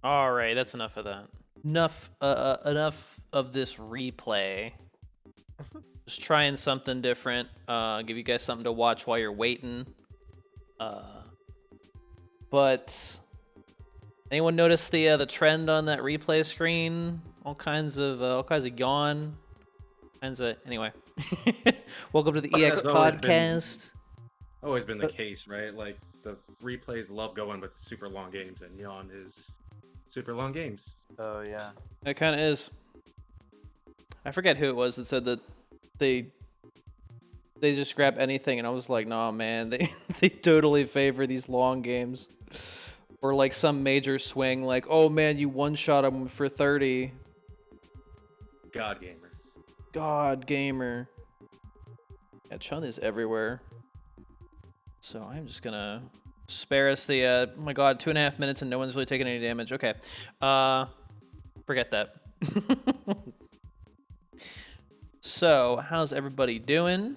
All right, that's enough of that. Enough of this replay. Just trying something different. Give you guys something to watch while you're waiting. But anyone notice the trend on that replay screen? All kinds of yawn, anyway. Welcome to the EX That's podcast. always been the case, right? Like the replays love going with super long games, and Yawn is super long games. Oh yeah. It kind of is. I forget who it was that said that they just grab anything, and I was like, nah, man, they totally favor these long games, or like some major swing, like, oh man, you one shot him for 30. God gamer. God gamer. Yeah, Chun is everywhere. So I'm just gonna spare us the oh my god, 2.5 minutes and no one's really taking any damage. Okay. Forget that. So, how's everybody doing?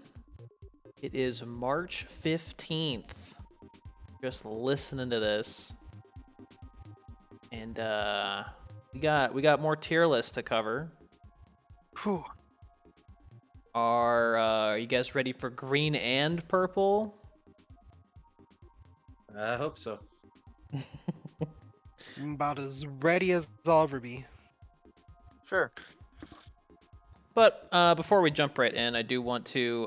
It is March 15th. Just listening to this. And we got more tier lists to cover. Whew. Are you guys ready for green and purple? I hope so. I'm about as ready as I'll ever be. Sure. But before we jump right in, I do want to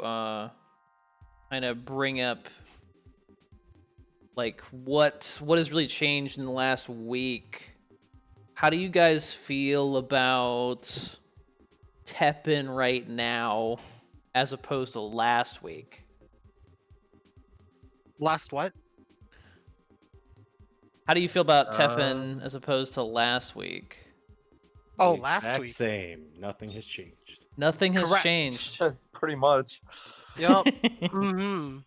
kind of bring up like what has really changed in the last week. How do you guys feel about TEPPEN right now as opposed to last week? Last what? How do you feel about TEPPEN as opposed to last week? Oh, The last exact week. same. Nothing has changed. Nothing has Correct. changed. Pretty much. Yep. Mm-hmm. I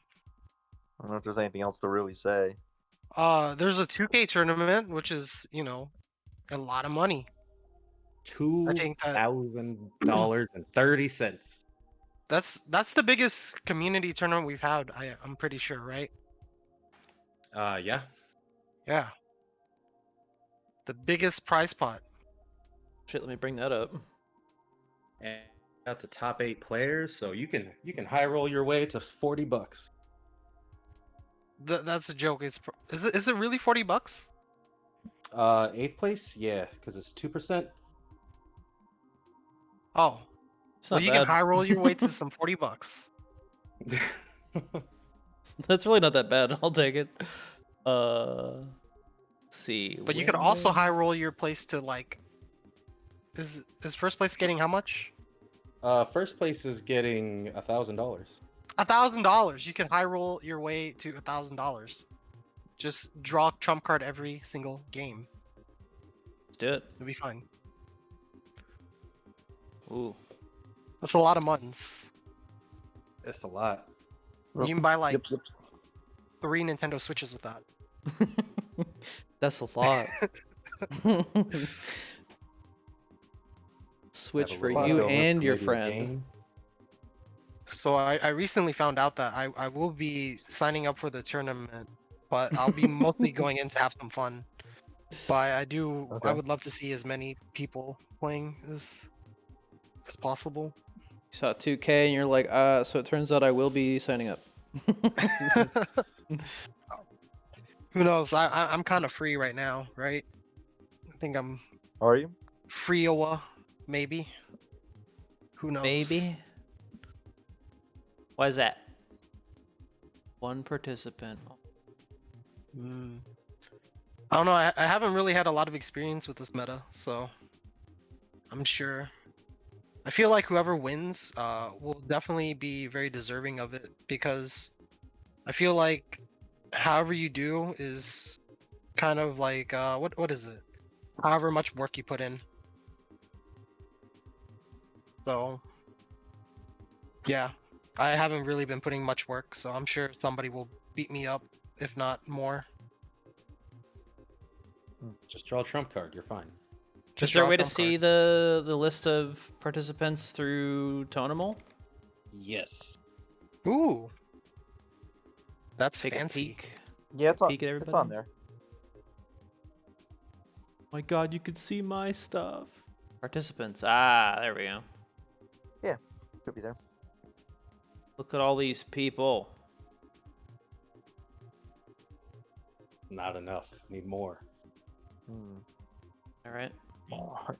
don't know if there's anything else to really say. There's a 2K tournament, which is, a lot of money. think that- $2,000.30. That's the biggest community tournament we've had. I'm pretty sure, right? Yeah. Yeah. The biggest prize pot. Shit, let me bring that up. And got the top 8 players, so you can high roll your way to $40. That's a joke. Is it really $40? 8th place, yeah, because it's 2%. Oh, It's well, not you bad. can high roll your way to some $40. That's really not that bad. I'll take it. Let's see. But you could also high roll your place to like. Is first place getting how much? First place is getting $1,000. $1,000. You can high roll your way to $1,000. Just draw trump card every single game. Let's do it. It'll be fine. Ooh. That's a lot of muttons. It's a lot. You can buy like Yep. 3 Nintendo Switches with that. That's a lot. Switch Have a for little you leftover and for your maybe a friend. game. So I recently found out that I will be signing up for the tournament, but I'll be mostly going in to have some fun. But I Okay. would love to see as many people playing as possible. You saw 2K and you're like, so it turns out I will be signing up. Who knows? I'm kind of free right now, right? I think I'm Are you? free-owa, maybe. Who knows? Maybe. Why is that? One participant. Mm. I don't know. I haven't really had a lot of experience with this meta, so I'm sure. I feel like whoever wins will definitely be very deserving of it, because I feel like however you do is kind of like what is it? However much work you put in. So yeah, I haven't really been putting much work, so I'm sure somebody will beat me up, if not more. Just draw a trump card. You're fine. Is there a draw way to trump see card. the list of participants through Tonal? Yes. Ooh, that's Take fancy. a peek. Yeah, it's on. Peek at It's everybody? on there. My God, you could see my stuff. Participants. Ah, there we go. Yeah, could be there. Look at all these people. Not enough. Need more. Hmm. All right. More.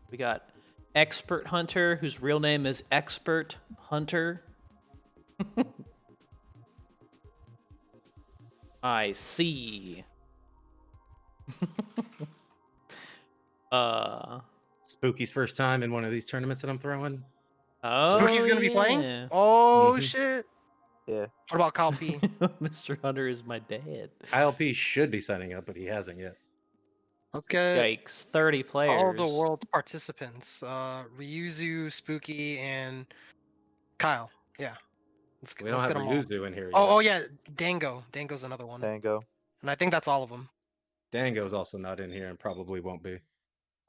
We got Expert Hunter, whose real name is Expert Hunter. I see. Spooky's first time in one of these tournaments that I'm throwing. Oh, Spooky's gonna be playing? yeah. Oh Mhm. shit. Yeah. What about Kyle P? Mr. Hunter is my dad. ILP should be signing up, but he hasn't yet. Let's get Yikes, 30 all the players. world participants. Ryuzu, Spooky, and Kyle. Yeah. We don't Let's have get them all. Ryuzu in here yet. Oh yeah, Dango. Dango's another one. Tango. And I think that's all of them. Dango's also not in here and probably won't be.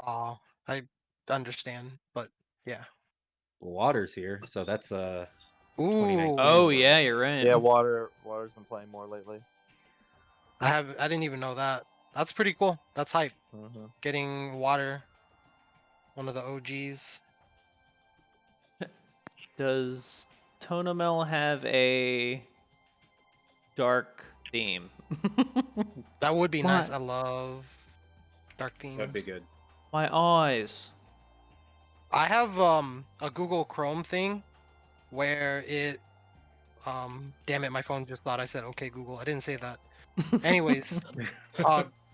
Oh, I understand, but yeah. Water's here, so that's Ooh. 2019. Oh, yeah, you're right. Yeah, Water's been playing more lately. I didn't even know that. That's pretty cool. That's hype. Mm-hmm. Getting Water, one of the OGs. Does Tonamel have a dark theme? That would be nice. What? I love dark themes. That'd be good. My eyes. I have a Google Chrome thing where it damn it, my phone just thought I said okay Google. I didn't say that. Anyways,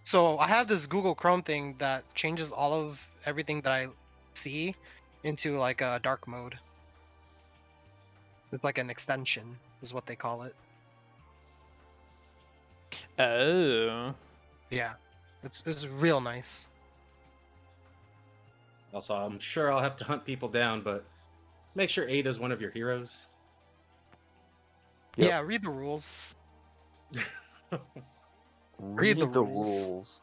so I have this Google Chrome thing that changes all of everything that I see into like a dark mode. It's like an extension, is what they call it. Oh. Yeah, it's real nice. Also, I'm sure I'll have to hunt people down, but make sure Ada's one of your heroes. Yep. Yeah, read the rules. Read the the rules. rules.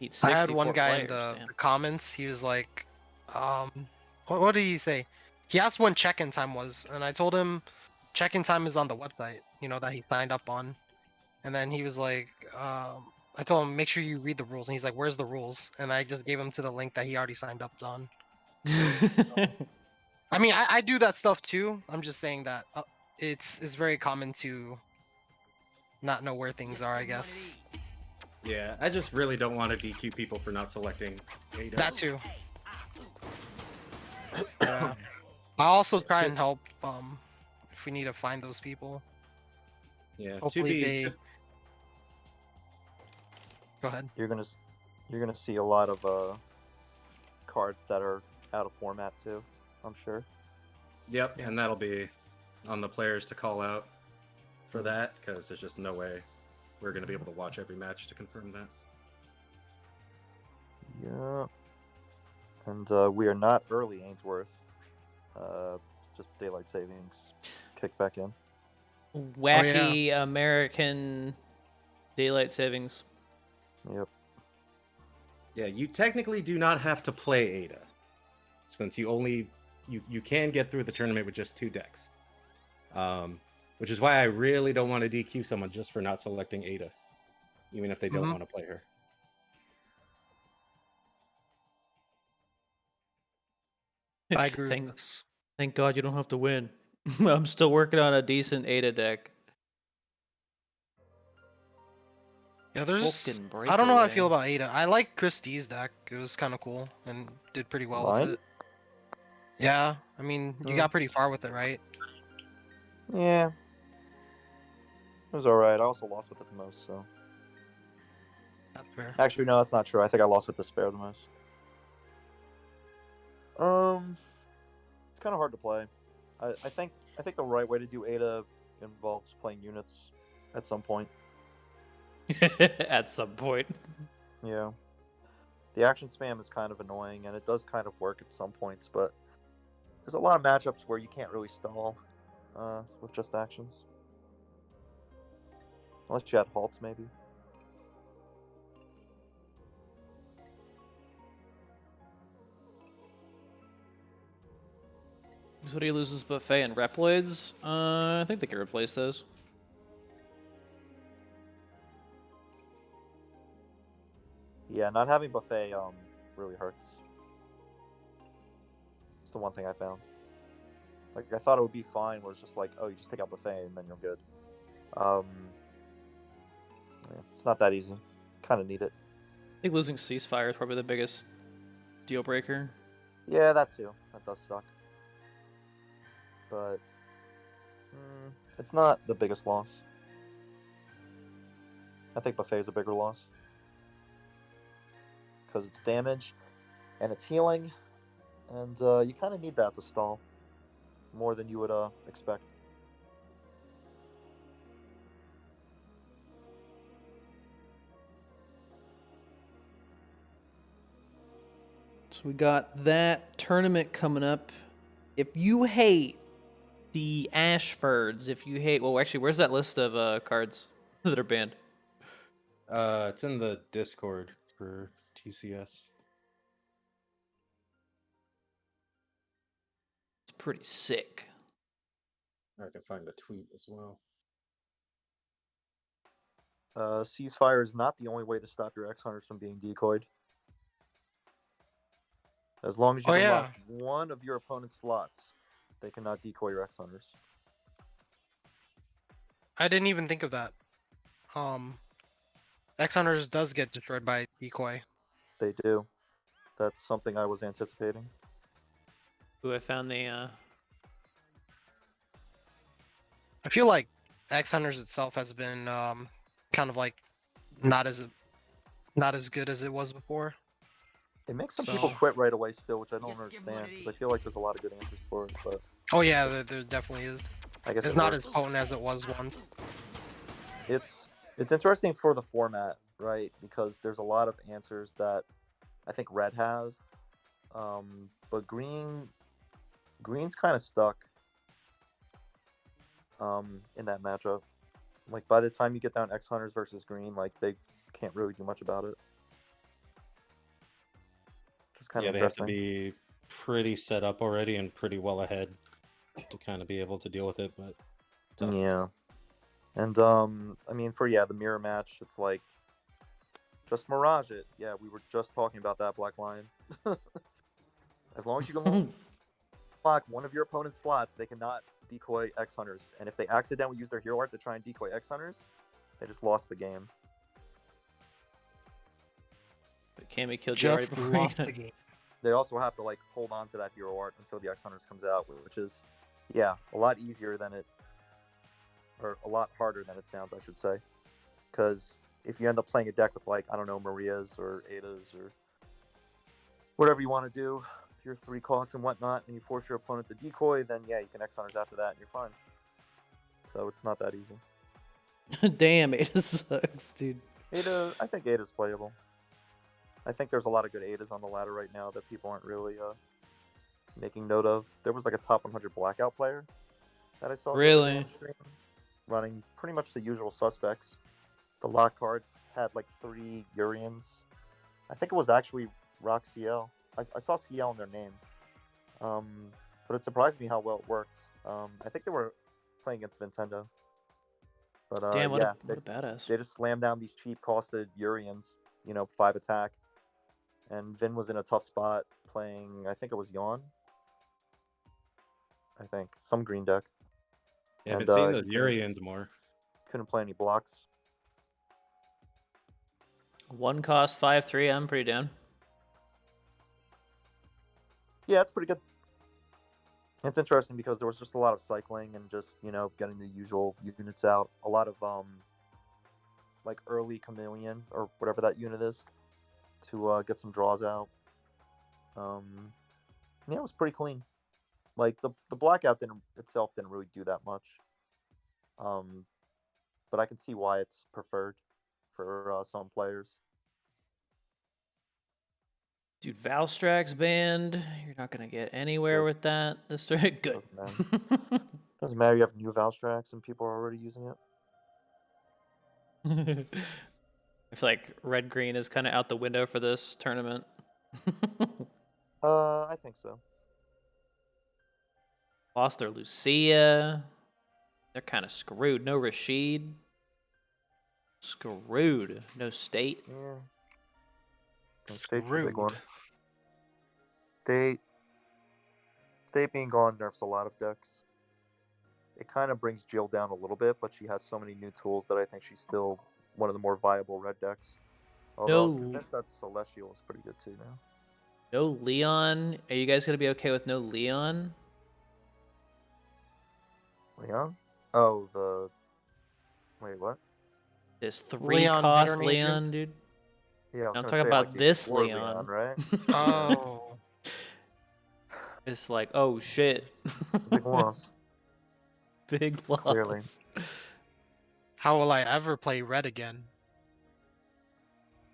He's I 64 had one guy in players, the damn. comments. He was like, what did he say? He asked when check-in time was, and I told him check-in time is on the website, that he signed up on. And then he was like, I told him make sure you read the rules, and he's like, "Where's the rules?" And I just gave him to the link that he already signed up on. I mean, I do that stuff too. I'm just saying that it's very common to not know where things are, I guess. Yeah, I just really don't want to DQ people for not selecting Ada. That too. Yeah. I also try and help if we need to find those people. Yeah, Hopefully they. Go ahead. You're gonna see a lot of cards that are out of format too. I'm sure. Yep, Yeah. and that'll be on the players to call out for that, because there's just no way we're going to be able to watch every match to confirm that. Yeah. And we are not early Ainsworth. Just daylight savings. Kick back in. Wacky American daylight savings. Yep. Yeah, you technically do not have to play Ada, since you can get through the tournament with just 2 decks. Which is why I really don't want to DQ someone just for not selecting Ada, even if they don't want to play her. I agree with this. Thank God you don't have to win. I'm still working on a decent Ada deck. Yeah, there's. Fucking I don't know how I breakaway. feel about Ada. I like Christie's deck. It was kind of cool and did pretty well Mine? with it. Yeah, I mean, you got pretty far with it, right? Yeah. It was alright. I also lost with it the most, so. That's fair. Actually, no, that's not true. I think I lost with Despair the most. It's kind of hard to play. I think the right way to do Ada involves playing units at some point. At some point. Yeah. The action spam is kind of annoying, and it does kind of work at some points, but there's a lot of matchups where you can't really stall with just actions. Unless you had halts, maybe. So he loses Buffet and Reploids. I think they can replace those. Yeah, not having buffet really hurts. It's the one thing I found. Like I thought it would be fine, where it's just like, oh, you just take out buffet and then you're good. Yeah, it's not that easy. Kind of need it. I think losing ceasefire is probably the biggest deal breaker. Yeah, that too. That does suck. But it's not the biggest loss. I think buffet is a bigger loss because it's damage and it's healing, and you kind of need that to stall more than you would expect. So we got that tournament coming up. If you hate the Ashfords, if you hate, well, actually, where's that list of cards that are banned? It's in the Discord for TCS. It's pretty sick. I can find the tweet as well. Ceasefire is not the only way to stop your X Hunters from being decoyed. As long as you Oh, can yeah. lock one of your opponent's slots, they cannot decoy your X Hunters. I didn't even think of that. X Hunters does get destroyed by decoy. They do. That's something I was anticipating. Ooh, I found the I feel like X Hunters itself has been kind of like not as good as it was before. It makes some people So- quit right away still, which I don't understand because I feel like there's a lot of good answers for it. But Oh yeah, there definitely is. I guess It's it not works. as potent as it was once. It's interesting for the format, right? Because there's a lot of answers that I think red have, but green's kind of stuck in that matchup. Like by the time you get down X Hunters versus green, like they can't really do much about it. Just kind Yeah, of they have to interesting. be pretty set up already and pretty well ahead to kind of be able to deal with it. But tough. Yeah, and I mean for the mirror match, it's like just mirage it. Yeah, we were just talking about that, Black Lion. As long as you can lock one of your opponent's slots, they cannot decoy X Hunters. And if they accidentally use their hero art to try and decoy X Hunters, they just lost the game. But Cammy killed you already Just before you lost got- the game. They also have to like hold on to that hero art until the X Hunters comes out, which is a lot easier than it, or a lot harder than it sounds, I should say. Because if you end up playing a deck with like, I don't know, Marias or Adas or whatever you want to do, your 3 costs and whatnot, and you force your opponent to decoy, then you can X Hunters after that and you're fine. So it's not that easy. Damn, Ada sucks, dude. Ada, I think Ada's playable. I think there's a lot of good Adas on the ladder right now that people aren't really making note of. There was like a top 100 blackout player that I saw the other day Really? on stream, running pretty much the usual suspects. The lock cards had like 3 Urians. I think it was actually Rock CL. I saw CL in their name, but it surprised me how well it worked. I think they were playing against Nintendo. But Damn, what yeah, a badass. they just slammed down these cheap costed Urians, 5 attack. And Vin was in a tough spot playing, I think it was Yawn. I think, some green deck. Yeah, I've And, been seeing he those Urians more. Couldn't play any blocks. 1 cost 5/3. I'm pretty down. Yeah, it's pretty good. It's interesting because there was just a lot of cycling and just, getting the usual units out. A lot of, like, early Chameleon, or whatever that unit is, to get some draws out. Yeah, it was pretty clean. Like, the blackout itself didn't really do that much. But I can see why it's preferred for some players. Dude, Valstrax banned. You're not gonna get anywhere Good. with that. This good. Doesn't matter. Doesn't matter. You have new Valstrax and people are already using it. I feel like red green is kind of out the window for this tournament. I think so. Lost their Lucia. They're kind of screwed. No Rashid. Screwed. No state. Yeah. And State's the big Rude. one. State being gone nerfs a lot of decks. It kind of brings Jill down a little bit, but she has so many new tools that I think she's still one of the more viable red decks. Although I was No. convinced that Celestial is pretty good too now. No Leon. Are you guys gonna be okay with no Leon? Leon? Oh, the. Wait, what? This 3 Leon cost Veteran Agent? Leon, dude. Yeah, I was I'm gonna talking say, like, about the this Explorer Leon. right? Oh. It's like, oh shit. Big loss. Big loss. Clearly. How will I ever play red again?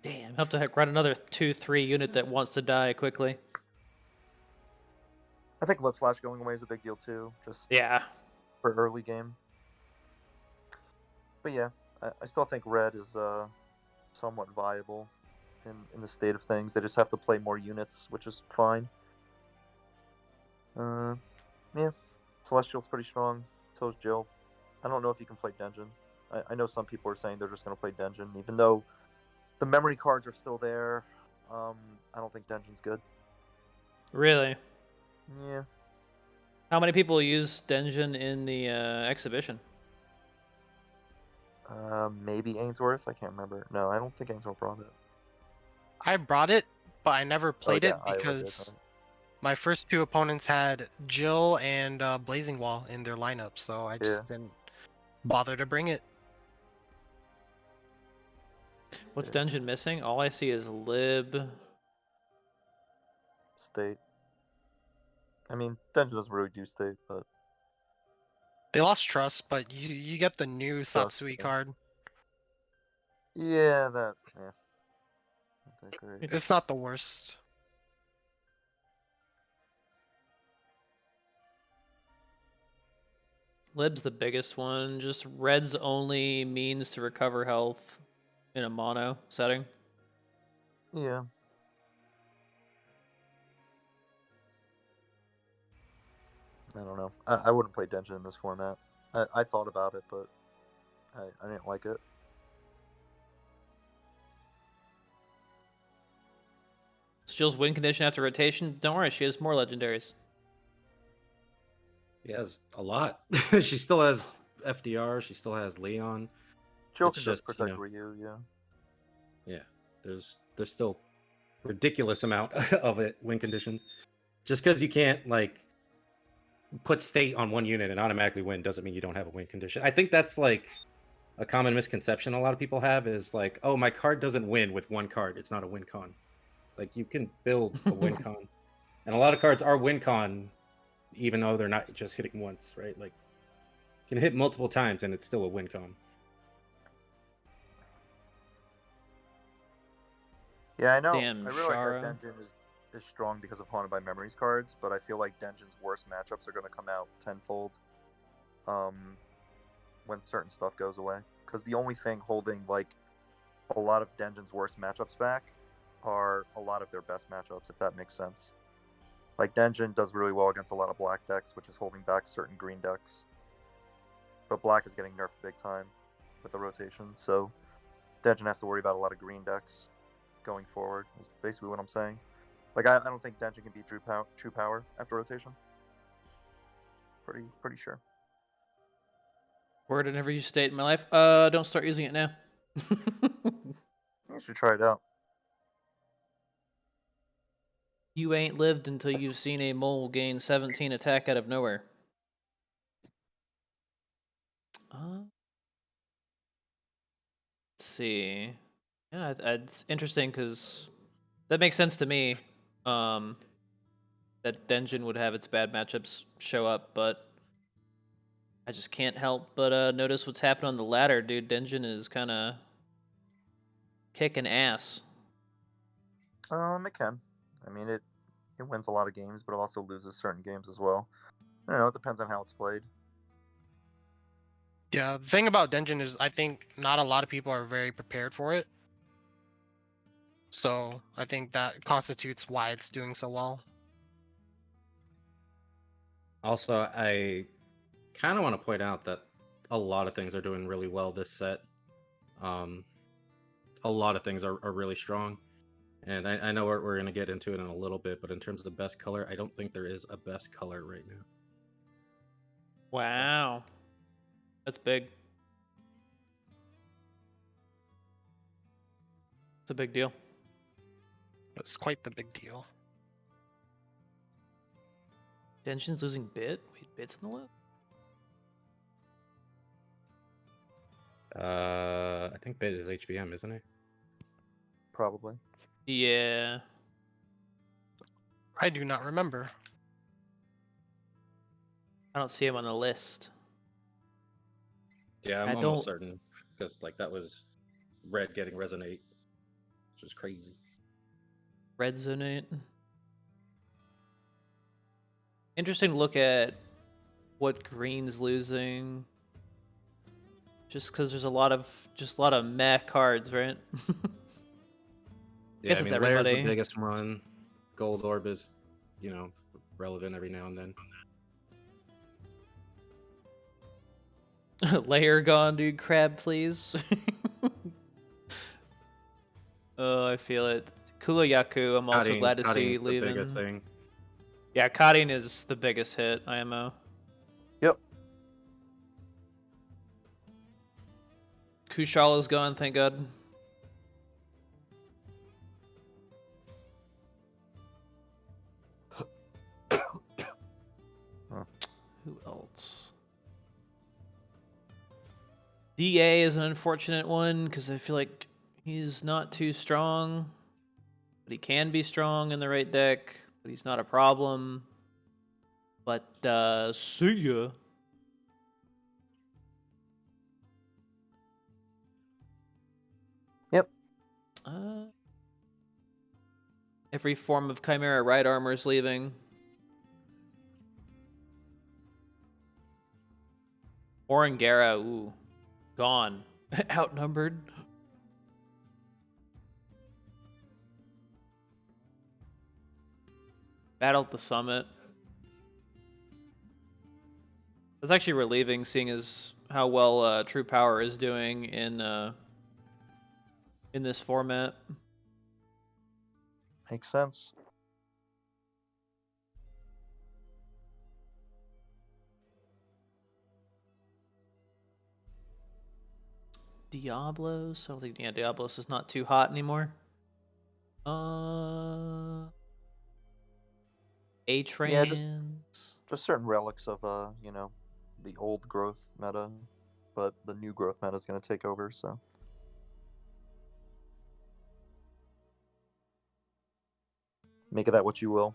Damn, have to run another 2-3 unit that wants to die quickly. I think Lip Slash going away is a big deal too, just Yeah. for early game. But yeah, I still think red is somewhat viable in the state of things. They just have to play more units, which is fine. Yeah, Celestial's pretty strong. So's Jill. I don't know if you can play Denjin. I know some people are saying they're just going to play Denjin, even though the memory cards are still there. I don't think Denjin's good. Really? Yeah. How many people use Denjin in the exhibition? Maybe Ainsworth. I can't remember. No, I don't think Ainsworth brought it. I brought it, but I never played yeah, it Iowa did, because right? my first two opponents had Jill and Blazing Wall in their lineup, so I just didn't bother to bring it. What's Yeah. Denjin missing? All I see is Lib. State. I mean, Denjin doesn't really do state, but They lost trust, but you get the new Trust, Satsui yeah. card. yeah, that yeah. Not that great. It's not the worst. Lib's the biggest one. Just red's only means to recover health in a mono setting. Yeah. I don't know. I wouldn't play Denjin in this format. I thought about it, but I didn't like it. Jill's win condition after rotation. Don't worry, she has more legendaries. She has a lot. She still has FDR. She still has Leon. Jill It's can just just, protect Ryu, yeah. Yeah, there's still ridiculous amount of it win conditions. Just because you can't like put state on one unit and automatically win doesn't mean you don't have a win condition. I think that's like a common misconception a lot of people have is like, oh, my card doesn't win with one card. It's not a win con. Like you can build a win con, and a lot of cards are win con, even though they're not just hitting once, right? Like you can hit multiple times and it's still a win con. Yeah, I know. Damn, I realize Shara. that Denjin is strong because of Haunted by Memories cards, but I feel like Denjin's worst matchups are going to come out tenfold when certain stuff goes away. Because the only thing holding like a lot of Denjin's worst matchups back are a lot of their best matchups, if that makes sense. Like Denjin does really well against a lot of black decks, which is holding back certain green decks. But black is getting nerfed big time with the rotation, so Denjin has to worry about a lot of green decks going forward, is basically what I'm saying. Like I don't think Denjin can beat True Power after rotation. Pretty sure. Word I never used state in my life. Don't start using it now. You should try it out. You ain't lived until you've seen a mole gain 17 attack out of nowhere. Let's see. Yeah, it's interesting because that makes sense to me. That Denjin would have its bad matchups show up, but I just can't help but notice what's happened on the ladder, dude. Denjin is kind of kicking ass. It can. I mean, it wins a lot of games, but it also loses certain games as well. I don't know. It depends on how it's played. Yeah, the thing about Denjin is I think not a lot of people are very prepared for it. So I think that constitutes why it's doing so well. Also, I kind of want to point out that a lot of things are doing really well this set. A lot of things are really strong. And I know we're going to get into it in a little bit, but in terms of the best color, I don't think there is a best color right now. Wow. That's big. It's a big deal. It's quite the big deal. Genshin's losing bit? Wait, bit's in the list? I think Bit is HBM, isn't it? Probably. Yeah. I do not remember. I don't see him on the list. Yeah, I'm I almost don't- certain because like that was Red getting Resonate, which is crazy. Red Zonate. Interesting to look at what Green's losing. Just because there's a lot of meh cards, right? Yeah, Guess I it's mean, Lair's the everybody. biggest one. Gold Orb is, you know, relevant every now and then. Layer gone, dude. Crab, please. Oh, I feel it. Kuroyaku, I'm also glad to see Cutting's the biggest leaving. thing. Yeah, Cutting is the biggest hit, IMO. Yep. Kushal is gone, thank God. Who else? DA is an unfortunate one because I feel like he's not too strong, but he can be strong in the right deck, but he's not a problem. But see ya. Yep. Every form of Chimera right armor is leaving. Orangara, ooh, gone. Outnumbered. Battle at the summit. That's actually relieving, seeing as how well True Power is doing in this format. Makes sense. Diablos. I don't think Diablos is not too hot anymore. A-Trans. Just certain relics of you know, the old growth meta, but the new growth meta is going to take over. So make of that what you will.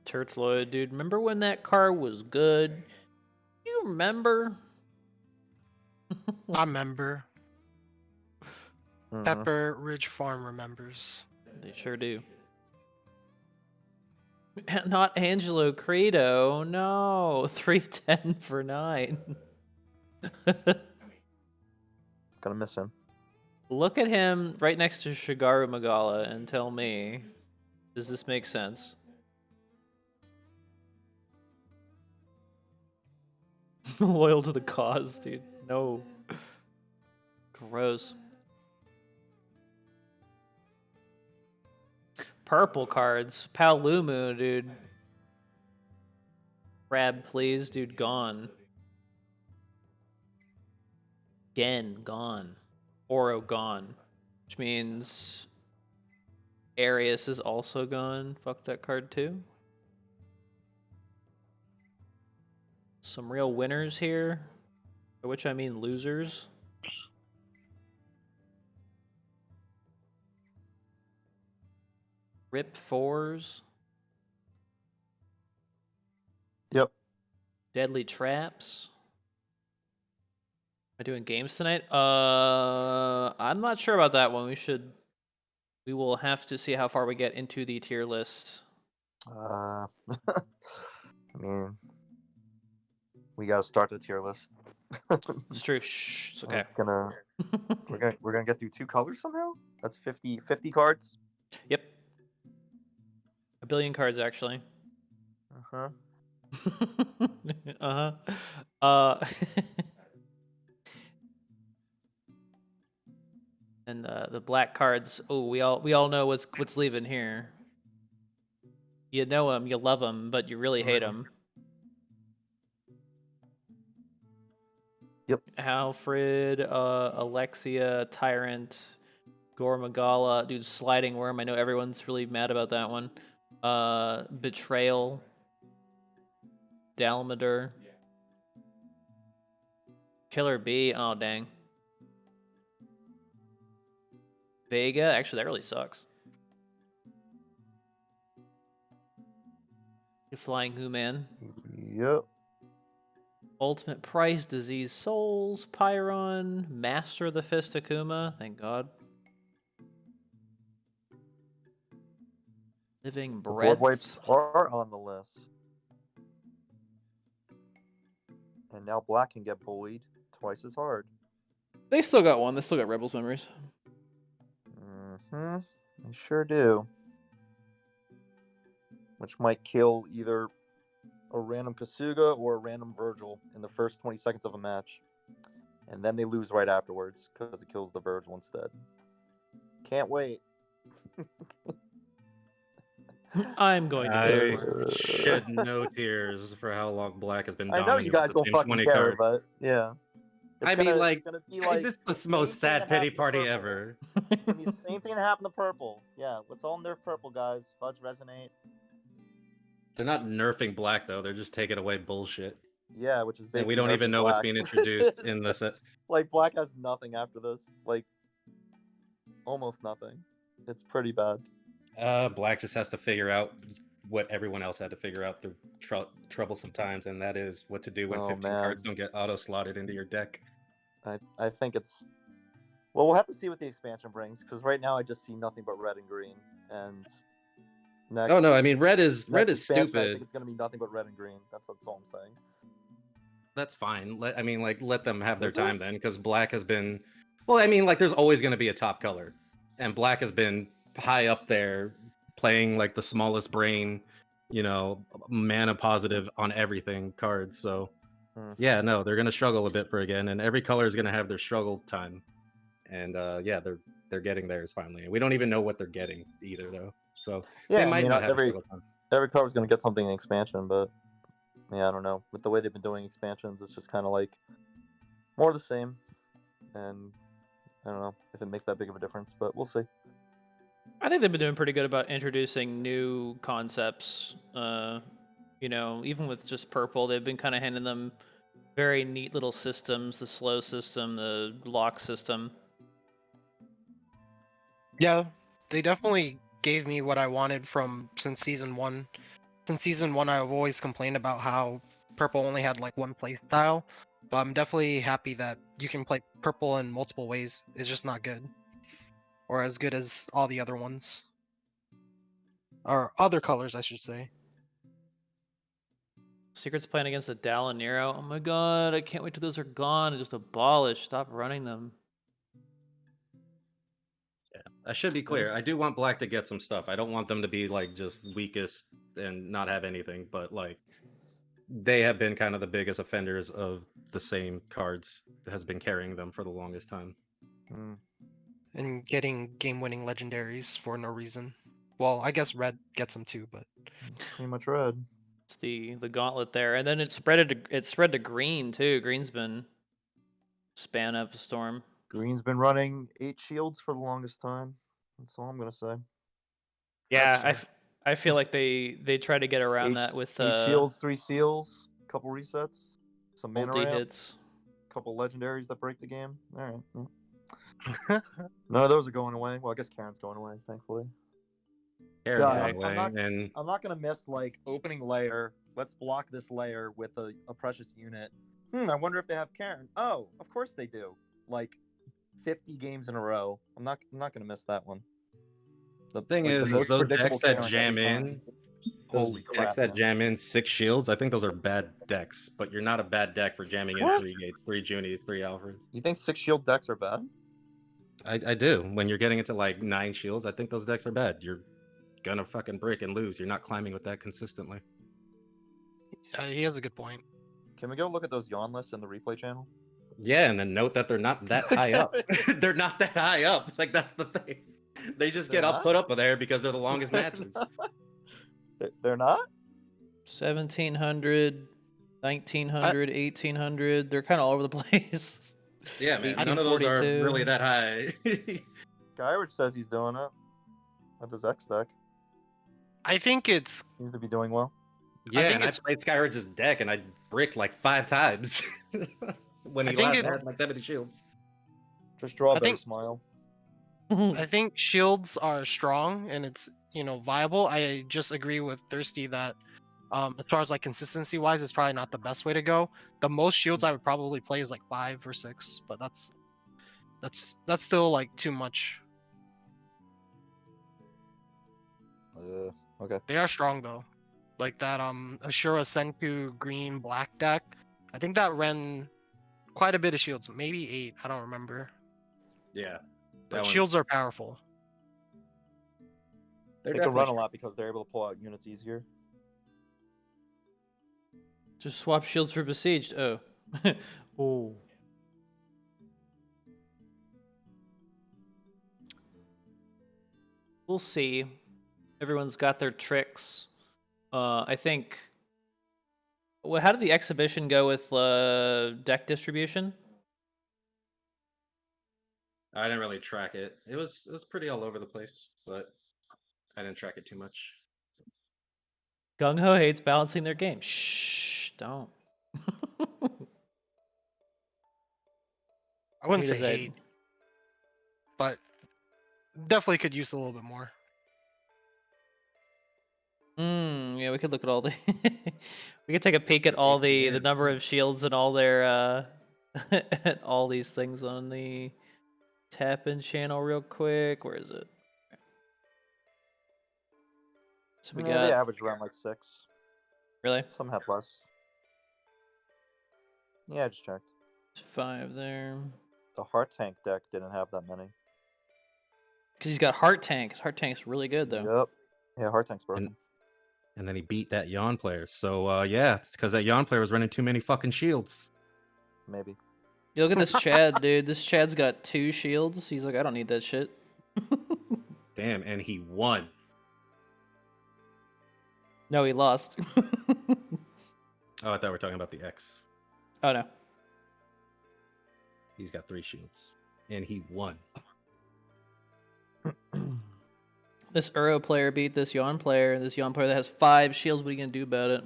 Turtloid, dude. Remember when that car was good? You remember? I remember. Mhm. Pepper Ridge Farm remembers. They sure do. Not Angelo Credo. No. 310 for 9. Gonna miss him. Look at him right next to Shigaru Magala and tell me, does this make sense? Loyal to the cause, dude. No. Gross. Purple cards. Paolumu, dude. Crab, please. Dude, gone. Gen, gone. Oro, gone. Which means Arius is also gone. Fuck that card, too. Some real winners here. By which I mean losers. Rip 4s. Yep. Deadly Traps. Am I doing games tonight? I'm not sure about that one. We will have to see how far we get into the tier list. I mean, we gotta start the tier list. It's true. Shh, it's okay. It's gonna we're gonna get through 2 colors somehow. That's 50 cards. Yep. A billion cards, actually. Uh-huh. Uh-huh. Uh And the black cards. Oh, we all know what's leaving here. You know him, you love him, but you really hate him. Yep. Alfred, Alexia, Tyrant, Gormagala, dude, Sliding Worm. I know everyone's really mad about that one. Betrayal, Dalmadur, Killer Bee. Oh dang. Vega. Actually, that really sucks. Flying Human. Yep. Ultimate Price, Disease Souls, Pyron, Master of the Fist Akuma, thank God. Living The board Breath. wipes are on the list. And now black can get bullied twice as hard. They still got one. They still got Rebels Memories. Mm-hmm. They sure do. Which might kill either a random Kasuga or a random Virgil in the first 20 seconds of a match. And then they lose right afterwards because it kills the Virgil instead. Can't wait. I'm going to I miss one. shed no tears for how long Black has been I know you dominant guys with the don't same fucking 20 care, cards. but yeah. I mean, like, it's gonna be like this is the same most thing sad that pity happened to party purple. ever. It's gonna be the same thing that happened to purple. Yeah, let's all nerf purple, guys. Fudge resonate. They're not nerfing Black though; they're just taking away bullshit. Yeah, which is basically. And we don't even nerfing know what's black. being introduced in the set. Like black has nothing after this. Like almost nothing. It's pretty bad. Black just has to figure out what everyone else had to figure out through troublesome times, and that is what to do when 15 cards don't get auto slotted into your deck. I think it's. Well, we'll have to see what the expansion brings because right now I just see nothing but red and green. And next. Oh no, I mean red is expansion, stupid. I think it's gonna be nothing but red and green. That's all I'm saying. That's fine. Let them have their time then, because Black has been. Well, I mean, like there's always going to be a top color, and Black has been high up there, playing like the smallest brain, mana positive on everything cards. So, yeah, no, they're going to struggle a bit for again, and every color is going to have their struggle time, and yeah, they're getting theirs finally. And we don't even know what they're getting either, though. So yeah, they might not have struggle time. Every color is going to get something in expansion, but. Yeah, I don't know. With the way they've been doing expansions, it's just kind of like more of the same. And I don't know if it makes that big of a difference, but we'll see. I think they've been doing pretty good about introducing new concepts. Even with just purple, they've been kind of handing them very neat little systems, the slow system, the lock system. Yeah, they definitely gave me what I wanted since season 1. Since season 1, I've always complained about how purple only had like one play style, but I'm definitely happy that you can play purple in multiple ways. It's just not good, or as good as all the other ones, or other colors, I should say. Secret's playing against the Dal and Nero. Oh my god, I can't wait till those are gone and just abolished. Stop running them. Yeah, I should be clear. I do want Black to get some stuff. I don't want them to be like just weakest and not have anything, but like they have been kind of the biggest offenders of the same cards that has been carrying them for the longest time. And getting game-winning legendaries for no reason. Well, I guess red gets them too, but pretty much red. It's the gauntlet there, and then it spread to green too. Green's been span up a storm. Green's been running 8 shields for the longest time. That's all I'm gonna say. Yeah, I feel like they try to get around that with 8 shields, 3 seals, couple resets, some mana multi ramp, hits, couple legendaries that break the game. All right. Yeah. None of those are going away. Well, I guess Karen's going away, thankfully. I'm not gonna miss like opening layer. Let's block this layer with a precious unit. I wonder if they have Karen. Oh, of course they do. Like 50 games in a row. I'm not gonna miss that one. The thing is those decks that jam in, decks that jam in 6 shields, I think those are bad decks. But you're not a bad deck for jamming in 3 Gates, 3 Junies, 3 Alfreds. You think 6 shield decks are bad? I do. When you're getting into like 9 shields, I think those decks are bad. You're gonna fucking break and lose. You're not climbing with that consistently. He has a good point. Can we go look at those yawn lists in the replay channel? Yeah, and then note that they're not that high up. They're not that high up. Like that's the thing. They just They're get up not? put up there because they're the longest matches. They're not? 1700, 1900, 1800. They're kind of all over the place. Yeah, man. None of those are 1842. really that high. Skyward says he's doing it with his X deck. I think it's Seems to be doing well. Yeah, think and I it's- played Skyridge's deck and I bricked like 5 times when I he think last it's- had like 70 shields. Just draw a I better think- smile. I think shields are strong and it's viable. I just agree with Thirsty that as far as like consistency wise, it's probably not the best way to go. The most shields I would probably play is like 5 or 6, but that's still like too much. Okay. They are strong though. Like that Ashura Senku green black deck. I think that ran quite a bit of shields, maybe 8, I don't remember. Yeah. But shields are powerful. They're They can run a definitely lot because they're able to pull out units easier. Just swap shields for besieged. Oh. Oh. We'll see. Everyone's got their tricks. I think. Well, how did the exhibition go with deck distribution? I didn't really track it. It was pretty all over the place, but I didn't track it too much. Gung Ho hates balancing their game. Shh, don't. I wouldn't Hate say is that- hate, but definitely could use a little bit more. Yeah, we could look at all the. We could take a peek at all the number of shields and all their at all these things on the TEPPEN channel real quick. Where is it? So we They got average around like 6. really Some have less. Yeah, I just checked. 5 there. The Heart Tank deck didn't have that many. Because he's got Heart Tank. His Heart Tank's really good though. Yep. Yeah, Heart Tank's broken. And then he beat that Yawn player. So yeah, it's because that Yawn player was running too many fucking shields. Maybe. You look at this Chad, dude. This Chad's got 2 shields. He's like, I don't need that shit. Damn, and he won. No, he lost. Oh, I thought we were talking about the X. Oh no. He's got 3 shields, and he won. This Uro player beat this Yawn player, and this Yawn player that has 5 shields. What are you gonna do about it?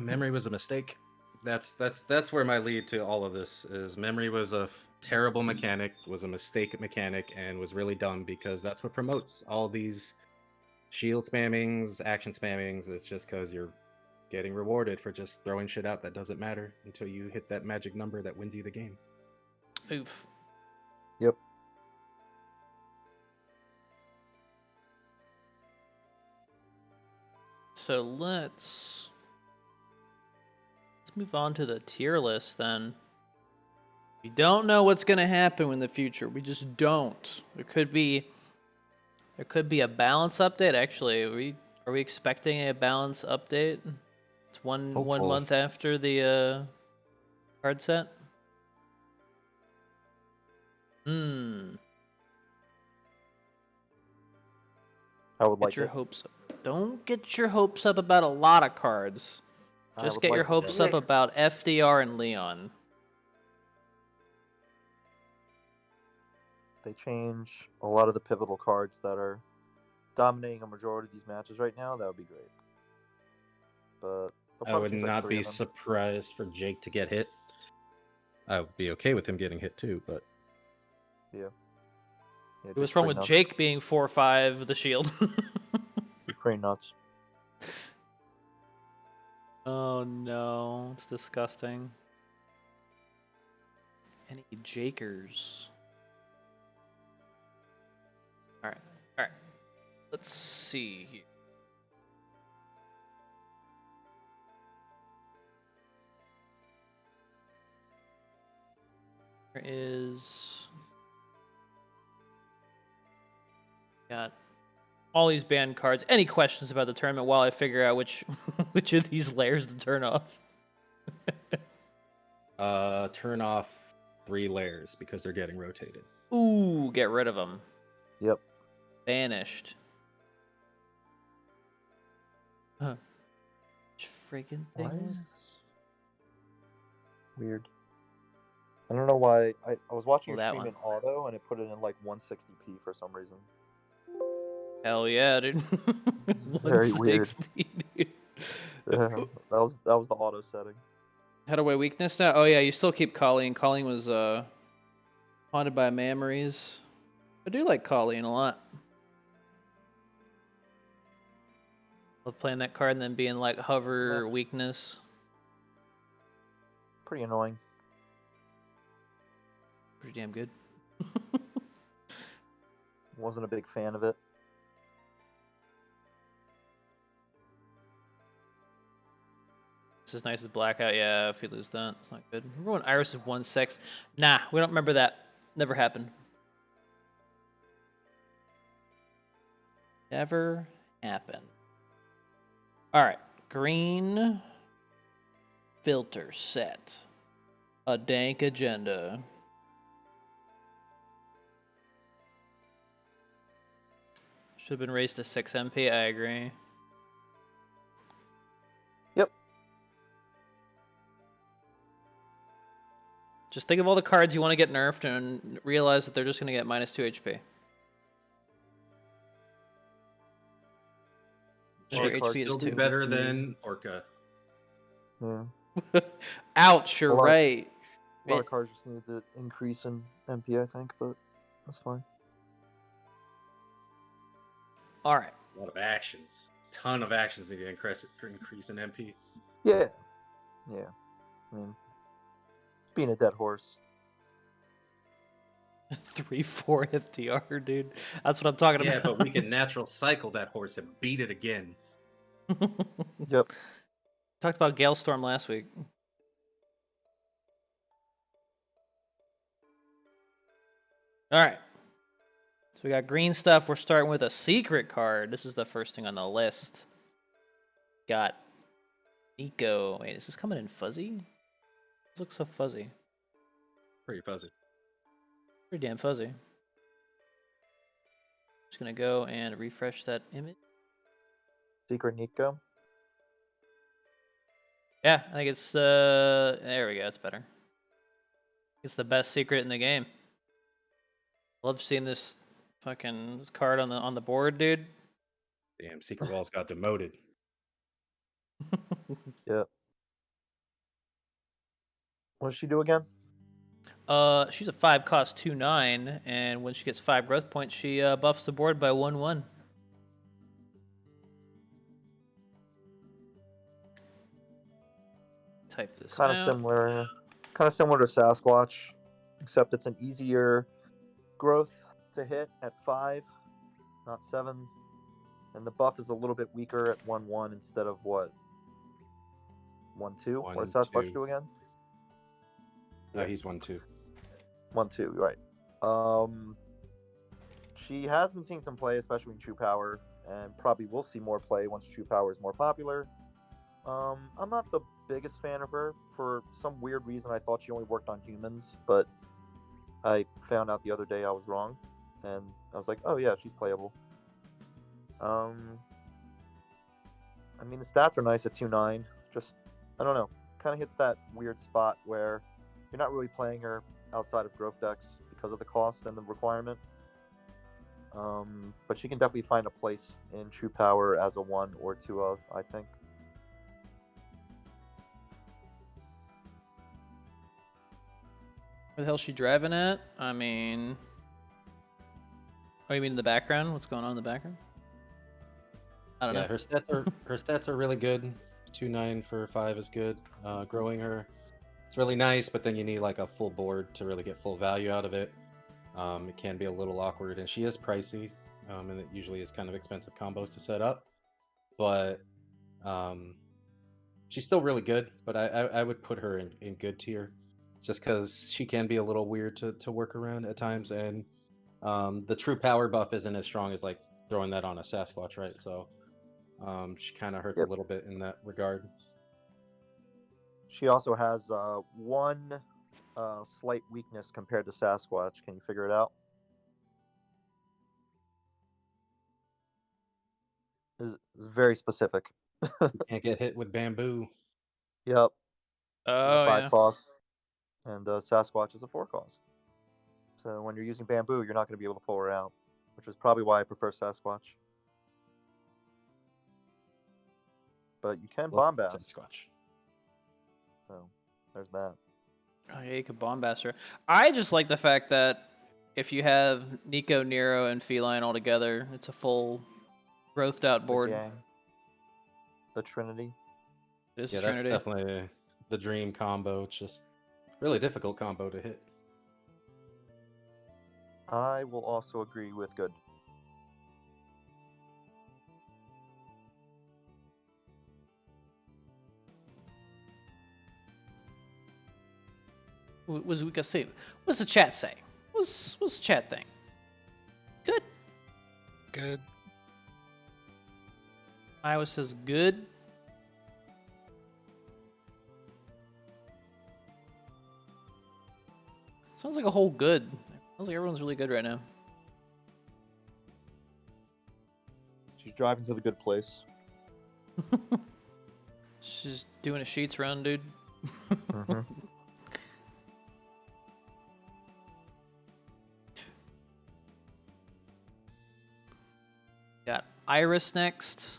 Memory was a mistake. That's where my lead to all of this is. Memory was a terrible mechanic, was a mistake mechanic, and was really dumb because that's what promotes all these shield spammings, action spammings. It's just because you're getting rewarded for just throwing shit out that doesn't matter until you hit that magic number that wins you the game. Oof. Yep. So let's move on to the tier list then. We don't know what's gonna happen in the future. We just don't. There could be a balance update. Actually, are we expecting a balance update? It's one Hopeful. month after the card set. I would Get like your it. hopes up. Don't get your hopes up about a lot of cards. I Just would get like your to hopes see up it. about FDR and Leon. They change a lot of the pivotal cards that are dominating a majority of these matches right now. That would be great. But they'll I probably would change, like, not 3 be of them. surprised for Jake to get hit. I would be okay with him getting hit too, but Yeah, What's just wrong pretty with nuts. Jake being 4/5 with the shield? He's pretty nuts. Oh no, it's disgusting. Any Jakers? Alright, alright. Let's see here. There is got all these banned cards. Any questions about the tournament while I figure out which which of these layers to turn off? Turn off 3 layers because they're getting rotated. Ooh, get rid of them. Yep. Banished. Huh. Which freaking thing Why was is- Weird. I don't know why. I was watching Oh, your that stream one. in auto and it put it in like 160p for some reason. Hell yeah, dude. Very weird. 160, dude. Yeah, that was the auto setting. How do I weakness now? Oh yeah, you still keep Colleen. Colleen was haunted by memories. I do like Colleen a lot. Love playing that card and then being like hover weakness. Pretty annoying. Pretty damn good. Wasn't a big fan of it. This is nice as blackout. Yeah, if we lose that, it's not good. Remember when Iris is 1-6? Nah, we don't remember that. Never happened. Never happened. All right, green filter set. A dank agenda. Should have been raised to 6 MP. I agree. Yep. Just think of all the cards you want to get nerfed and realize that they're just going to get -2 HP. Jake Their could HP is still be 2. better than Orca. Yeah. Ouch, you're A lot- right. A lot of cards just need to increase in MP, I think, but that's fine. All right. A lot of actions. Ton of actions need to increase in MP. Yeah. Yeah. I mean, being a dead horse. 3-4 FTR, dude. That's what I'm talking Yeah, about. but we can natural cycle that horse and beat it again. Yep. Talked about Galestorm last week. All right. So we got green stuff. We're starting with a secret card. This is the first thing on the list. Got Nico. Wait, is this coming in fuzzy? This looks so fuzzy. Pretty fuzzy. Pretty damn fuzzy. Just gonna go and refresh that image. Secret Nico. Yeah, I think it's there we go, it's better. It's the best secret in the game. Love seeing this fucking card on the board, dude. Damn, Secret Walls got demoted. Yep. What does she do again? She's a 5 cost 2/9, and when she gets 5 growth points, she buffs the board by 1/1. Type this Kind of out. similar. Kind of similar to Sasquatch, except it's an easier growth to hit at 5, not 7. And the buff is a little bit weaker at 1/1 instead of what? 1/2? What does Sasquatch 1/2. do again? No, he's 1/2. 1/2, right. She has been seeing some play, especially in True Power, and probably will see more play once True Power is more popular. I'm not the biggest fan of her. For some weird reason, I thought she only worked on humans, but I found out the other day I was wrong, and I was like, oh yeah, she's playable. I mean, the stats are nice at 2/9. Just, I don't know, kind of hits that weird spot where you're not really playing her outside of growth decks because of the cost and the requirement. But she can definitely find a place in True Power as a 1 or 2 of, I think. Where the hell's she driving at? I mean... Oh, you mean in the background? What's going on in the background? I don't Yeah, know. her stats are really good. 2/9 for 5 is good. Growing her, it's really nice, but then you need like a full board to really get full value out of it. It can be a little awkward, and she is pricey, and it usually is kind of expensive combos to set up. But she's still really good. But I would put her in good tier, just because she can be a little weird to work around at times, and the true power buff isn't as strong as like throwing that on a Sasquatch, right? So she kind of hurts Yep. a little bit in that regard. She also has one slight weakness compared to Sasquatch. Can you figure it out? Is very specific. Can't get hit with bamboo. Yep. She's a Oh 5 yeah. cost, and Sasquatch is a 4 cost. So when you're using bamboo, you're not going to be able to pull her out, which is probably why I prefer Sasquatch. But you can bombast, Sasquatch. so there's that. Oh yeah, you could bombast her. I just like the fact that if you have Nico, Nero, and Feline all together, it's a full growthed out The board. gang, the Trinity. It is Yeah, a that's Trinity. definitely the dream combo. It's just really difficult combo to hit. I will also agree with good. What was we gonna say? What's the chat say? What's the chat thing? Good. Good. Iowa says good. Sounds like a whole good. Sounds like everyone's really good right now. She's driving to the good place. She's doing a sheets run, dude. Mm-hmm. Got Iris next.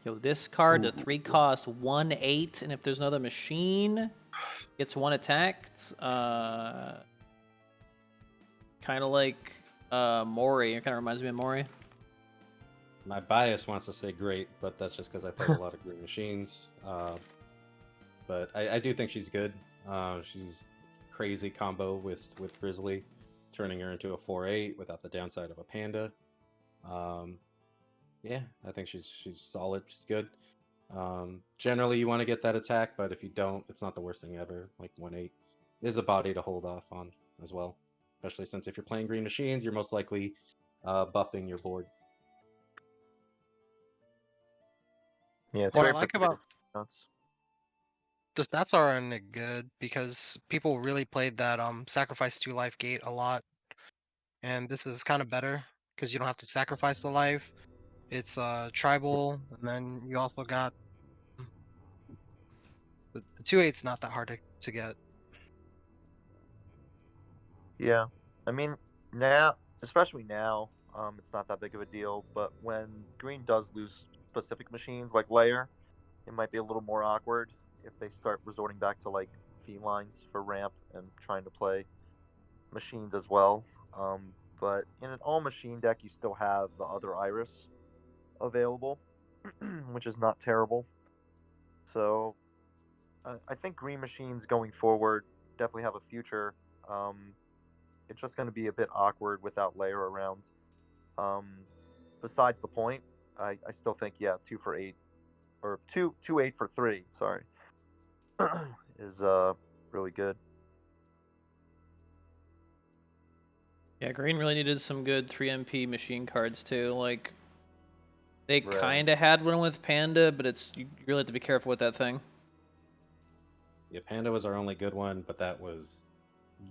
Yo, this card, the 3 cost 1/8, and if there's another machine, gets 1 attacked. Kind of like Mori. It kind of reminds me of Mori. My bias wants to say great, but that's just because I played a lot of green machines. But I do think she's good. She's crazy combo with Grizzly, turning her into a 4/8 without the downside of a panda. Yeah, I think she's solid. She's good. Generally, you want to get that attack, but if you don't, it's not the worst thing ever. Like 1/8 is a body to hold off on as well, especially since if you're playing green machines, you're most likely buffing your board. Yeah, What 3 I and for like 3 about is nuts. the stats are in it good because people really played that sacrifice 2 life gate a lot, and this is kind of better because you don't have to sacrifice the life. It's tribal, and then you also got the 2/8's not that hard to get. Yeah, I mean now, especially now, it's not that big of a deal. But when green does lose specific machines like layer, it might be a little more awkward if they start resorting back to like felines for ramp and trying to play machines as well. But in an all machine deck, you still have the other iris available, which is not terrible. So I think green machines going forward definitely have a future. Um, it's just going to be a bit awkward without layer around. Um, besides the point, I still think 2 for 8 or 2 8 for 3. Sorry, is really good. Yeah, green really needed some good 3MP machine cards too. Like they Right. kind of had one with Panda, but it's you really have to be careful with that thing. Yeah, Panda was our only good one, but that was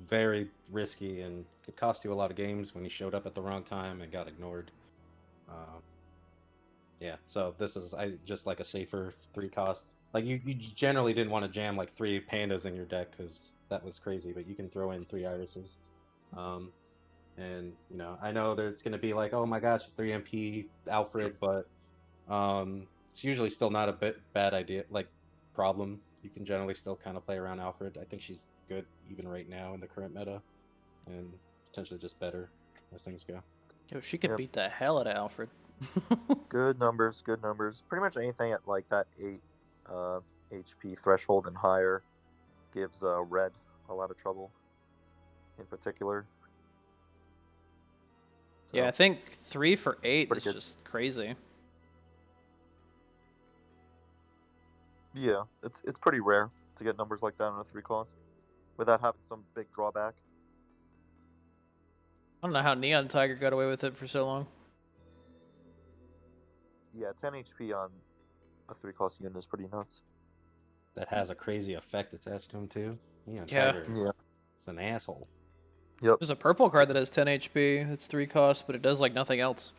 very risky and could cost you a lot of games when you showed up at the wrong time and got ignored. Yeah, so this is I just like a safer 3 cost. Like you generally didn't want to jam like 3 pandas in your deck because that was crazy, but you can throw in 3 irises. And I know there's gonna be like, oh my gosh, it's 3MP Alfred, but it's usually still not a bad idea, like problem. You can generally still kind of play around Alfred. I think she's good even right now in the current meta, and potentially just better as things go. Yo, she could Yep. beat the hell out of Alfred. Good numbers, good numbers. Pretty much anything at like that 8 HP threshold and higher gives red a lot of trouble. In particular. Yeah, I So, think 3 for 8 pretty is good. just crazy. Yeah, it's pretty rare to get numbers like that on a 3 cost without having some big drawback. I don't know how Neon Tiger got away with it for so long. Yeah, 10 HP on a 3-cost unit is pretty nuts. That has a crazy effect attached to him too. Yeah. Tiger Yeah. is an asshole. Yep. There's a purple card that has 10 HP. It's 3 cost, but it does like nothing else.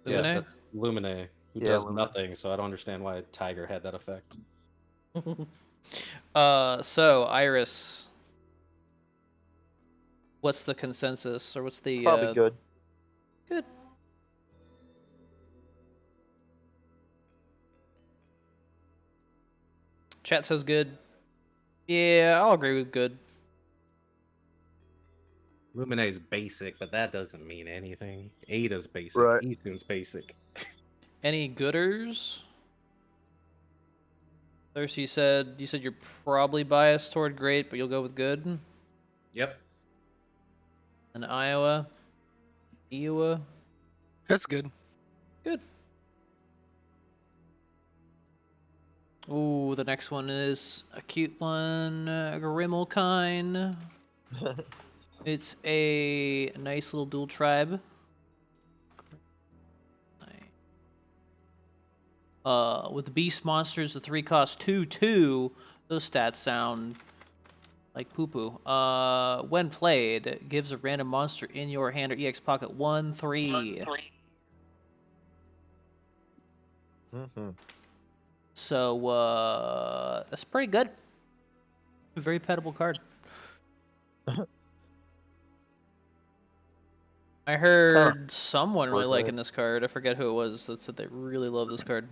Yeah, Lumine? that's Lumine, who Yeah, does Lumine. nothing. So I don't understand why Tiger had that effect. So Iris, what's the consensus, or what's the Probably good. good? Chat says good. Yeah, I'll agree with good. Lumine is basic, but that doesn't mean anything. Ada's basic. Right. Easton's basic. Any gooders? Thirsty said you said you're probably biased toward great, but you'll go with good. Yep. And Iowa. That's good. Good. Ooh, the next one is a cute one. Grimmelkine. It's a nice little dual tribe. With the beast monsters, the 3 cost 2/2. Those stats sound like poo poo. When played, gives a random monster in your hand or EX pocket 1/3. Mm-hmm. So that's pretty good. A very pettable card. I heard someone really Worth it. liking this card. I forget who it was that said they really love this card.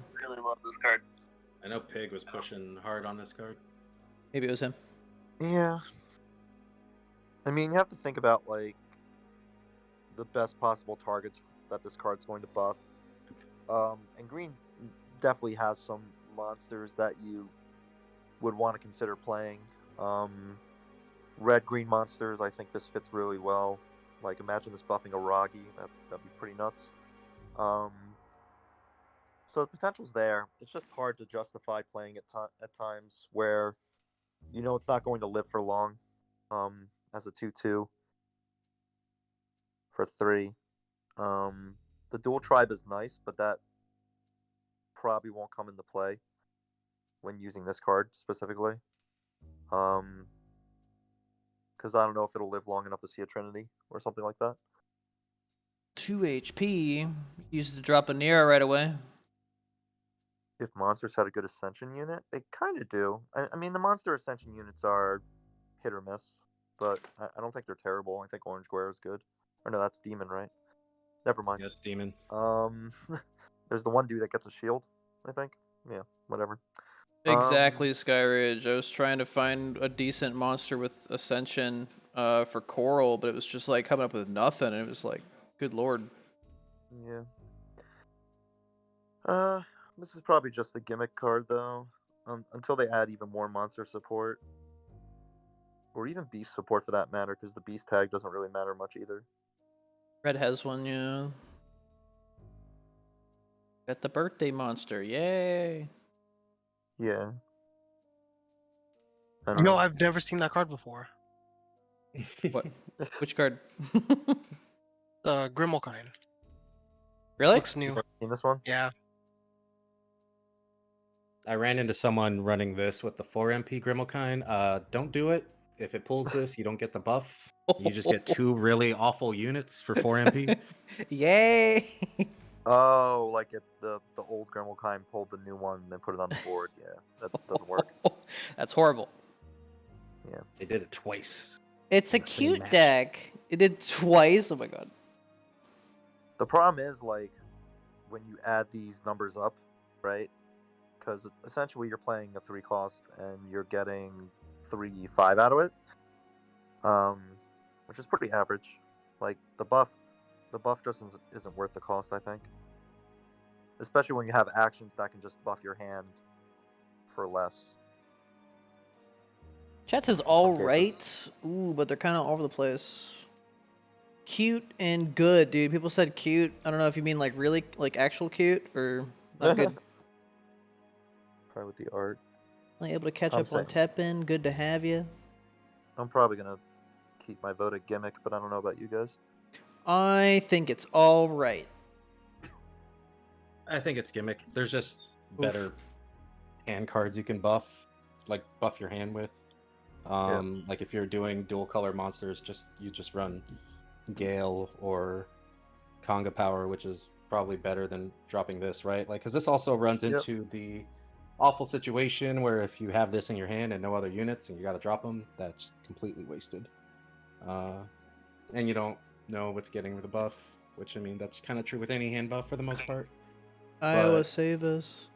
I know Pig was pushing hard on this card. Maybe it was him. Yeah. I mean, you have to think about like the best possible targets that this card's going to buff. And green definitely has some monsters that you would want to consider playing. Red green monsters, I think this fits really well. Like, imagine this buffing a Ragi. That'd be pretty nuts. So the potential's there. It's just hard to justify playing at times where you know it's not going to live for long. As a 2/2 for 3. The dual tribe is nice, but that probably won't come into play when using this card specifically. Because I don't know if it'll live long enough to see a Trinity or something like that. 2 HP. Used to drop a Nero right away. If monsters had a good Ascension unit, they kind of do. I mean, the monster Ascension units are hit or miss, but I don't think they're terrible. I think Orange Guerre is good. Or no, that's Demon, right? Never mind. Yeah, it's Demon. There's the one dude that gets a shield, I think. Yeah, whatever. Exactly, Skyridge. I was trying to find a decent monster with Ascension for Coral, but it was just like coming up with nothing, and it was like, good lord. Yeah. This is probably just a gimmick card though. Until they add even more monster support, or even beast support for that matter, because the beast tag doesn't really matter much either. Red has one, yeah. Got the birthday monster, yay! Yeah. I You don't know, know. I've never seen that card before. What? Which card? Grimmelkine. Really? Looks new. Seen this one? Yeah. I ran into someone running this with the 4 MP Grimmelkine. Don't do it. If it pulls this, you don't get the buff. You just get 2 really awful units for 4 MP. Yay! Oh, like if the old Grimmelkine pulled the new one and then put it on the board. Yeah, that doesn't work. That's horrible. Yeah. They did it twice. It's a in the same cute match. deck. It did twice. Oh my god. The problem is like when you add these numbers up, right? Because essentially you're playing a 3 cost and you're getting 3/5 out of it, which is pretty average. Like the buff just isn't worth the cost, I think. Especially when you have actions that can just buff your hand for less. Chat says all right. Ooh, but they're kind of all over the place. Cute and good, dude. People said cute. I don't know if you mean like really, like actual cute or not good. Probably with the art. Like able to catch I'm up on TEPPEN. Good to have you. I'm probably gonna keep my vote a gimmick, but I don't know about you guys. I think it's all right. I think it's gimmick. There's just Oof. better hand cards you can buff, like buff your hand with. Like if you're doing dual color monsters, you just run Gale or Conga Power, which is probably better than dropping this, right? Like, because this also runs Yep. into the awful situation where if you have this in your hand and no other units and you got to drop them, that's completely wasted. And you don't know what's getting the buff, which I mean that's kind of true with any hand buff for the most part. Iowa, But save us.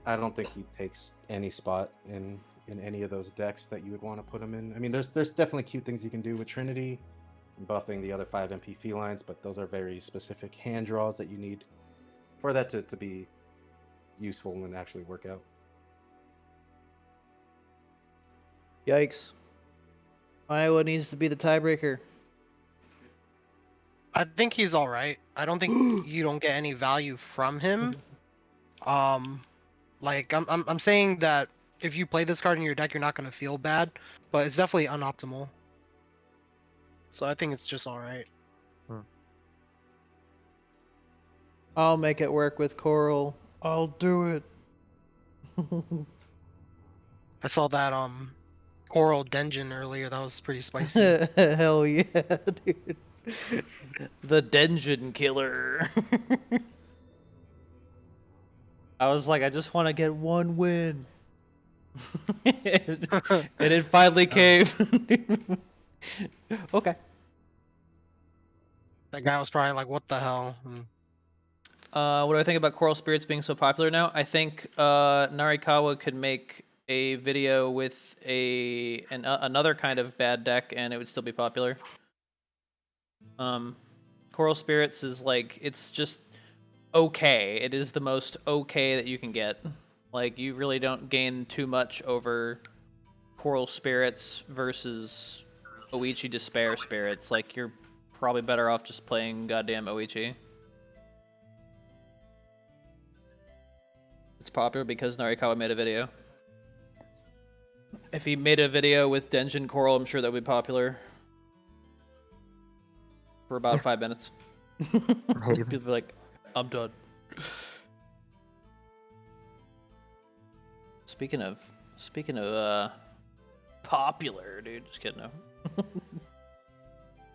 I don't think he takes any spot in any of those decks that you would want to put him in. I mean, there's definitely cute things you can do with Trinity, and buffing the other 5 MP felines, but those are very specific hand draws that you need for that to be useful and actually work out. Yikes. Iowa needs to be the tiebreaker. I think he's all right. I don't think you don't get any value from him. Like I'm saying that if you play this card in your deck, you're not gonna feel bad, but it's definitely unoptimal. So I think it's just all right. I'll make it work with Coral. I'll do it. I saw that Oral Denjin earlier. That was pretty spicy. Hell yeah, dude. The Denjin killer. I was like, I just want to get one win. And it finally came. Okay. That guy was probably like, "What the hell?" What do I think about Coral Spirits being so popular now? I think Narikawa could make a video with another kind of bad deck, and it would still be popular. Coral Spirits is like, it's just okay. It is the most okay that you can get. Like, you really don't gain too much over Coral Spirits versus Oichi Despair Spirits. Like, you're probably better off just playing goddamn Oichi. It's popular because Narikawa made a video. If he made a video with Denjin Coral, I'm sure that would be popular. For about 5 minutes. People be like, I'm done. Speaking of popular, dude. Just kidding. No.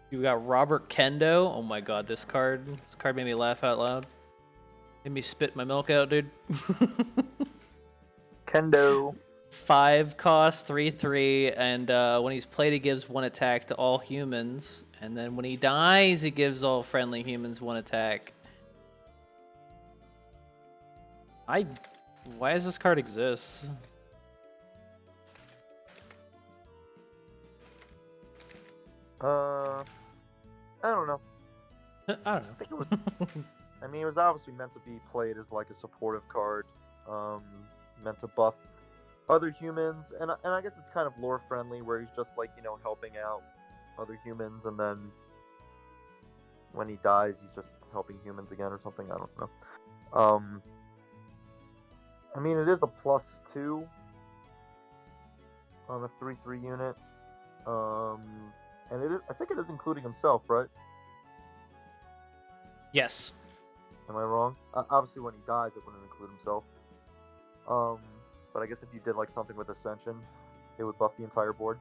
You got Robert Kendo. Oh my god, this card made me laugh out loud. Made me spit my milk out, dude. Kendo. 5 cost, 3/3, and when he's played, he gives 1 attack to all humans, and then when he dies, he gives all friendly humans 1 attack. Why does this card exist? I don't know. I don't know. I think it was. I mean, it was obviously meant to be played as like a supportive card, meant to buff other humans, and I guess it's kind of lore friendly, where he's just like, you know, helping out other humans, and then when he dies, he's just helping humans again or something. I don't know. I mean, it is a +2 on a 3/3 unit, and I think it is including himself, right? Yes. Am I wrong? Obviously, when he dies, it wouldn't include himself. But I guess if you did like something with Ascension, it would buff the entire board.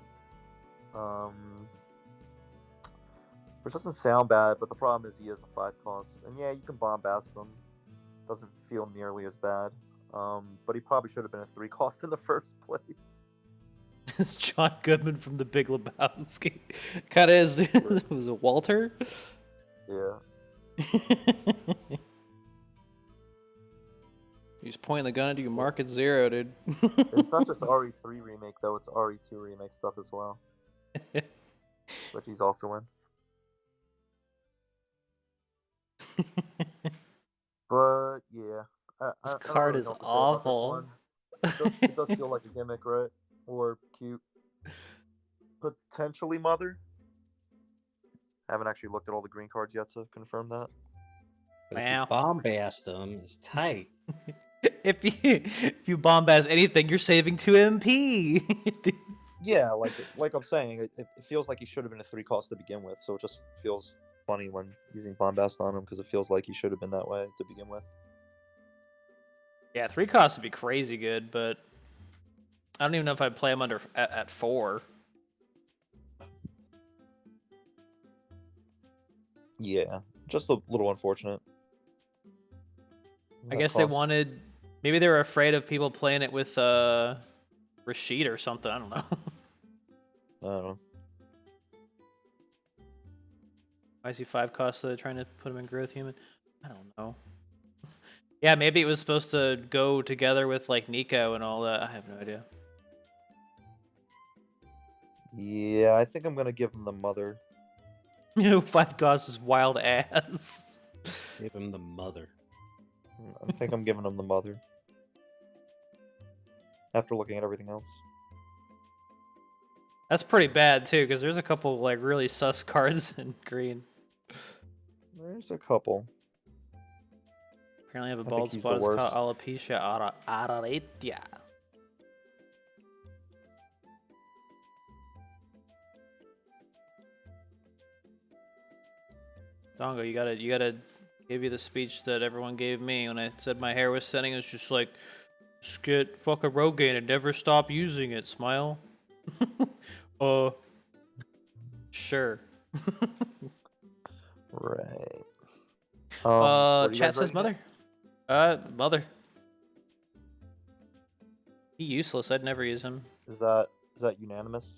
Which doesn't sound bad, but the problem is he is a 5 cost, and yeah, you can bombast him. Doesn't feel nearly as bad. But he probably should have been a 3 cost in the first place. It's John Goodman from The Big Lebowski. Kind of is. Was it Walter? Yeah. He's pointing the gun at you. Mark at 0, dude. It's not just RE3 remake though; it's RE2 remake stuff as well, which he's also in. But yeah, This I don't card really is know what to say about this awful. one. It does feel like a gimmick, right? Or cute. Potentially mother. Haven't actually looked at all the green cards yet to confirm that. But if Wow. you bombast them, it's tight. If you bombast anything, you're saving 2 MP. Yeah, like I'm saying, it feels like he should have been a 3 cost to begin with, so it just feels funny when using bombast on him because it feels like he should have been that way to begin with. Yeah, 3 costs would be crazy good, but I don't even know if I'd play him at 4. Yeah, just a little unfortunate. I That guess they cost. wanted, maybe they were afraid of people playing it with Rashid or something. I don't know. I don't know. Why is he 5 costs? So they're trying to put him in growth human. I don't know. Yeah, maybe it was supposed to go together with like Nico and all that. I have no idea. Yeah, I think I'm gonna give him the mother. You know, 5 costs is wild ass. Give him the mother. I think I'm giving him the mother. After looking at everything else. That's pretty bad too, because there's a couple like really sus cards in green. There's a couple. Apparently, I have a I think bald he's spot. the It's called worst. alopecia areata. Dongo, you gotta give you the speech that everyone gave me when I said my hair was thinning. It was just like, just get fucking Rogaine and never stop using it. Smile. Sure. Right. What are you Chat guys says rating mother. Mother. He useless. I'd never use him. it? Is that unanimous?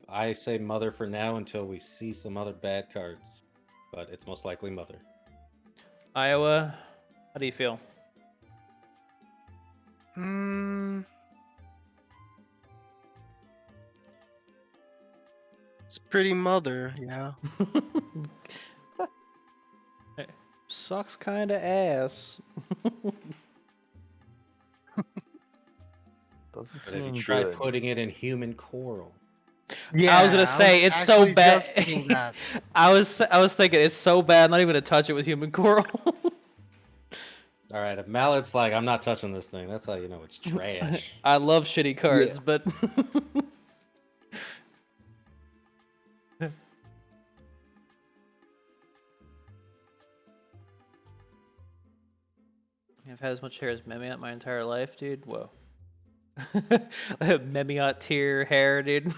I say mother for now until we see some other bad cards, but it's most likely mother. Iowa, how do you feel? It's pretty mother, yeah. Sucks kind of ass. Doesn't But have you seem tried good. putting it in human coral? Yeah, I was gonna say it's so actually bad. just thinking that. I was thinking it's so bad. I'm not even gonna touch it with human coral. All right, if Mallet's like, I'm not touching this thing, that's how you know it's trash. I love shitty cards, but I've had as much hair as Memiot my entire life, dude. Whoa. I have Memiot tier hair, dude.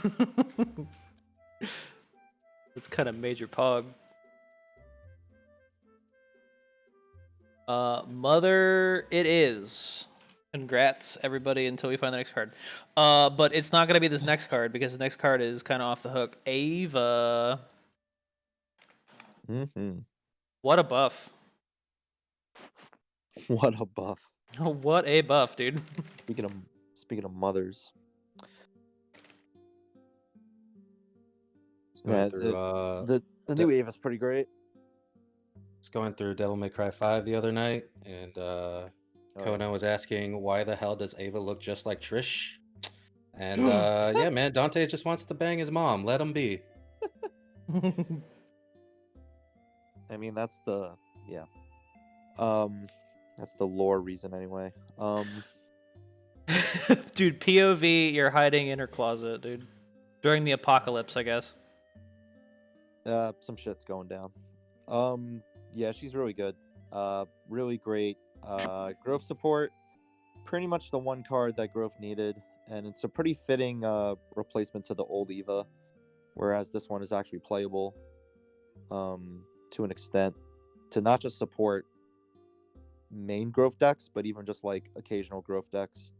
It's kind of major pog. Mother, it is. Congrats, everybody, until we find the next card. But it's not gonna be this next card because the next card is kind of off the hook. Ava. Mm-hmm. What a buff. What a buff. What a buff, dude. Speaking of mothers. It's going Yeah, through, the new Ava's pretty great. it's going through Devil May Cry 5 the other night, and Kona was asking why the hell does Ava look just like Trish? And yeah, man, Dante just wants to bang his mom. Let him be. I mean, that's the that's the lore reason anyway. Dude, POV, you're hiding in her closet, dude. During the apocalypse, I guess. Some shit's going down. Yeah, she's really good. Really great. Growth support, pretty much the one card that Growth needed, and it's a pretty fitting replacement to the old Eva, whereas this one is actually playable, to an extent, to not just support main growth decks, but even just like occasional growth decks.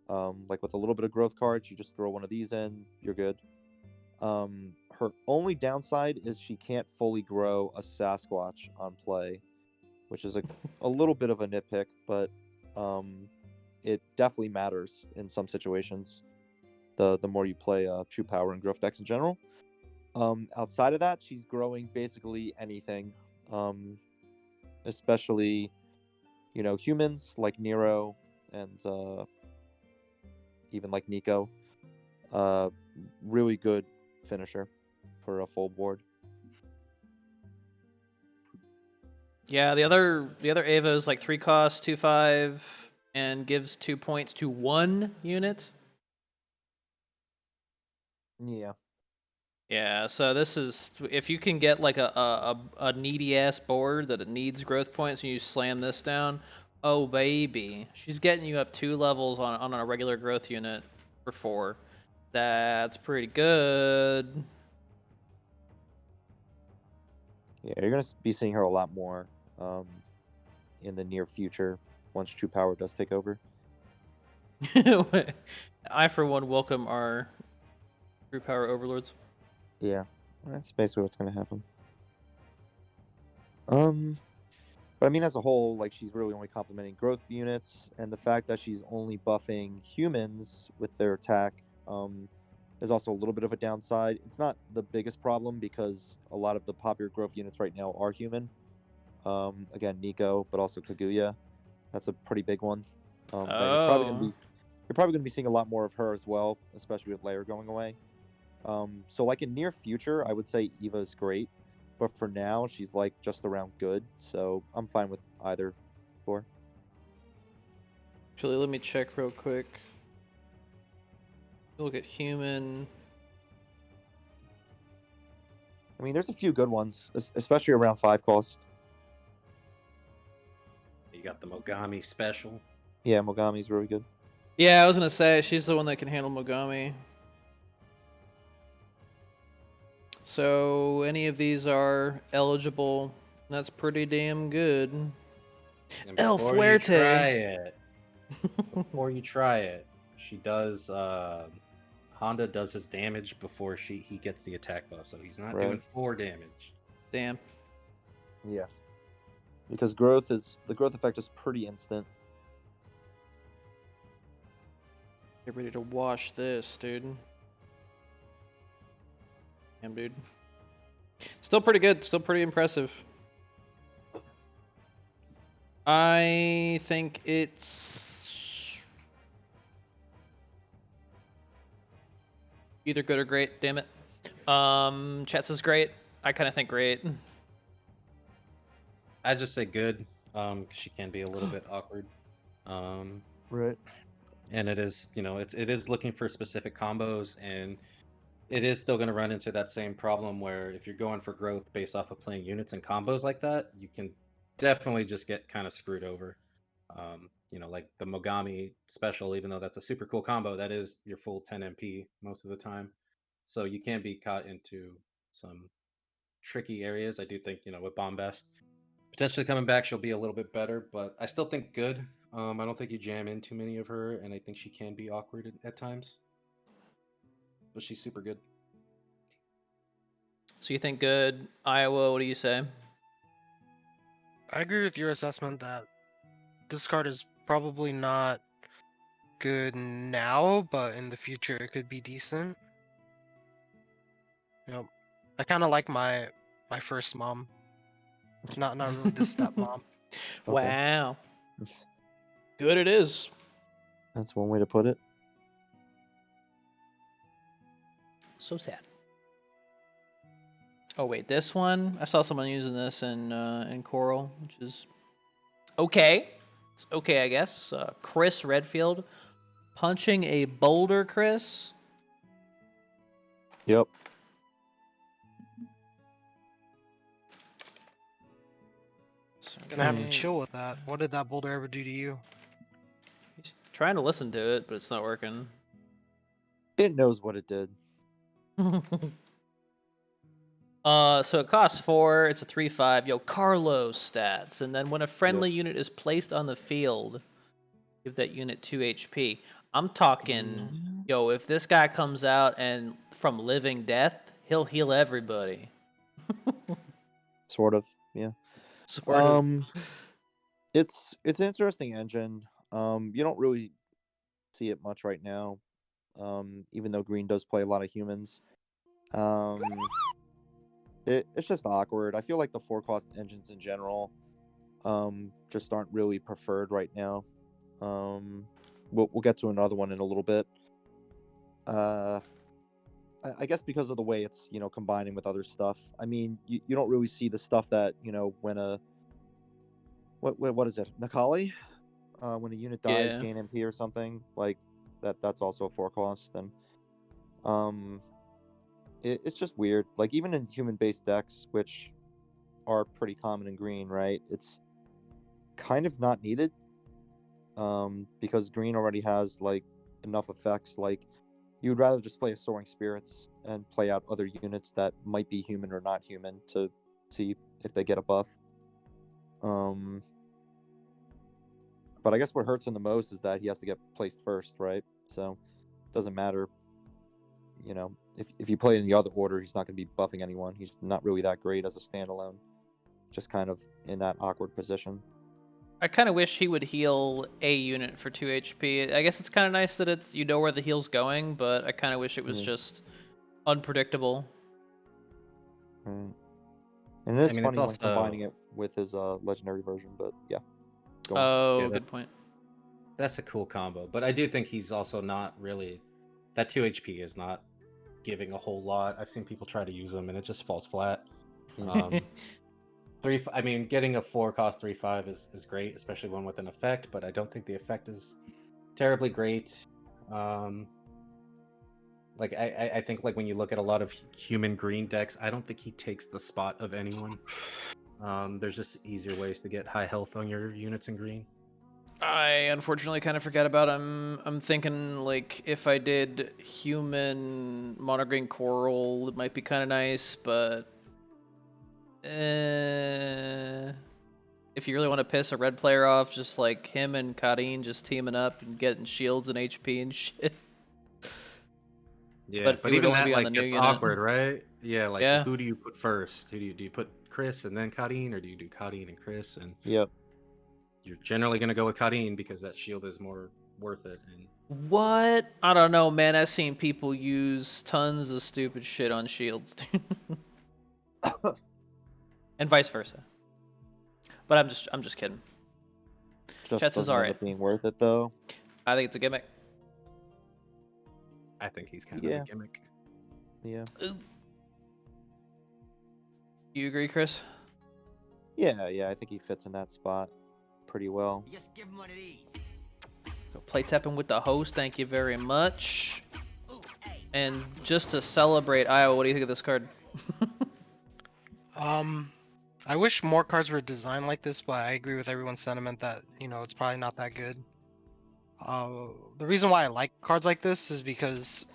Like with a little bit of growth cards, you just throw one of these in, you're good. Her only downside is she can't fully grow a Sasquatch on play, which is a little bit of a nitpick, but it definitely matters in some situations. The more you play True Power and growth decks in general. Outside of that, she's growing basically anything, especially humans like Nero and even like Nico. Really good finisher for a full board. Yeah, the other Ava is like 3 costs, 2/5, and gives 2 points to 1 unit. Yeah. Yeah, so this is if you can get like a needy ass board that it needs growth points and you slam this down, oh baby. She's getting you up 2 levels on a regular growth unit for 4. That's pretty good. Yeah, you're gonna be seeing her a lot more in the near future once True Power does take over. I for one welcome our true power overlords. Yeah, that's basically what's gonna happen. But I mean, as a whole, like she's really only complementing growth units, and the fact that she's only buffing humans with their attack is also a little bit of a downside. It's not the biggest problem because a lot of the popular growth units right now are human. Again, Nico, but also Kaguya. That's a pretty big one. That Oh. you're probably gonna be seeing a lot more of her as well, especially with Lair going away. So like in near future, I would say Eva is great, but for now she's like just around good. So I'm fine with either. Four. Actually, let me check real quick. Look at human. I mean, there's a few good ones, especially around 5 cost. You got the Mogami special. Yeah, Mogami's really good. Yeah, I was gonna say she's the one that can handle Mogami. So any of these are eligible. That's pretty damn good. And El before you Fuerte. try it, before you try it, she does. Honda does his damage before he gets the attack buff, so he's not Right. doing 4 damage. Damn. Yeah. Because the growth effect is pretty instant. Get ready to wash this, dude. Damn, dude. Still pretty good. Still pretty impressive. I think it's either good or great. Damn it. Chats is great. I kind of think great. I just say good. 'Cause she can be a little bit awkward. Right. And it is, it is looking for specific combos, and it is still going to run into that same problem where if you're going for growth based off of playing units and combos like that, you can definitely just get kind of screwed over. Like the Mogami special, even though that's a super cool combo, that is your full 10 MP most of the time. So you can be caught into some tricky areas. I do think, with Bombast potentially coming back, she'll be a little bit better, but I still think good. I don't think you jam in too many of her, and I think she can be awkward at times. But she's super good. So you think good. Iowa, what do you say? I agree with your assessment that this card is probably not good now, but in the future it could be decent. I kind of like my first mom, not really the stepmom. Okay. Wow. Good it is. That's one way to put it. So sad. Oh wait, this one? I saw someone using this in Coral, which is okay. It's okay, I guess. Chris Redfield punching a boulder, Chris. Yep. Gonna have to chill with that. What did that boulder ever do to you? He's trying to listen to it, but it's not working. It knows what it did. So it costs 4. It's a 3/5. Yo, Carlos stats, and then when a friendly unit is placed on the field, give that unit 2 HP. I'm talking, yo, if this guy comes out and from living death, he'll heal everybody. Sort of. Yeah. Sort of. It's an interesting engine. You don't really see it much right now. Even though green does play a lot of humans. It's just awkward. I feel like the 4-cost engines in general just aren't really preferred right now. We'll get to another one in a little bit. I guess because of the way it's combining with other stuff. I mean, you don't really see the stuff that when a what is it, Nakali? When a unit dies, Yeah. gain MP or something like that. That's also a 4-cost, and it's just weird. Like even in human-based decks, which are pretty common in green, right? It's kind of not needed, because green already has like enough effects. Like you would rather just play a Soaring Spirits and play out other units that might be human or not human to see if they get a buff. But I guess what hurts him the most is that he has to get placed first, right? So it doesn't matter. You know, if you play in the other order, he's not going to be buffing anyone. He's not really that great as a standalone. Just kind of in that awkward position. I kind of wish he would heal a unit for 2 HP. I guess it's kind of nice that it's where the heal's going, but I kind of wish it was just unpredictable. Right. And it is I mean, funny it's when combining also it with his legendary version, but yeah. Go on. Oh, Yeah, good point. that's a cool combo, but I do think he's also not really that 2 HP is not giving a whole lot. I've seen people try to use him and it just falls flat. I mean, getting a 4-cost 3/5 is great, especially one with an effect, but I don't think the effect is terribly great. Like I think like when you look at a lot of human green decks, I don't think he takes the spot of anyone. There's just easier ways to get high health on your units in green. I unfortunately kind of forgot about him. I'm thinking like if I did human monogreen coral, it might be kind of nice, but if you really want to piss a red player off, just like him and Kadeen just teaming up and getting shields and HP and shit. Yeah, But but it would even only that be on like the new gets unit. awkward, right? Yeah, like Yeah. who do you put first? Who do you put Chris and then Kadeen, or do you do Kadeen and Chris? And Yep. you're generally gonna go with Kadeen because that shield is more worth it. And What? I don't know, man. I've seen people use tons of stupid shit on shields, dude. And vice versa. But I'm just kidding. Just Chets is doesn't end alright. up being worth it though. I think it's a gimmick. I think he's kind Yeah. of a gimmick. Yeah. Ooh. You agree, Chris? Yeah, I think he fits in that spot pretty well. Just give him one of these. Go play Teppen with the host. Thank you very much. And just to celebrate Iowa, what do you think of this card? I wish more cards were designed like this, but I agree with everyone's sentiment that, it's probably not that good. The reason why I like cards like this is because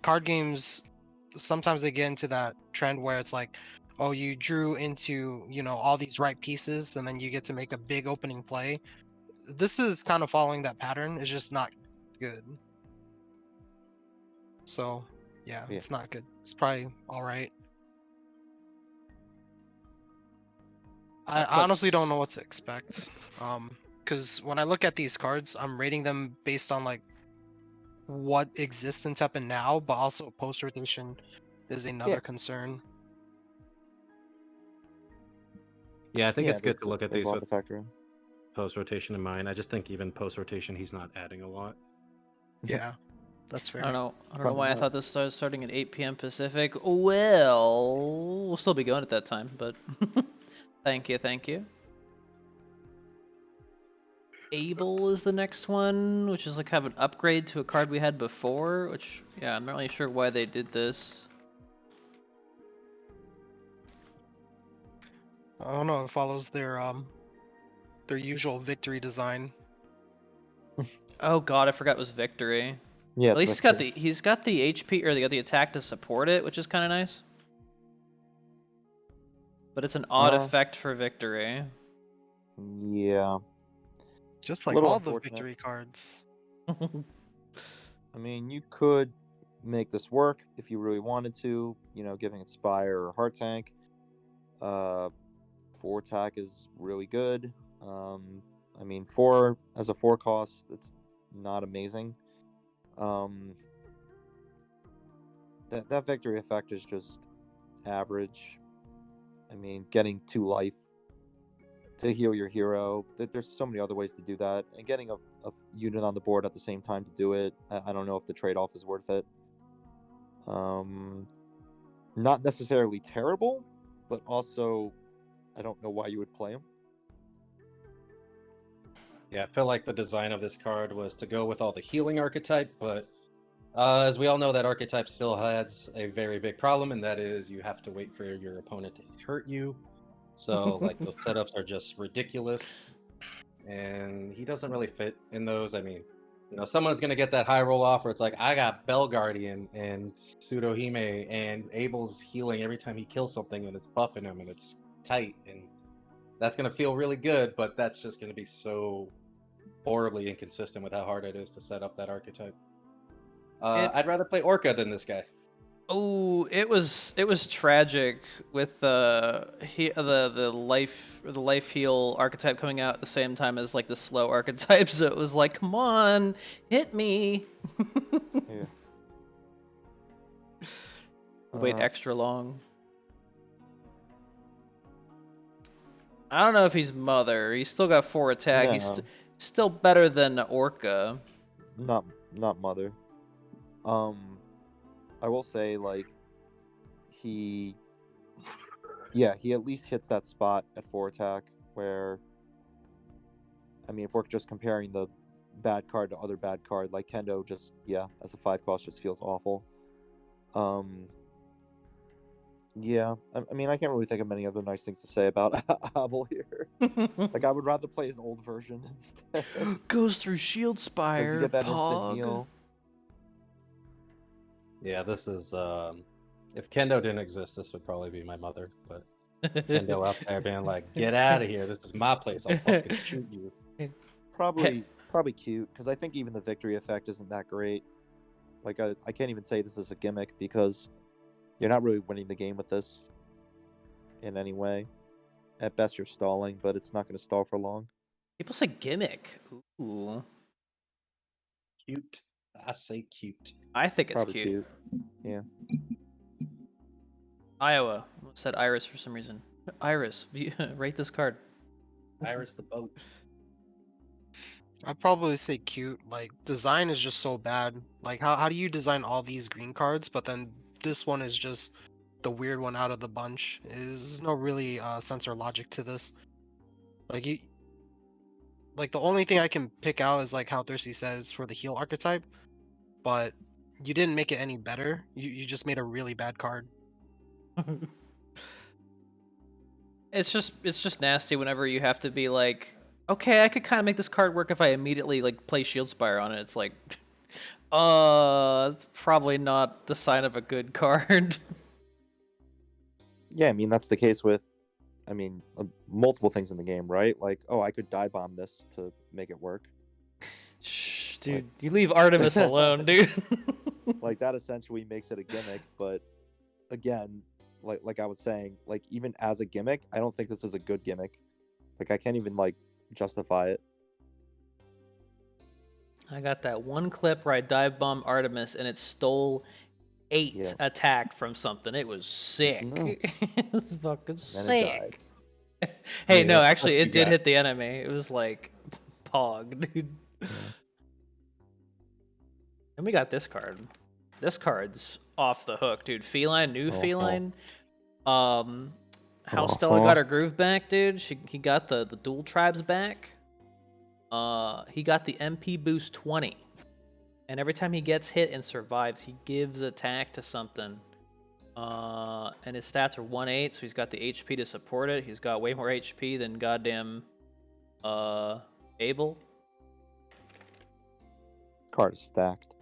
card games, sometimes they get into that trend where it's like, oh, you drew into, all these right pieces and then you get to make a big opening play. This is kind of following that pattern. It's just not good. So, yeah, Yeah. it's not good. It's probably all right. I honestly don't know what to expect. Because when I look at these cards, I'm rating them based on like what exists in Teppen now, but also post rotation is another concern. Yeah, I think it's good there's- to look at there's these a lot with to factor in. post rotation in mind. I just think even post rotation, he's not adding a lot. Yeah, that's fair. I don't know Probably why I not. thought this started starting at 8 p.m. Pacific. Well, we'll still be going at that time, but thank you. Able is the next one, which is like kind of an upgrade to a card we had before, which, yeah, I'm not really sure why they did this. I don't know. It follows their usual victory design. Oh god, I forgot it was victory. Yeah. At least he's got the HP or the attack to support it, which is kind of nice. But it's an odd effect for victory. Yeah. Just like Little all the unfortunate. victory cards. I mean, you could make this work if you really wanted to, giving it Spire or Heart Tank. 4 attack is really good. I mean, 4 as a 4 cost, it's not amazing. That victory effect is just average. I mean, getting 2 life to heal your hero. There's so many other ways to do that, and getting a unit on the board at the same time to do it, I don't know if the trade-off is worth it. Not necessarily terrible, but also I don't know why you would play him. Yeah, I feel like the design of this card was to go with all the healing archetype, but As we all know, that archetype still has a very big problem, and that is you have to wait for your opponent to hurt you. So, like, those setups are just ridiculous, and he doesn't really fit in those. I mean, someone's gonna get that high roll off where it's like, I got Bell Guardian and Pseudo Hime, and Abel's healing every time he kills something, and it's buffing him, and it's tight, and that's gonna feel really good, but that's just gonna be so horribly inconsistent with how hard it is to set up that archetype. I'd rather play Orca than this guy. Oh, it was tragic with the life heal archetype coming out at the same time as like the slow archetype. So it was like, come on, hit me. Yeah. Wait extra long. I don't know if he's Mother. He's still got 4 attack. He's No. still better than Orca. Not Mother. I will say, like, he at least hits that spot at 4 attack where, I mean, if we're just comparing the bad card to other bad card, like Kendo just, as a 5 cost just feels awful. Yeah, I mean, I can't really think of many other nice things to say about Abel here. Like, I would rather play his old version instead. Goes through Shield Like, Spire, you get that instant Pog. heal. Yeah, this is if Kendo didn't exist, this would probably be my Mother. But Kendo out there being like, "Get out of here! This is my place. I'll fucking shoot you." Probably cute, because I think even the victory effect isn't that great. Like, I can't even say this is a gimmick because you're not really winning the game with this in any way. At best, you're stalling, but it's not going to stall for long. People say gimmick. Ooh. Cute. I say cute. I think it's Probably cute. Yeah. Iowa said Iris for some reason. Iris, rate this card. Iris the boat. I'd probably say cute. Like, design is just so bad. Like, how do you design all these green cards, but then this one is just the weird one out of the bunch? There's no really sense or logic to this. Like, the only thing I can pick out is like how Thirsty says for the heal archetype, but you didn't make it any better. You just made a really bad card. It's just nasty whenever you have to be like, okay, I could kind of make this card work if I immediately like play Shield Spire on it. It's like, it's probably not the sign of a good card. Yeah, I mean, that's the case with, multiple things in the game, right? Like, oh, I could die bomb this to make it work. Shh, dude, you leave Artemis alone, dude. Like, that essentially makes it a gimmick, but again, like I was saying, like, even as a gimmick, I don't think this is a good gimmick. Like, I can't even like justify it. I got that one clip where I dive bomb Artemis and it stole 8 attack from something. It was sick. It was fucking sick. Hey, Yeah, no, actually, what it you did got? hit the enemy. It was like, Pog, dude. And we got this card. This card's off the hook, dude. Feline, new Feline. How Stella got her groove back, dude. He got the dual tribes back. He got the MP boost 20. And every time he gets hit and survives, he gives attack to something. And his stats are 1/8, so he's got the HP to support it. He's got way more HP than goddamn Abel. Card is stacked.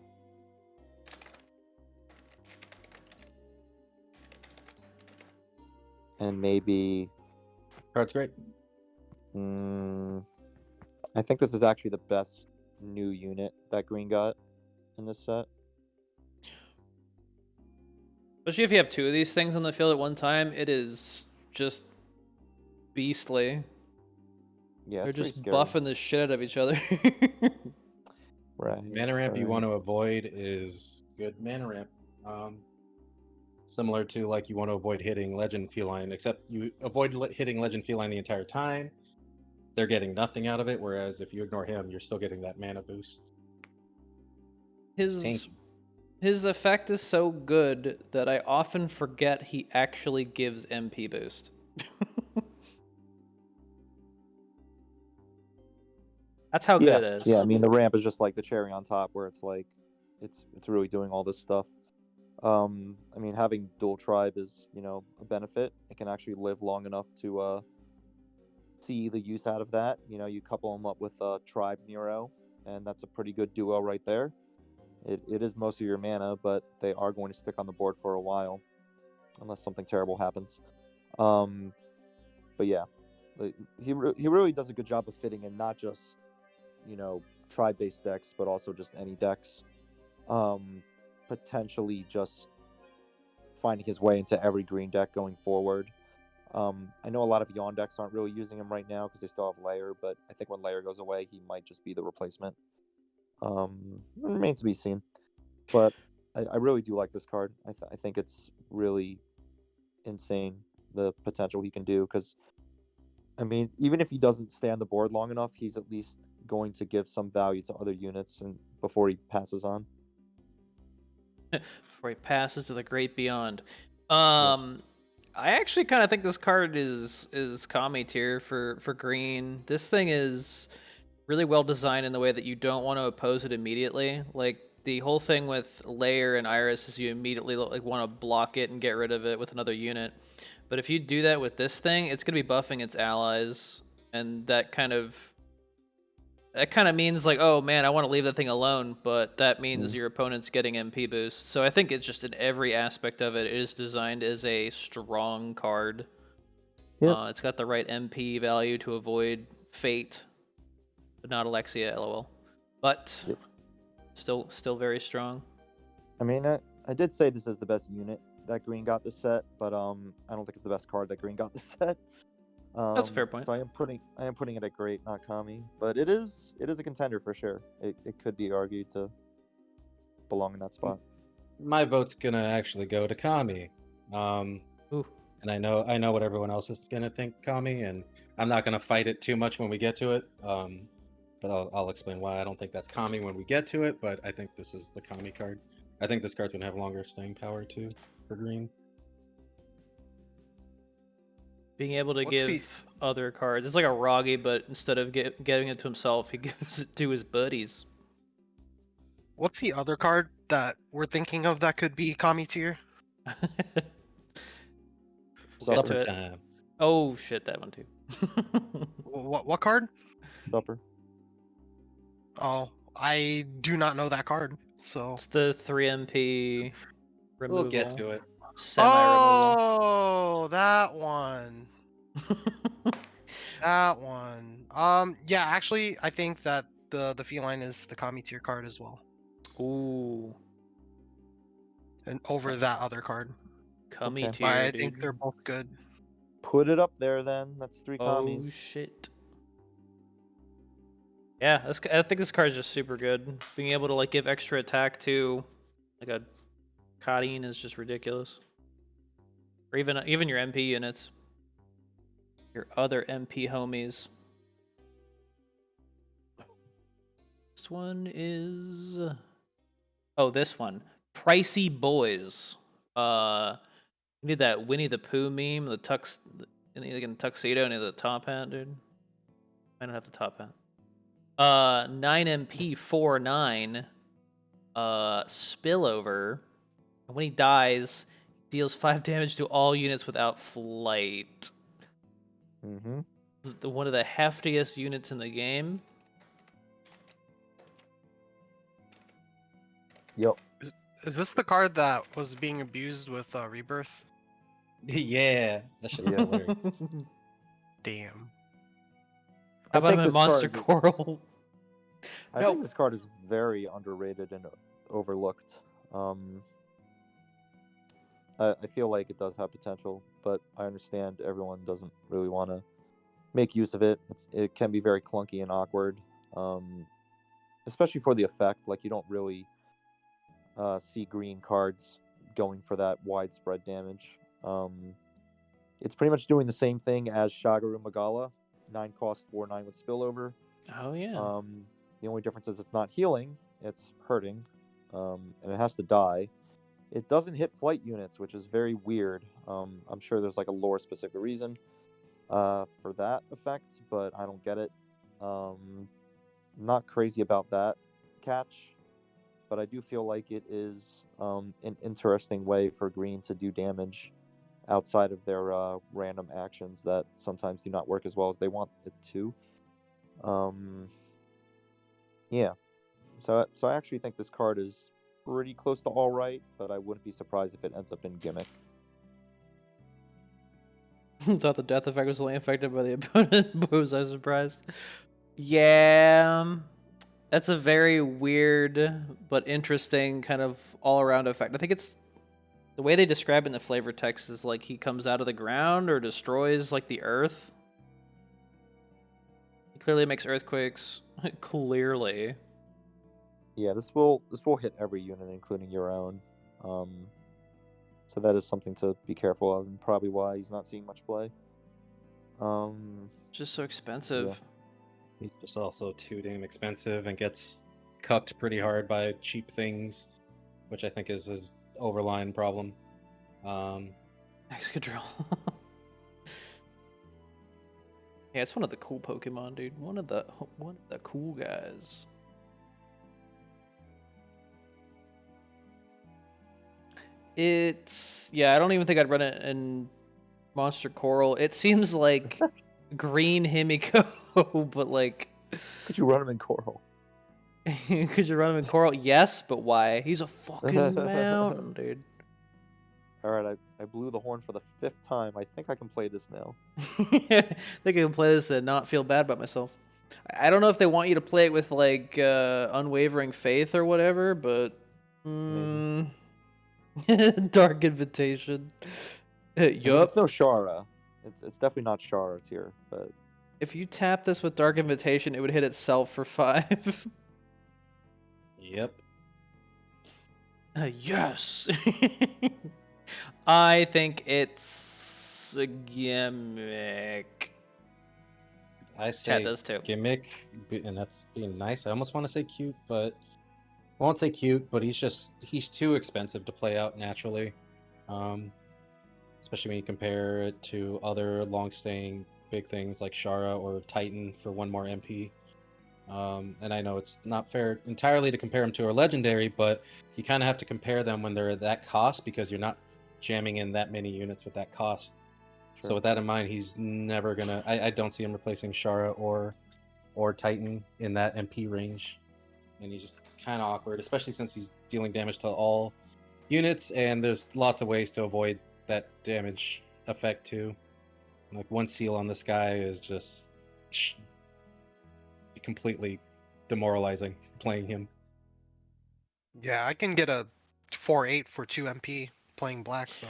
And maybe Card's great. I think this is actually the best new unit that Green got in this set. Especially if you have 2 of these things on the field at one time, it is just beastly. Yeah, They're it's just pretty scary. buffing the shit out of each other. Right. Mana ramp you right. want to avoid is good mana ramp. Similar to like you want to avoid hitting Legend Feline, except you avoid hitting Legend Feline the entire time. They're getting nothing out of it, whereas if you ignore him, you're still getting that mana boost. His effect is so good that I often forget he actually gives MP boost. That's how good it is. Yeah, I mean, the ramp is just like the cherry on top, where it's like, it's really doing all this stuff. I mean, having dual tribe is, you know, a benefit. It can actually live long enough to see the use out of that. You know, you couple them up with tribe Nero, and that's a pretty good duo right there. It is most of your mana, but they are going to stick on the board for a while, unless something terrible happens. But yeah, he really does a good job of fitting in not just, you know, tribe-based decks, but also just any decks. Potentially just finding his way into every green deck going forward. I know a lot of Yawn decks aren't really using him right now because they still have Lair, but I think when Lair goes away, he might just be the replacement. Remains to be seen. But I really do like this card. I think it's really insane the potential he can do because, I mean, even if he doesn't stay on the board long enough, he's at least going to give some value to other units and before he passes on. Before he passes to the great beyond. I actually kind of think this card is Kami tier for green. This thing is really well designed in the way that you don't want to oppose it immediately. Like the whole thing with Layer and Iris is you immediately like want to block it and get rid of it with another unit. But if you do that with this thing, it's going to be buffing its allies, and that kind of means like, oh man, I want to leave that thing alone, but that means your opponent's getting MP boost. So I think it's just in every aspect of it, it is designed as a strong card. Yep. It's got the right MP value to avoid Fate, but not Alexia, lol. But Yep. still very strong. I mean, I did say this is the best unit that Green got this set, but I don't think it's the best card that Green got this set. That's a fair point. So I am putting it at great, not Kami, but it is a contender for sure. It could be argued to belong in that spot. My vote's gonna actually go to Kami. Ooh. And I know what everyone else is gonna think Kami, and I'm not gonna fight it too much when we get to it. But I'll explain why I don't think that's Kami when we get to it. But I think this is the Kami card. I think this card's gonna have longer staying power too for green. Being able to What's give other cards, it's like a Roggy, but instead of giving it to himself, he gives it to his buddies. What's the other card that we're thinking of that could be Kami tier? We'll get Supper. to it. Time. Oh shit, that one too. What card? Supper. Oh, I do not know that card. So. It's the 3 MP removal. We'll get to it. Semi-removal. Oh, that one. That one. Yeah, actually, I think that the feline is the Kami tier card as well, Ooh. and over that other card. Kami Okay. tier, I dude. think they're both good. Put it up there then. That's 3 Oh Kamis. shit. Yeah, I think this card is just super good. Being able to like give extra attack to like a Kadeen is just ridiculous. Or even your MP units. Your other MP homies. This one is this one. Pricey Boys. We need that Winnie the Pooh meme, the in tuxedo and the top hat, dude. I don't have the top hat. 9 MP 4/9 spillover. And when he dies, he deals 5 damage to all units without flight. Mm-hmm. One of the heftiest units in the game. Yep. Is this the card that was being abused with Rebirth? Yeah, that should be Yeah. hilarious. Damn. How about think him in this Monster card is- Coral? I No. think this card is very underrated and overlooked. I feel like it does have potential, but I understand everyone doesn't really want to make use of it. It can be very clunky and awkward, especially for the effect. Like you don't really see green cards going for that widespread damage. It's pretty much doing the same thing as Shagaru Magala, 9 cost 4/9 with spillover. Oh yeah. The only difference is it's not healing; it's hurting, and it has to die. It doesn't hit flight units, which is very weird. I'm sure there's like a lore specific reason for that effect, but I don't get it. Not crazy about that catch, but I do feel like it is an interesting way for green to do damage outside of their random actions that sometimes do not work as well as they want it to. Yeah, so I actually think this card is pretty close to all right, but I wouldn't be surprised if it ends up in gimmick. Thought the death effect was only affected by the opponent, but was I surprised? Yeah, that's a very weird but interesting kind of all-around effect. I think it's the way they describe it in the flavor text is like he comes out of the ground or destroys like the earth. He clearly makes earthquakes. Clearly. Yeah, this will hit every unit, including your own. So that is something to be careful of, and probably why he's not seeing much play. Just so expensive. Yeah. He's just also too damn expensive and gets cucked pretty hard by cheap things, which I think is his overlying problem. Excadrill. Yeah, it's one of the cool Pokemon, dude. One of the cool guys. It's I don't even think I'd run it in Monster Coral. It seems like green Himiko, but like Could you run him in Coral? could you run him in Coral? Yes, but why? He's a fucking mountain, dude. All right, I blew the horn for the 5th time. I think I can play this now. I think I can play this and not feel bad about myself. I don't know if they want you to play it with like unwavering faith or whatever, but Dark Invitation. I mean, Yup. it's no Shara. It's definitely not Shara tier, but If you tap this with Dark Invitation, it would hit itself for 5. Yep. Yes. I think it's a gimmick. I Chat say does too. gimmick, and that's being nice. I almost want to say cute, but I won't say cute. But he's too expensive to play out naturally, especially when you compare it to other long-staying big things like Shara or Titan for one more MP. And I know it's not fair entirely to compare them to a legendary, but you kind of have to compare them when they're at that cost because you're not jamming in that many units with that cost. sure. So with that in mind, he's never gonna. I don't see him replacing Shara or Titan in that MP range, and he's just kind of awkward, especially since he's dealing damage to all units, and there's lots of ways to avoid that damage effect too. Like one seal on this guy is just completely demoralizing playing him. Yeah, I can get a 4/8 for 2 MP playing black, so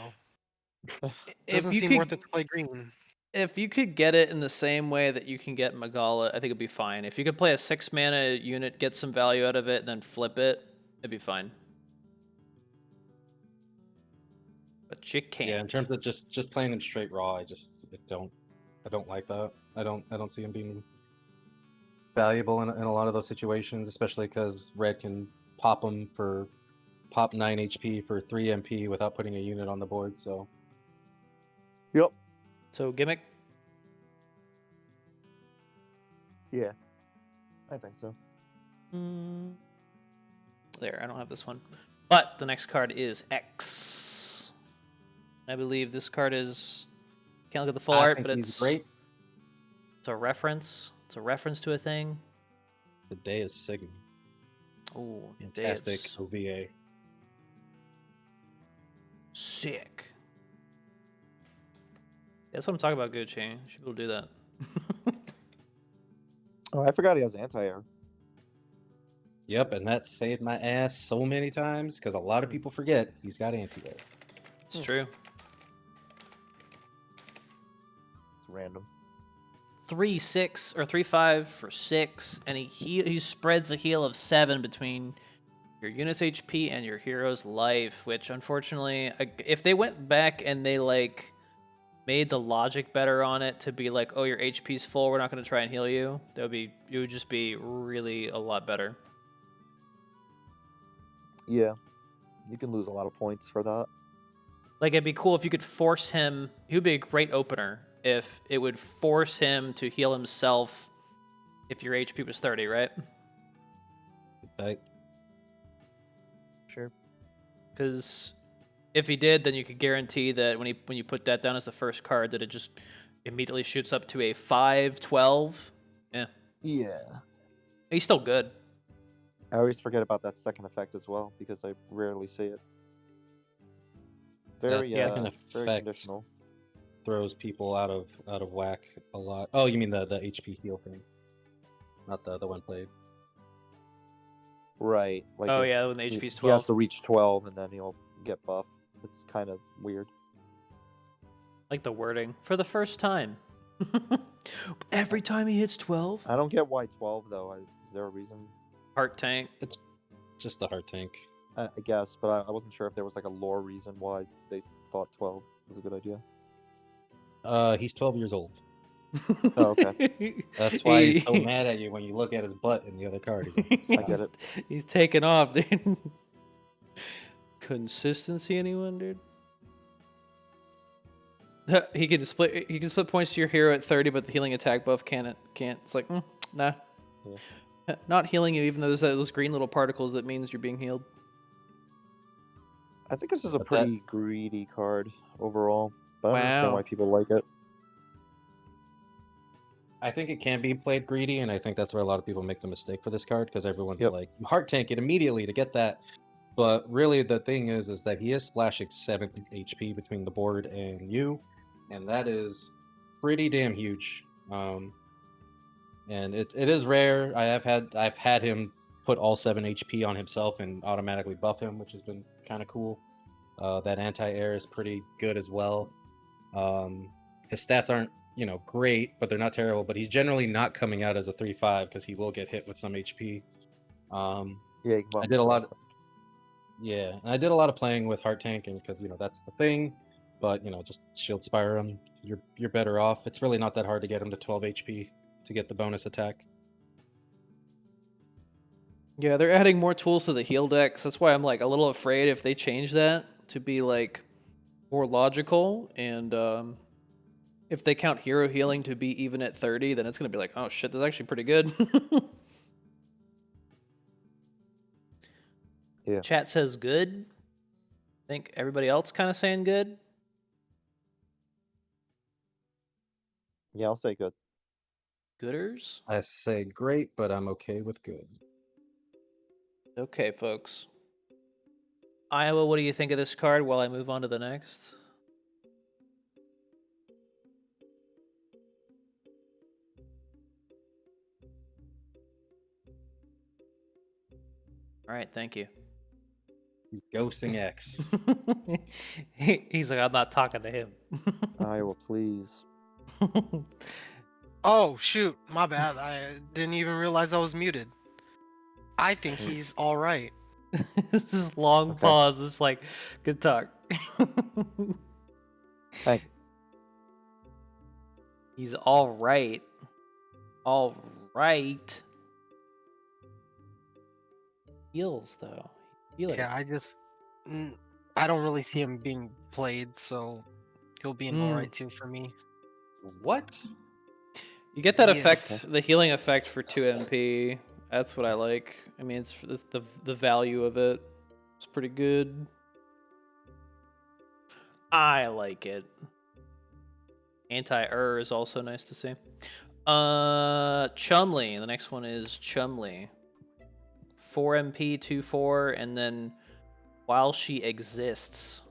If doesn't you seem worth could, it to play green. if you could get it in the same way that you can get Magala, I think it'd be fine. If you could play a 6 mana unit, get some value out of it, and then flip it, it'd be fine. But you can't. Yeah, in terms of just playing him straight raw, I don't like that. I don't see him being valuable in a lot of those situations, especially because red can pop 9 HP for 3 MP without putting a unit on the board. So Yep. So gimmick. Yeah. I think so. There, I don't have this one. But the next card is X. I believe this card is, can't look at the full I art, think but he's it's great. It's a reference. It's a reference to a thing. The day is Sigma. Oh, Fantastic Deus. OVA. Sick. That's what I'm talking about, Gucci. You should go do that. Oh, I forgot he has anti-air. Yep, and that saved my ass so many times because a lot of people forget he's got anti-air. It's true. It's random. 3/6 or 3/5 for 6, and he spreads a heal of 7 between your unit's HP and your hero's life. Which unfortunately, if they went back and they like made the logic better on it to be like, oh, your HP's full, we're not going to try and heal you, it would just be really a lot better. Yeah. You can lose a lot of points for that. Like, it'd be cool if you could force him. He would be a great opener if it would force him to heal himself if your HP was 30, right? Right? Because if he did, then you could guarantee that when you put that down as the first card, that it just immediately shoots up to a 5/12. Yeah, Yeah. he's still good. I always forget about that second effect as well because I rarely see it. Very That second very effect conditional. throws people out of whack a lot. Oh, you mean the HP heal thing, not the one played. Right. Like Oh if yeah, when the HP's he has 12. to reach 12 and then he'll get buff. It's kind of weird. Like the wording for the first time. Every time he hits 12, I don't get why 12 though. Is there a reason? heart tank. It's just the heart tank. I guess, but I wasn't sure if there was like a lore reason why they thought 12 was a good idea. He's 12 years old. Oh, okay. That's why he's so mad at you when you look at his butt in the other card. He's like, I get it. He's taking off, dude. Consistency, anyone, dude? He can split points to your hero at 30, but the healing attack buff can't. It's like, nah. Yeah. Not healing you, even though there's those green little particles. That means you're being healed. I think this is a But pretty greedy card overall, but I don't understand Wow. why people like it. I think it can be played greedy, and I think that's where a lot of people make the mistake for this card because everyone's Yep. like, you heart tank it immediately to get that. But really, the thing is that he is splashing 7 HP between the board and you, and that is pretty damn huge. And it is rare. I've had him put all 7 HP on himself and automatically buff him, which has been kind of cool. That anti-air is pretty good as well. His stats aren't great, but they're not terrible. But he's generally not coming out as a 3/5 because he will get hit with some HP. Yeah, you can buff I did a lot. yourself. Yeah, and I did a lot of playing with heart tanking because that's the thing. But just shield spire him. You're better off. It's really not that hard to get him to 12 HP to get the bonus attack. Yeah, they're adding more tools to the heal decks. That's why I'm like a little afraid if they change that to be like more logical, and if they count hero healing to be even at 30, then it's gonna be like, oh shit, that's actually pretty good. Yeah. Chat says good. I think everybody else kind of saying good. Yeah, I'll say good. Gooders. I say great, but I'm okay with good. Okay, folks. Iowa, what do you think of this card while I move on to the next? All right, thank you. He's ghosting X. He's like, I'm not talking to him. Iowa, please. Oh shoot, my bad. I didn't even realize I was muted. I think he's all right. This is long Okay. pause. It's like, good talk. Thank you. He's all right. All right. Heals though. Healer. Yeah, I don't really see him being played, so he'll be an alright too for me. What? You get that Yes. effect, the healing effect for 2 MP. That's what I like. I mean, it's the value of it. It's pretty good. I like it. Anti-er is also nice to see. Chumley. The next one is Chumley. 4 MP, 2/4, and then while she exists,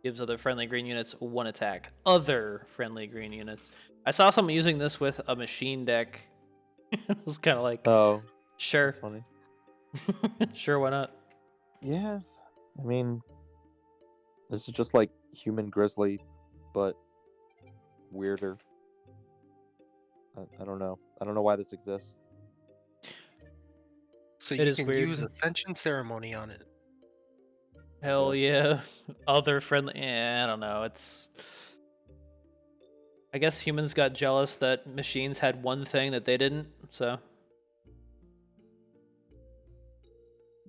gives other friendly green units 1 attack. Other friendly green units. I saw someone using this with a machine deck. It was kind of like, Oh, sure, that's funny. sure, why not? Yeah, I mean, this is just like human grizzly, but weirder. I don't know. I don't know why this exists. So It you is can weird. use Ascension Ceremony on it. Hell guess. yeah. Other friendly. I don't know. It's. I guess humans got jealous that machines had one thing that they didn't, so.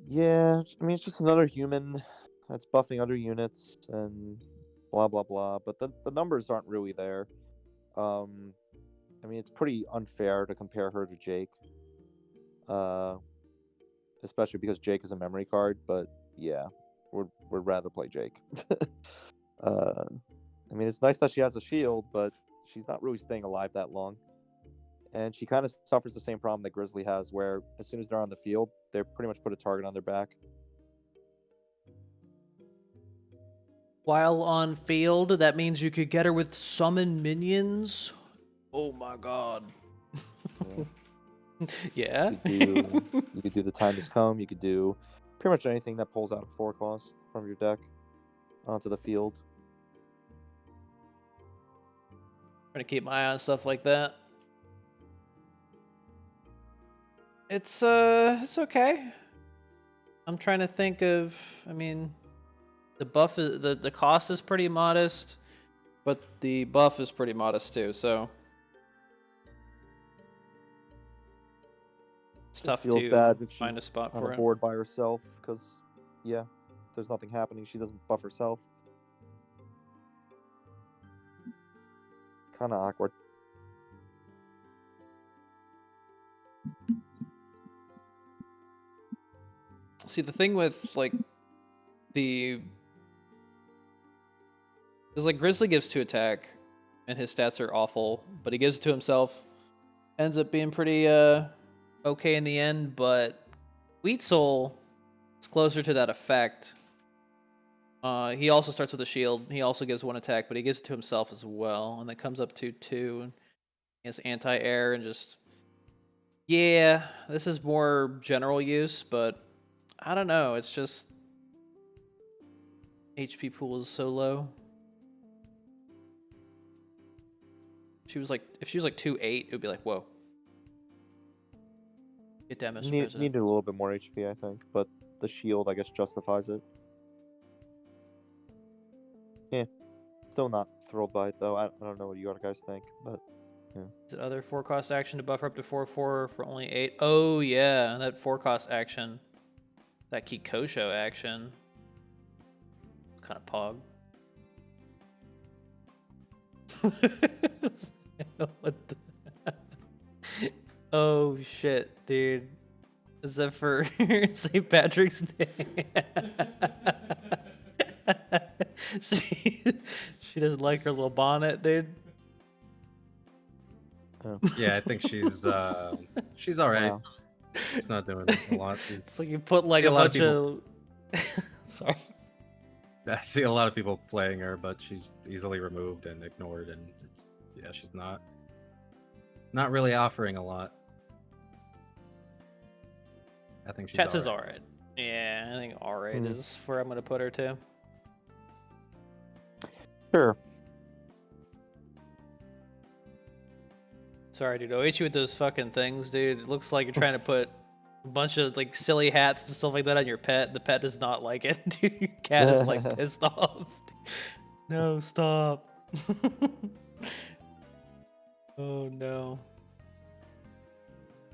Yeah, I mean, it's just another human that's buffing other units and blah blah blah. But the numbers aren't really there. I mean, it's pretty unfair to compare her to Jake. Especially because Jake is a memory card. But yeah, would rather play Jake. I mean, it's nice that she has a shield, but she's not really staying alive that long. And she kind of suffers the same problem that Grizzly has, where as soon as they're on the field, they pretty much put a target on their back. While on field, that means you could get her with summon minions. Oh my god. Yeah. You could do the time has come. You could do pretty much anything that pulls out a 4 cost from your deck onto the field. Trying to keep my eye on stuff like that. It's okay. I'm trying to think of, I mean, the buff is the cost is pretty modest, but the buff is pretty modest too, so it's tough Feels to bad if find a she's spot on for a it. board by herself, because yeah, there's nothing happening. She doesn't buff herself. Kind of awkward. See, the thing with like the is like Grizzly gives 2 attack, and his stats are awful, but he gives it to himself. Ends up being pretty okay in the end, but Wheat Soul is closer to that effect. He also starts with a shield. He also gives 1 attack, but he gives it to himself as well, and that comes up to 2. And he has anti-air and just yeah, this is more general use, but I don't know. It's just HP pool is so low. If she was like 2-8, it would be like whoa. Get that, Mr. President. Needed a little bit more HP, I think, but the shield, I guess, justifies it. Yeah, still not thrilled by it though. I don't know what you guys think, but yeah. Is it other 4-cost action to buffer up to 4/4 for only 8? Oh yeah, that 4-cost action, that Kikosho action, kind of pog. What the... Oh shit, dude. Is that for St. Patrick's Day? she doesn't like her little bonnet, dude. Oh. Yeah, I think she's all right. Wow. She's not doing a lot. It's like you put like See a a lot of bunch of... Sorry. I see a lot of people playing her, but she's easily removed and ignored, and yeah, she's not really offering a lot. I think she's Chat says all right. alright. Yeah, I think alright is where I'm gonna put her too. Sure. Sorry, dude. I'll hit you with those fucking things, dude. It looks like you're trying to put a bunch of like silly hats and stuff like that on your pet. The pet does not like it, dude. Your cat is like pissed off. No, stop. Oh no.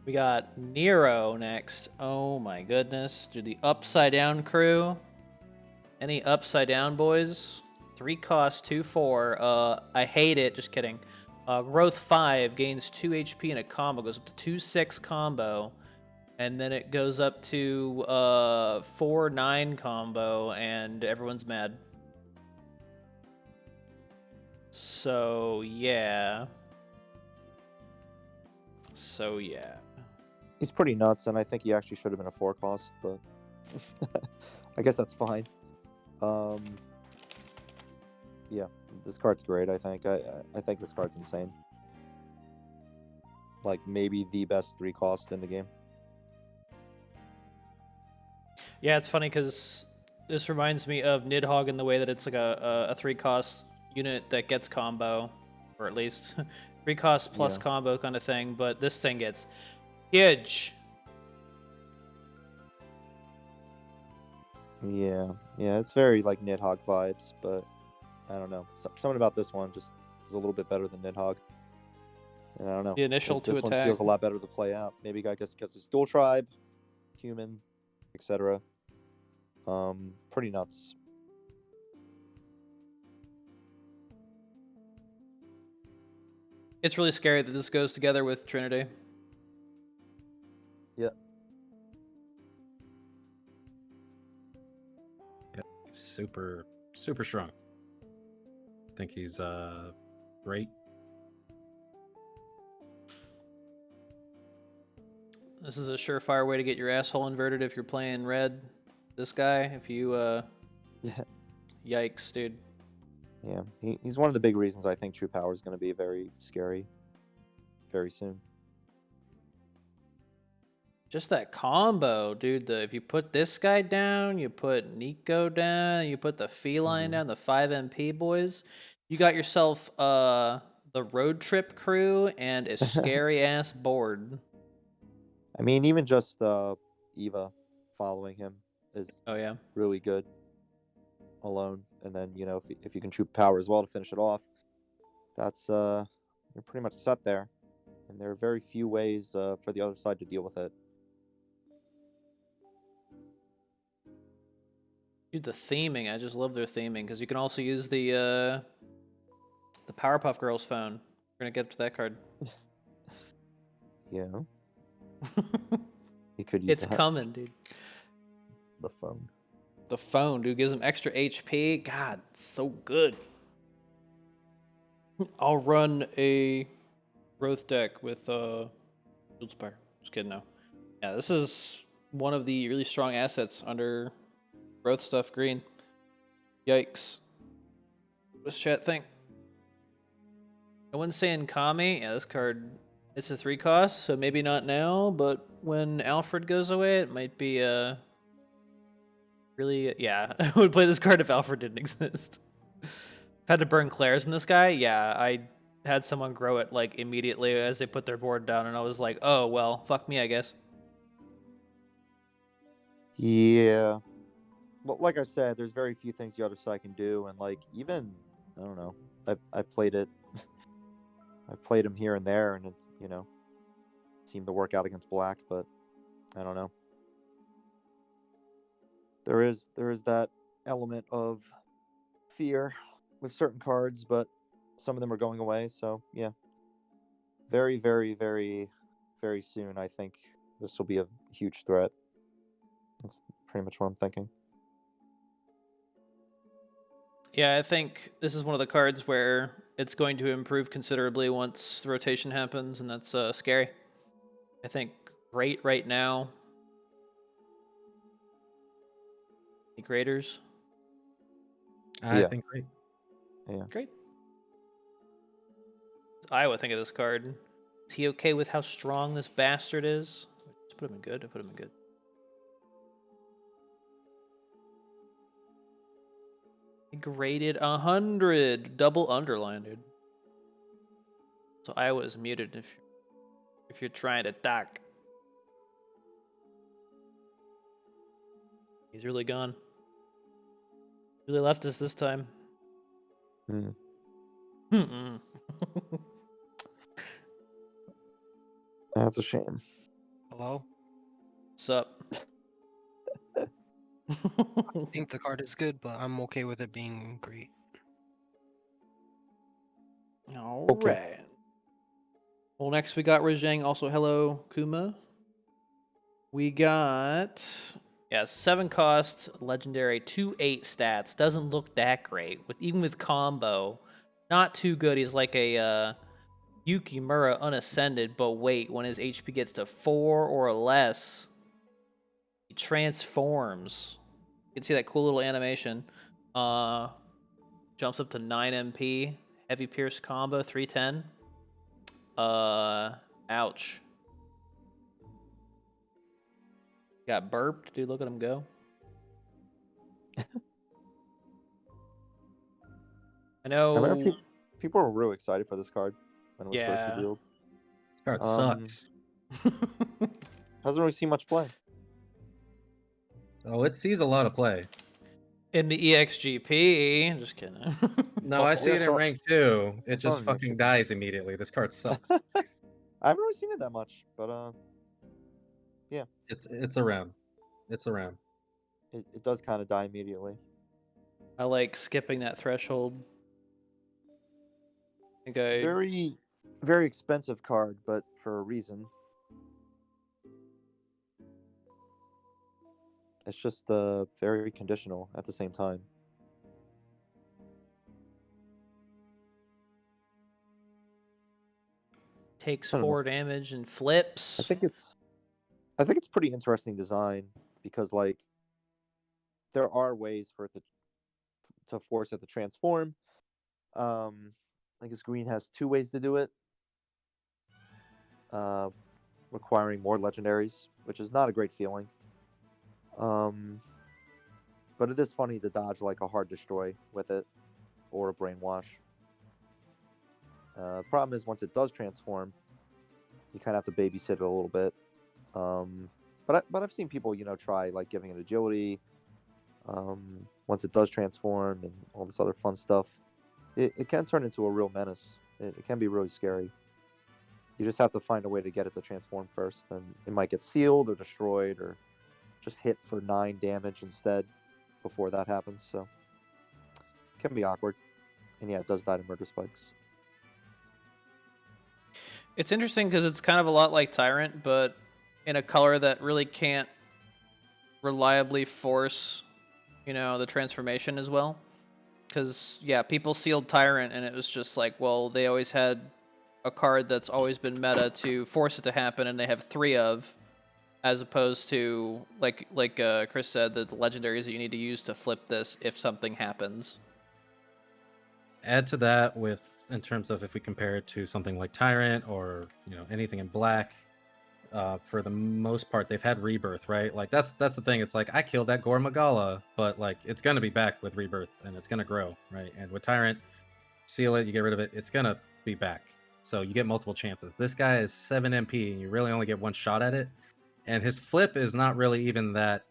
We got Nero next. Oh my goodness. Dude, the Upside Down crew. Any Upside Down boys? 3 cost, 2/4. I hate it. Just kidding. Growth 5 gains 2 HP in a combo. Goes up to 2/6 combo. And then it goes up to 4/9 combo. And everyone's mad. So, yeah. He's pretty nuts, and I think he actually should have been a 4 cost, but I guess that's fine. Yeah, this card's great. I think this card's insane. Like maybe the best 3 cost in the game. Yeah, it's funny because this reminds me of Nidhogg in the way that it's like a 3-cost unit that gets combo, or at least 3 cost plus combo kind of thing, but this thing gets huge. Yeah, it's very like Nidhogg vibes, but I don't know. Something about this one just is a little bit better than Nidhogg. And I don't know. The initial this to one attack feels a lot better to play out. Maybe guy gets his dual tribe, human, etc. Pretty nuts. It's really scary that this goes together with Trinity. Yeah. super strong. I think he's great. This is a surefire way to get your asshole inverted if you're playing red. This guy, if you Yeah. yikes, dude. Yeah, he's one of the big reasons I think True Power is going to be very scary very soon. Just that combo, dude. If you put this guy down, you put Nico down, you put the feline down, the 5 MP boys, you got yourself the road trip crew and a scary ass board. I mean, even just Eva following him is Oh yeah. really good alone, and then if you can True Power as well to finish it off, that's you're pretty much set there, and there are very few ways for the other side to deal with it. Dude, the theming, I just love their theming because you can also use the Powerpuff Girls phone. We're gonna get up to that card. Yeah, you could use It's that. coming, dude. The phone. The phone, dude, gives them extra HP. God, it's so good. I'll run a growth deck with Shield Spire. Just kidding, no. Yeah, this is one of the really strong assets under growth stuff green. Yikes. What's chat think? No one's saying Kami. Yeah, this card, it's a 3 cost, so maybe not now, but when Alfred goes away, it might be really, yeah. I would play this card if Alfred didn't exist. Had to burn Claire's in this guy. Yeah, I had someone grow it like immediately as they put their board down, and I was like, oh well, fuck me, I guess. Yeah. Well, like I said, there's very few things the other side can do, and like even I don't know. I've played it. I've played him here and there, and it seemed to work out against black, but I don't know. There is that element of fear with certain cards, but some of them are going away. So yeah, very, very, very, very soon, I think this will be a huge threat. That's pretty much what I'm thinking. Yeah, I think this is one of the cards where it's going to improve considerably once the rotation happens, and that's scary. I think great right now. The graders. I Yeah. think great. Yeah. Great. I would think of this card. Is he okay with how strong this bastard is? Let's put him in good. I put him in good. Graded 100. Double underline, dude. So Iowa is muted if you're trying to talk. He's really gone. Really left us this time. Mm. That's a shame. Hello? What's up? I think the card is good, but I'm okay with it being great. All Okay. right. Well, next we got Rajang. Also, hello, Kuma. We got 7 cost, legendary, 2/8 stats. Doesn't look that great. Even with combo, not too good. He's like a Yukimura unascended. But wait, when his HP gets to 4 or less, he transforms. You can see that cool little animation. Jumps up to 9 MP. Heavy Pierce combo, 310. Ouch. Got burped. Dude, look at him go. I know. I remember people were really excited for this card when it was first Yeah. revealed. This card sucks. Hasn't really seen much play. Oh, it sees a lot of play. In the EXGP. Just kidding. No, I see it in rank 2. It it's just on fucking dies immediately. This card sucks. I haven't really seen it that much, but yeah. It's around. It's around. It does kind of die immediately. I like skipping that threshold. I think I Very, very expensive card, but for a reason. It's just very conditional at the same time. Takes I don't know. 4 damage and I flips. think it's pretty interesting design because like there are ways for it to force it to transform. I guess green has 2 ways to do it. Uh, Requiring more legendaries, which is not a great feeling. But it is funny to dodge like a hard destroy with it or a brainwash. The problem is once it does transform, you kind of have to babysit it a little bit. But I've seen people try like giving it agility. Once it does transform and all this other fun stuff, it can turn into a real menace. It can be really scary. You just have to find a way to get it to transform first. Then it might get sealed or destroyed or just hit for 9 damage instead before that happens. So it can be awkward. And yeah, it does die to murder spikes. It's interesting because it's kind of a lot like Tyrant, but in a color that really can't reliably force, the transformation as well. Because, yeah, people sealed Tyrant, and it was just like, well, they always had a card that's always been meta to force it to happen, and they have 3 of, as opposed to, like Chris said, the legendaries that you need to use to flip this if something happens. Add to that in terms of if we compare it to something like Tyrant or anything in black, for the most part they've had rebirth, right? Like that's the thing. It's like I killed that Gore Magala, but like it's gonna be back with rebirth and it's gonna grow, right? And with Tyrant, seal it, you get rid of it, it's gonna be back. So you get multiple chances. This guy is 7 MP and you really only get 1 shot at it. And his flip is not really even that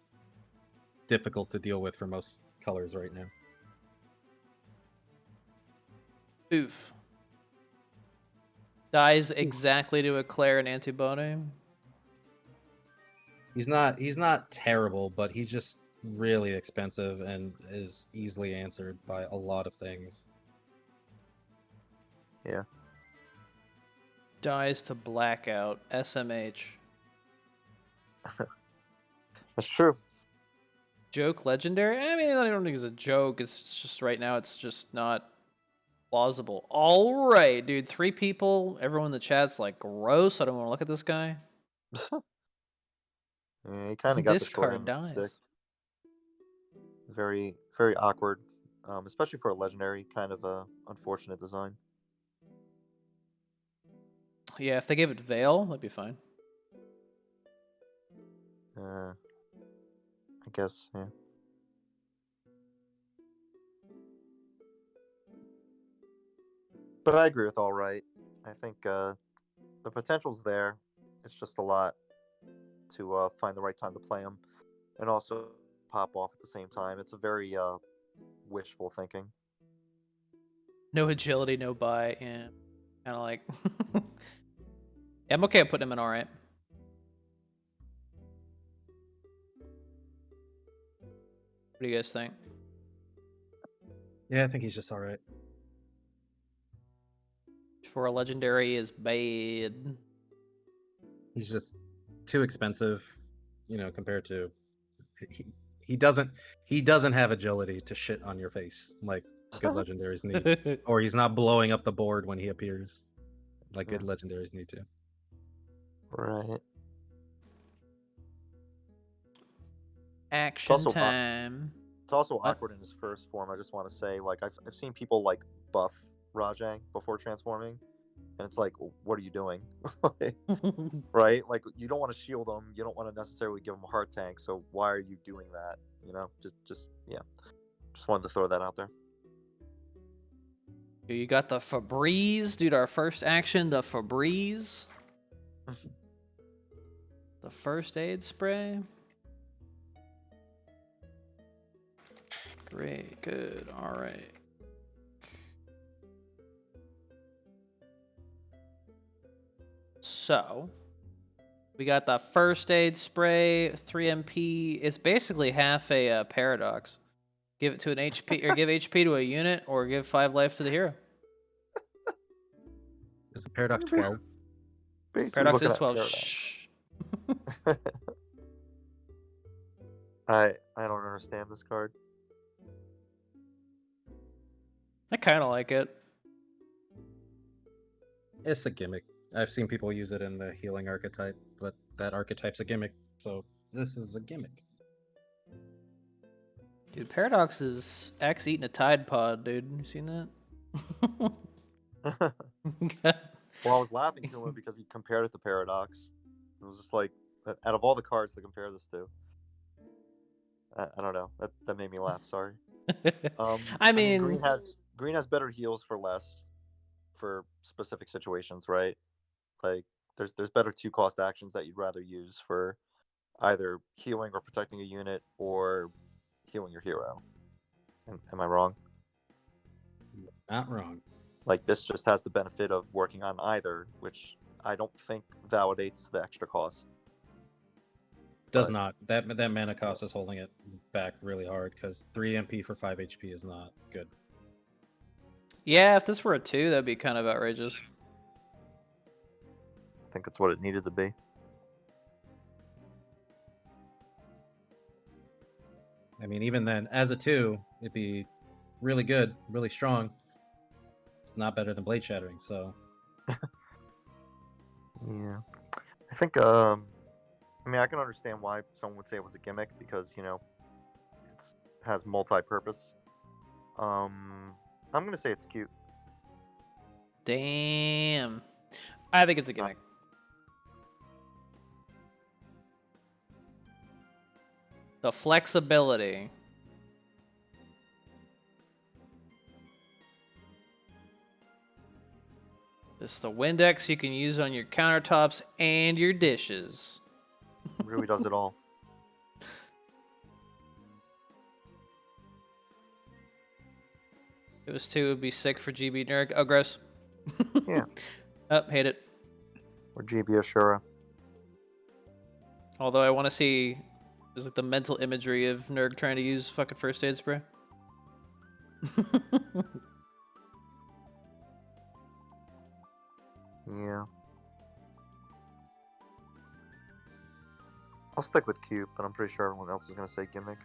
difficult to deal with for most colors right now. Oof. Dies exactly to a Claire and Antibody. He's not terrible, but he's just really expensive and is easily answered by a lot of things. Yeah. Dies to Blackout. SMH. That's true. Joke legendary? I mean, I don't think it's a joke. It's just right now it's just not plausible. All right, dude. 3 people. Everyone in the chat's like, gross. I don't want to look at this guy. Yeah, he kind of got the This short card end of the dies. stick. Very, very awkward, especially for a legendary. Kind of a unfortunate design. Yeah, if they gave it Veil, that'd be fine. I guess, yeah. But I agree with all right. I think the potential's there. It's just a lot to find the right time to play them, and also pop off at the same time. It's a very wishful thinking. No agility, no buy. Yeah, kind of like. Yeah, I'm okay with putting him in all right. What do you guys think? Yeah, I think he's just all right. For a legendary is bad. He's just too expensive, compared to he doesn't have agility to shit on your face like good legendaries need, or he's not blowing up the board when he appears like good legendaries need to. Right. Action time. It's also awkward in his first form. I just want to say, like, I've seen people like buff Rajang before transforming, and it's like, what are you doing? Right? Like, you don't want to shield him. You don't want to necessarily give him a heart tank. So why are you doing that? Just yeah. Just wanted to throw that out there. You got the Febreze, dude. Our first action, the Febreze. The first aid spray. Great, good, all right. So, we got the first aid spray, 3 MP. It's basically half a paradox. Give it to an HP, or give HP to a unit, or give 5 life to the hero. Is it Paradox 12? Basically Paradox looking is at 12. Paradox. Shh. I don't understand this card. I kind of like it. It's a gimmick. I've seen people use it in the healing archetype, but that archetype's a gimmick, so this is a gimmick. Dude, Paradox is X eating a Tide Pod, dude. You seen that? Well, I was laughing to him because he compared it to Paradox. It was just like, out of all the cards to compare this to, I don't know. That made me laugh. Sorry. I mean, green has better heals for less for specific situations, right? Like there's better 2-cost actions that you'd rather use for either healing or protecting a unit or healing your hero. Am I wrong? Not wrong. Like this just has the benefit of working on either, which I don't think validates the extra cost. Does But- not. That mana cost is holding it back really hard because 3 MP for 5 HP is not good. yeah, if this were a 2, that'd be kind of outrageous. I think that's what it needed to be. I mean, even then, as a 2, it'd be really good, really strong. It's not better than Blade Shattering, so Yeah, I think. I mean, I can understand why someone would say it was a gimmick because it has multi-purpose. I'm gonna say it's cute. Damn. I think it's a gimmick. The flexibility. This is the Windex you can use on your countertops and your dishes. It really does it all. If it was 2, it would be sick for GB Nerd. Oh, gross. Yeah. Oh, hate it. Or GB Ashura. Although I want to see there's like the mental imagery of Nurg trying to use fucking first aid spray. Yeah. I'll stick with cute, but I'm pretty sure everyone else is gonna say gimmick.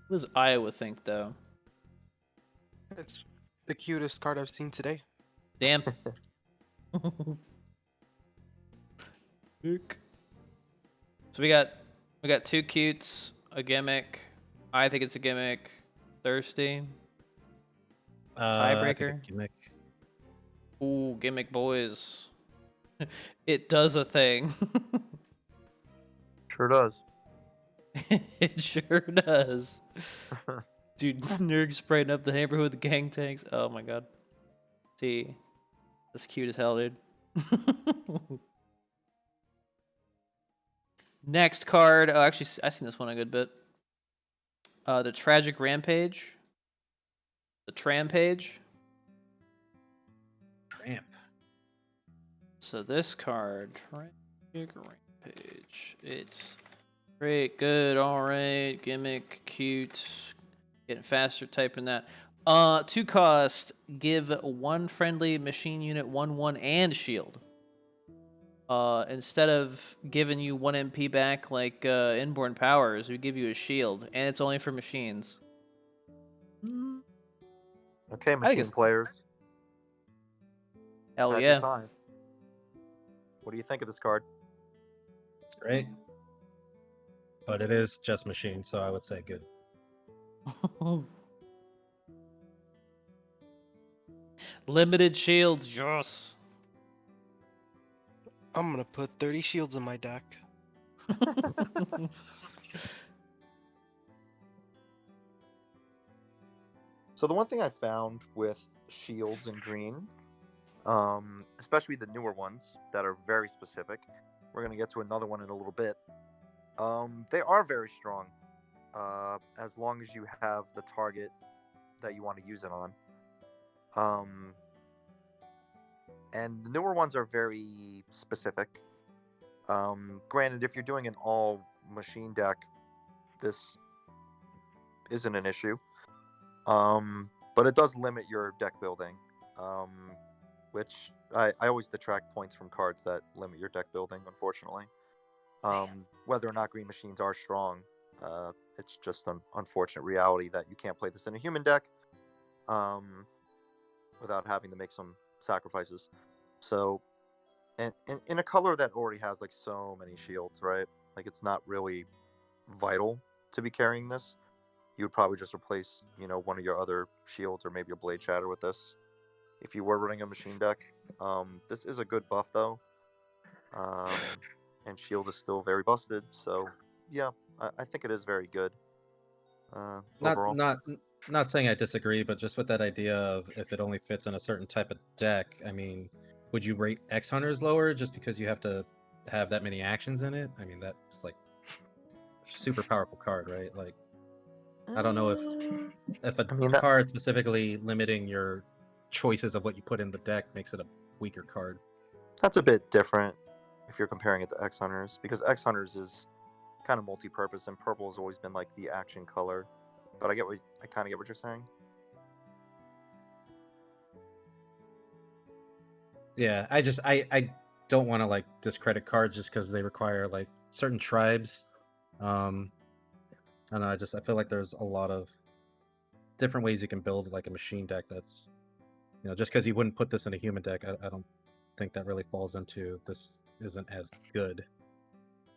What does Iowa think, though? It's the cutest card I've seen today. Damn. Ick. So we got 2 cutes, a gimmick. I think it's a gimmick. Thirsty. I think Tiebreaker? a gimmick. Ooh, gimmick boys. It does a thing. Sure does. It sure does. Dude, Nurg spraying up the neighborhood with the gang tanks. Oh my god. T. That's cute as hell, dude. Next card. Oh, actually, I've seen this one a good bit. The Tragic Rampage. The Trampage. Tramp. So this card, Tragic Rampage. It's great, good, alright, gimmick, cute, getting faster typing that. 2 cost, give 1 friendly machine unit 1/1 and shield. Instead of giving you 1 MP back like Inborn Powers, we give you a shield, and it's only for machines. Okay, think machine it's- players. Hell Have your yeah. time. What do you think of this card? It's great. But it is just machine, so I would say good. Limited shields, yes. I'm gonna put 30 shields in my deck. So the one thing I found with shields in green, especially the newer ones that are very specific, we're gonna get to another one in a little bit. They are very strong, as long as you have the target that you want to use it on. And the newer ones are very specific. Granted, if you're doing an all machine deck, this isn't an issue. But it does limit your deck building, which I always detract points from cards that limit your deck building, unfortunately. Whether or not green machines are strong, it's just an unfortunate reality that you can't play this in a human deck without having to make some sacrifices. So, and in a color that already has like so many shields, right? Like it's not really vital to be carrying this. You would probably just replace, one of your other shields or maybe a blade shatter with this. If you were running a machine deck, this is a good buff though, and shield is still very busted. So yeah, I think it is very good. Not Overall. not not saying I disagree, but just with that idea of if it only fits in a certain type of deck, I mean, would you rate X Hunters lower just because you have to have that many actions in it? I mean, that's like super powerful card, right? Like, I don't know if a I mean, that card specifically limiting your choices of what you put in the deck makes it a weaker card. that's a bit different if you're comparing it to X Hunters, because X Hunters is kind of multi-purpose, and purple has always been like the action color. But I kind of get what you're saying. Yeah, I don't want to like discredit cards just because they require like certain tribes. I don't know, I feel like there's a lot of different ways you can build like a machine deck that's, just because you wouldn't put this in a human deck, I don't think that really falls into this isn't as good.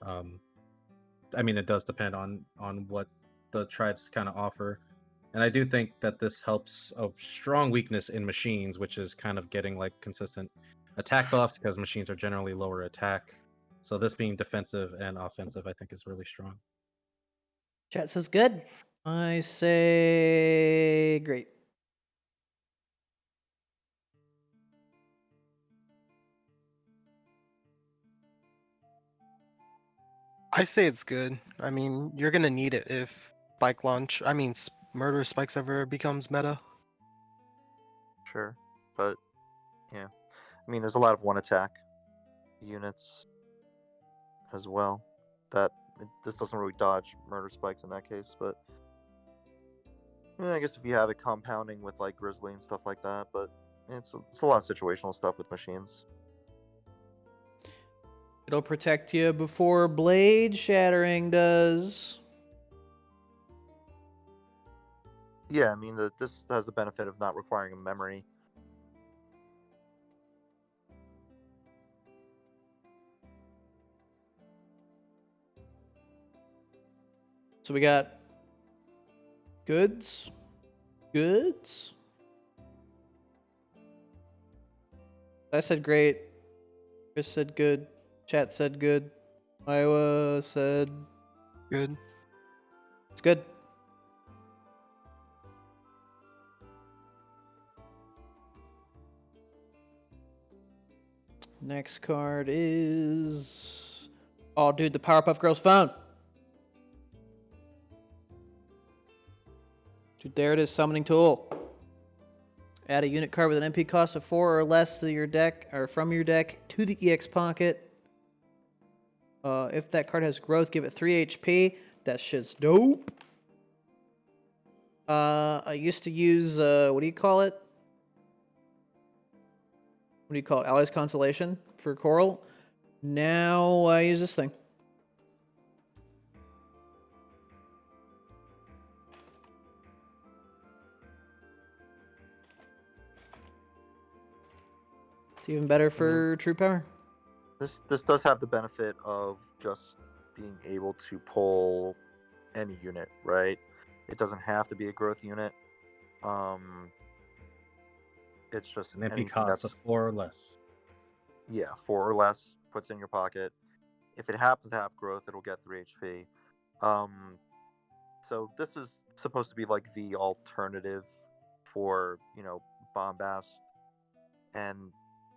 I mean, it does depend on what the tribes kind of offer, and I do think that this helps a strong weakness in machines, which is kind of getting like consistent attack buffs because machines are generally lower attack. So this being defensive and offensive, I think is really strong. Chat says good. I say great. I say it's good. I mean, you're gonna need it if murder spikes ever becomes meta. Sure, but yeah, I mean, there's a lot of one attack units as well. This doesn't really dodge murder spikes in that case, but I guess if you have it compounding with like Grizzly and stuff like that, but it's a lot of situational stuff with machines. It'll protect you before blade shattering does. Yeah, I mean, this has the benefit of not requiring a memory. So we got goods. I said great. Chris said good. Chat said good. Iowa said Good. it's good. Next card is... Oh, dude, the Powerpuff Girls phone. Dude, there it is, summoning tool. Add a unit card with an MP cost of 4 or less to your deck, or from your deck, to the EX pocket. If that card has growth, give it 3 HP. That shit's dope. I used to use, what do you call it? What do you call it? Allies Constellation for Coral. Now I use this thing. It's even better for True Power. This does have the benefit of just being able to pull any unit, right? It doesn't have to be a growth unit. It's just And MP anything costs that's of 4 or less. yeah, 4 or less puts in your pocket. If it happens to have growth, it'll get 3 HP. So this is supposed to be like the alternative for Bombast, and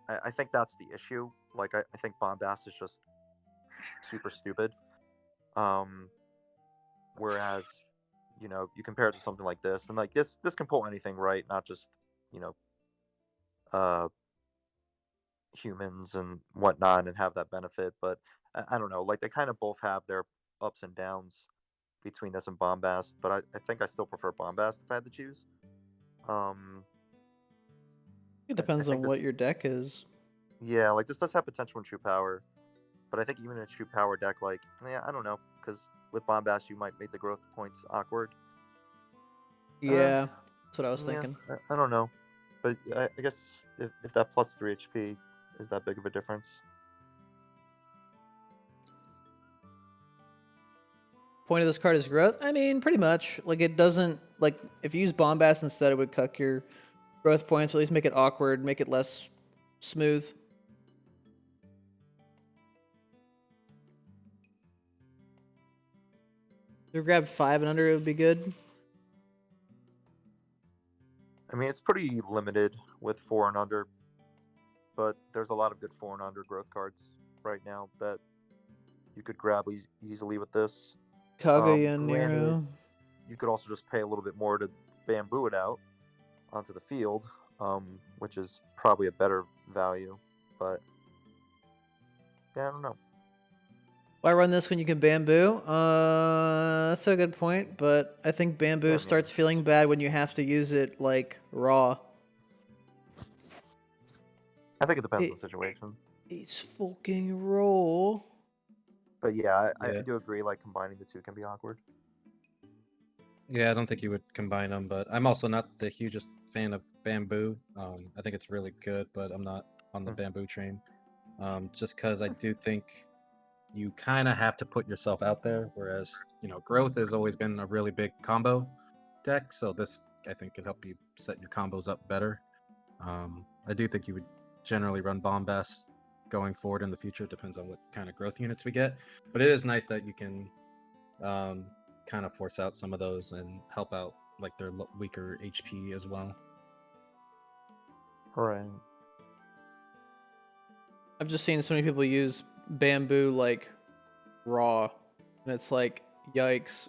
I think that's the issue. Like I think Bombast is just super stupid. Whereas you compare it to something like this, and like this can pull anything, right? Not just you know uh humans and whatnot, and have that benefit. But I don't know, like they kind of both have their ups and downs between this and Bombast, but I think I still prefer Bombast if I had to choose. It I depends think on what this, your deck is. yeah, like this does have potential in True Power. But I think even in a true power deck, like, yeah, I don't know, because with Bombast you might make the growth points awkward. Yeah, that's what I was Yeah, thinking. I don't know, but I guess if that plus 3 HP is that big of a difference. Point of this card is growth. I mean, pretty much. Like, it doesn't, like, if you use Bombast instead, it would cuck your growth points, or at least make it awkward, make it less smooth. If you grab 5 and under, it would be good. I mean, it's pretty limited with 4 and under, but there's a lot of good 4 and under growth cards right now that you could grab easily with this. Kaguya and Granted, Nero. you could also just pay a little bit more to bamboo it out onto the field, which is probably a better value. But yeah, I don't know. Why run this when you can bamboo? That's a good point, but I think bamboo Yeah, I mean- starts feeling bad when you have to use it like raw. I think it depends on It- the situation. It's fucking raw. But yeah, I Yeah. do agree. Like combining the two can be awkward. Yeah, I don't think you would combine them, but I'm also not the hugest fan of bamboo. I think it's really good, but I'm not on the Mhm. bamboo train. Just because I do think you kind of have to put yourself out there, whereas growth has always been a really big combo deck. So this I think can help you set your combos up better. I do think you would generally run Bombast going forward in the future. Depends on what kind of growth units we get, but it is nice that you can kind of force out some of those and help out like their weaker HP as well. Right. I've just seen so many people use bamboo like raw, and it's like, yikes.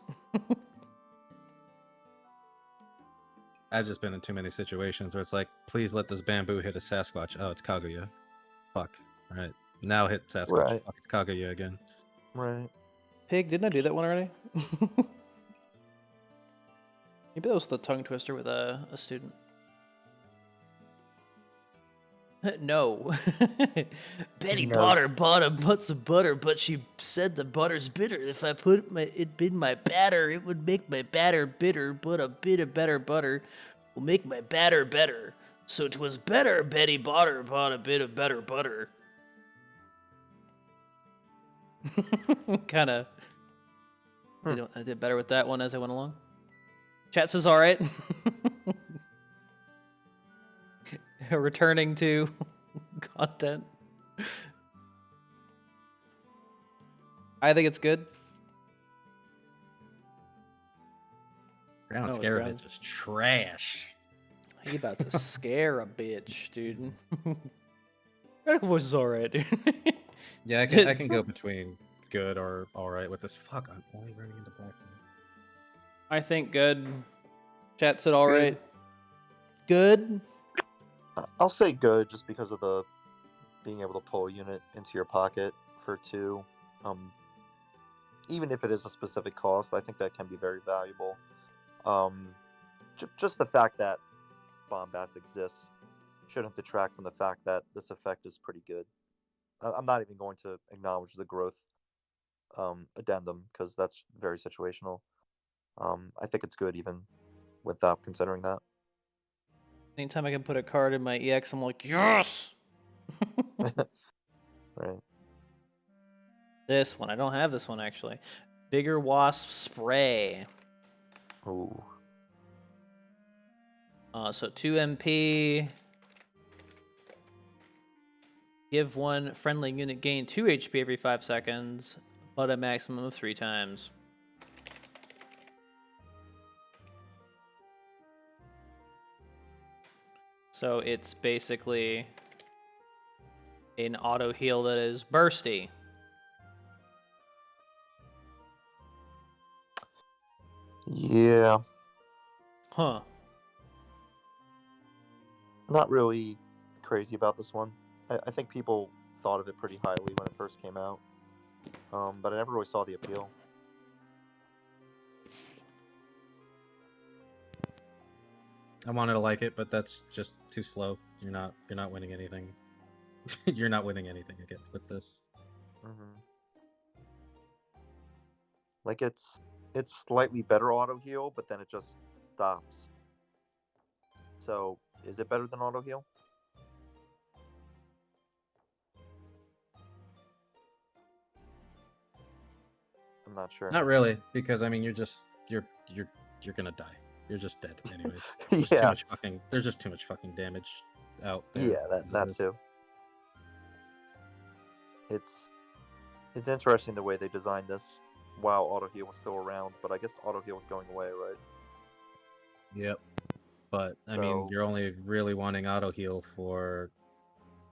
I've just been in too many situations where it's like, please let this bamboo hit a Sasquatch. Oh, it's Kaguya. Fuck. All right, now hit Sasquatch. Right. Fuck, it's Kaguya again. Right. Pig, didn't I do that one already? Maybe that was the tongue twister with a student. No. Betty No. Potter bought a butts of butter, but she said the butter's bitter. If I put it in my batter, it would make my batter bitter, but a bit of better butter will make my batter better. So 'twas better Betty Potter bought a bit of better butter. Kinda. I did better with that one as I went along. Chat says alright. Returning to content. I think it's good. Ground No, Scare ground- is just trash. You about to scare a bitch, dude. Radical voice is alright, dude. Yeah, I can go between good or all right with this. Fuck, I'm only running into black. I think good. Chat said alright. Good? I'll say good just because of the being able to pull a unit into your pocket for 2. Even if it is a specific cost, I think that can be very valuable. Just the fact that Bombast exists shouldn't detract from the fact that this effect is pretty good. I'm not even going to acknowledge the growth addendum because that's very situational. I think it's good even without considering that. Anytime I can put a card in my EX, I'm like, yes! Right. This one. I don't have this one, actually. Bigger Wasp Spray. Ooh. So 2 MP. Give one friendly unit gain 2 HP every 5 seconds, but a maximum of 3 times. So it's basically an auto heal that is bursty. Yeah. Huh. Not really crazy about this one. I think people thought of it pretty highly when it first came out. But I never really saw the appeal. I wanted to like it, but that's just too slow. You're not winning anything. You're not winning anything again with this. Hmm. Like it's slightly better auto heal, but then it just stops. So is it better than auto heal? I'm not sure. Not really, because I mean, you're gonna die. You're just dead, anyways. There's too Yeah, much fucking. There's just too much fucking damage out there. yeah, as it that is. too. It's interesting the way they designed this while auto heal was still around, but I guess auto heal was going away, right? Yep. But I mean, So- you're only really wanting auto heal for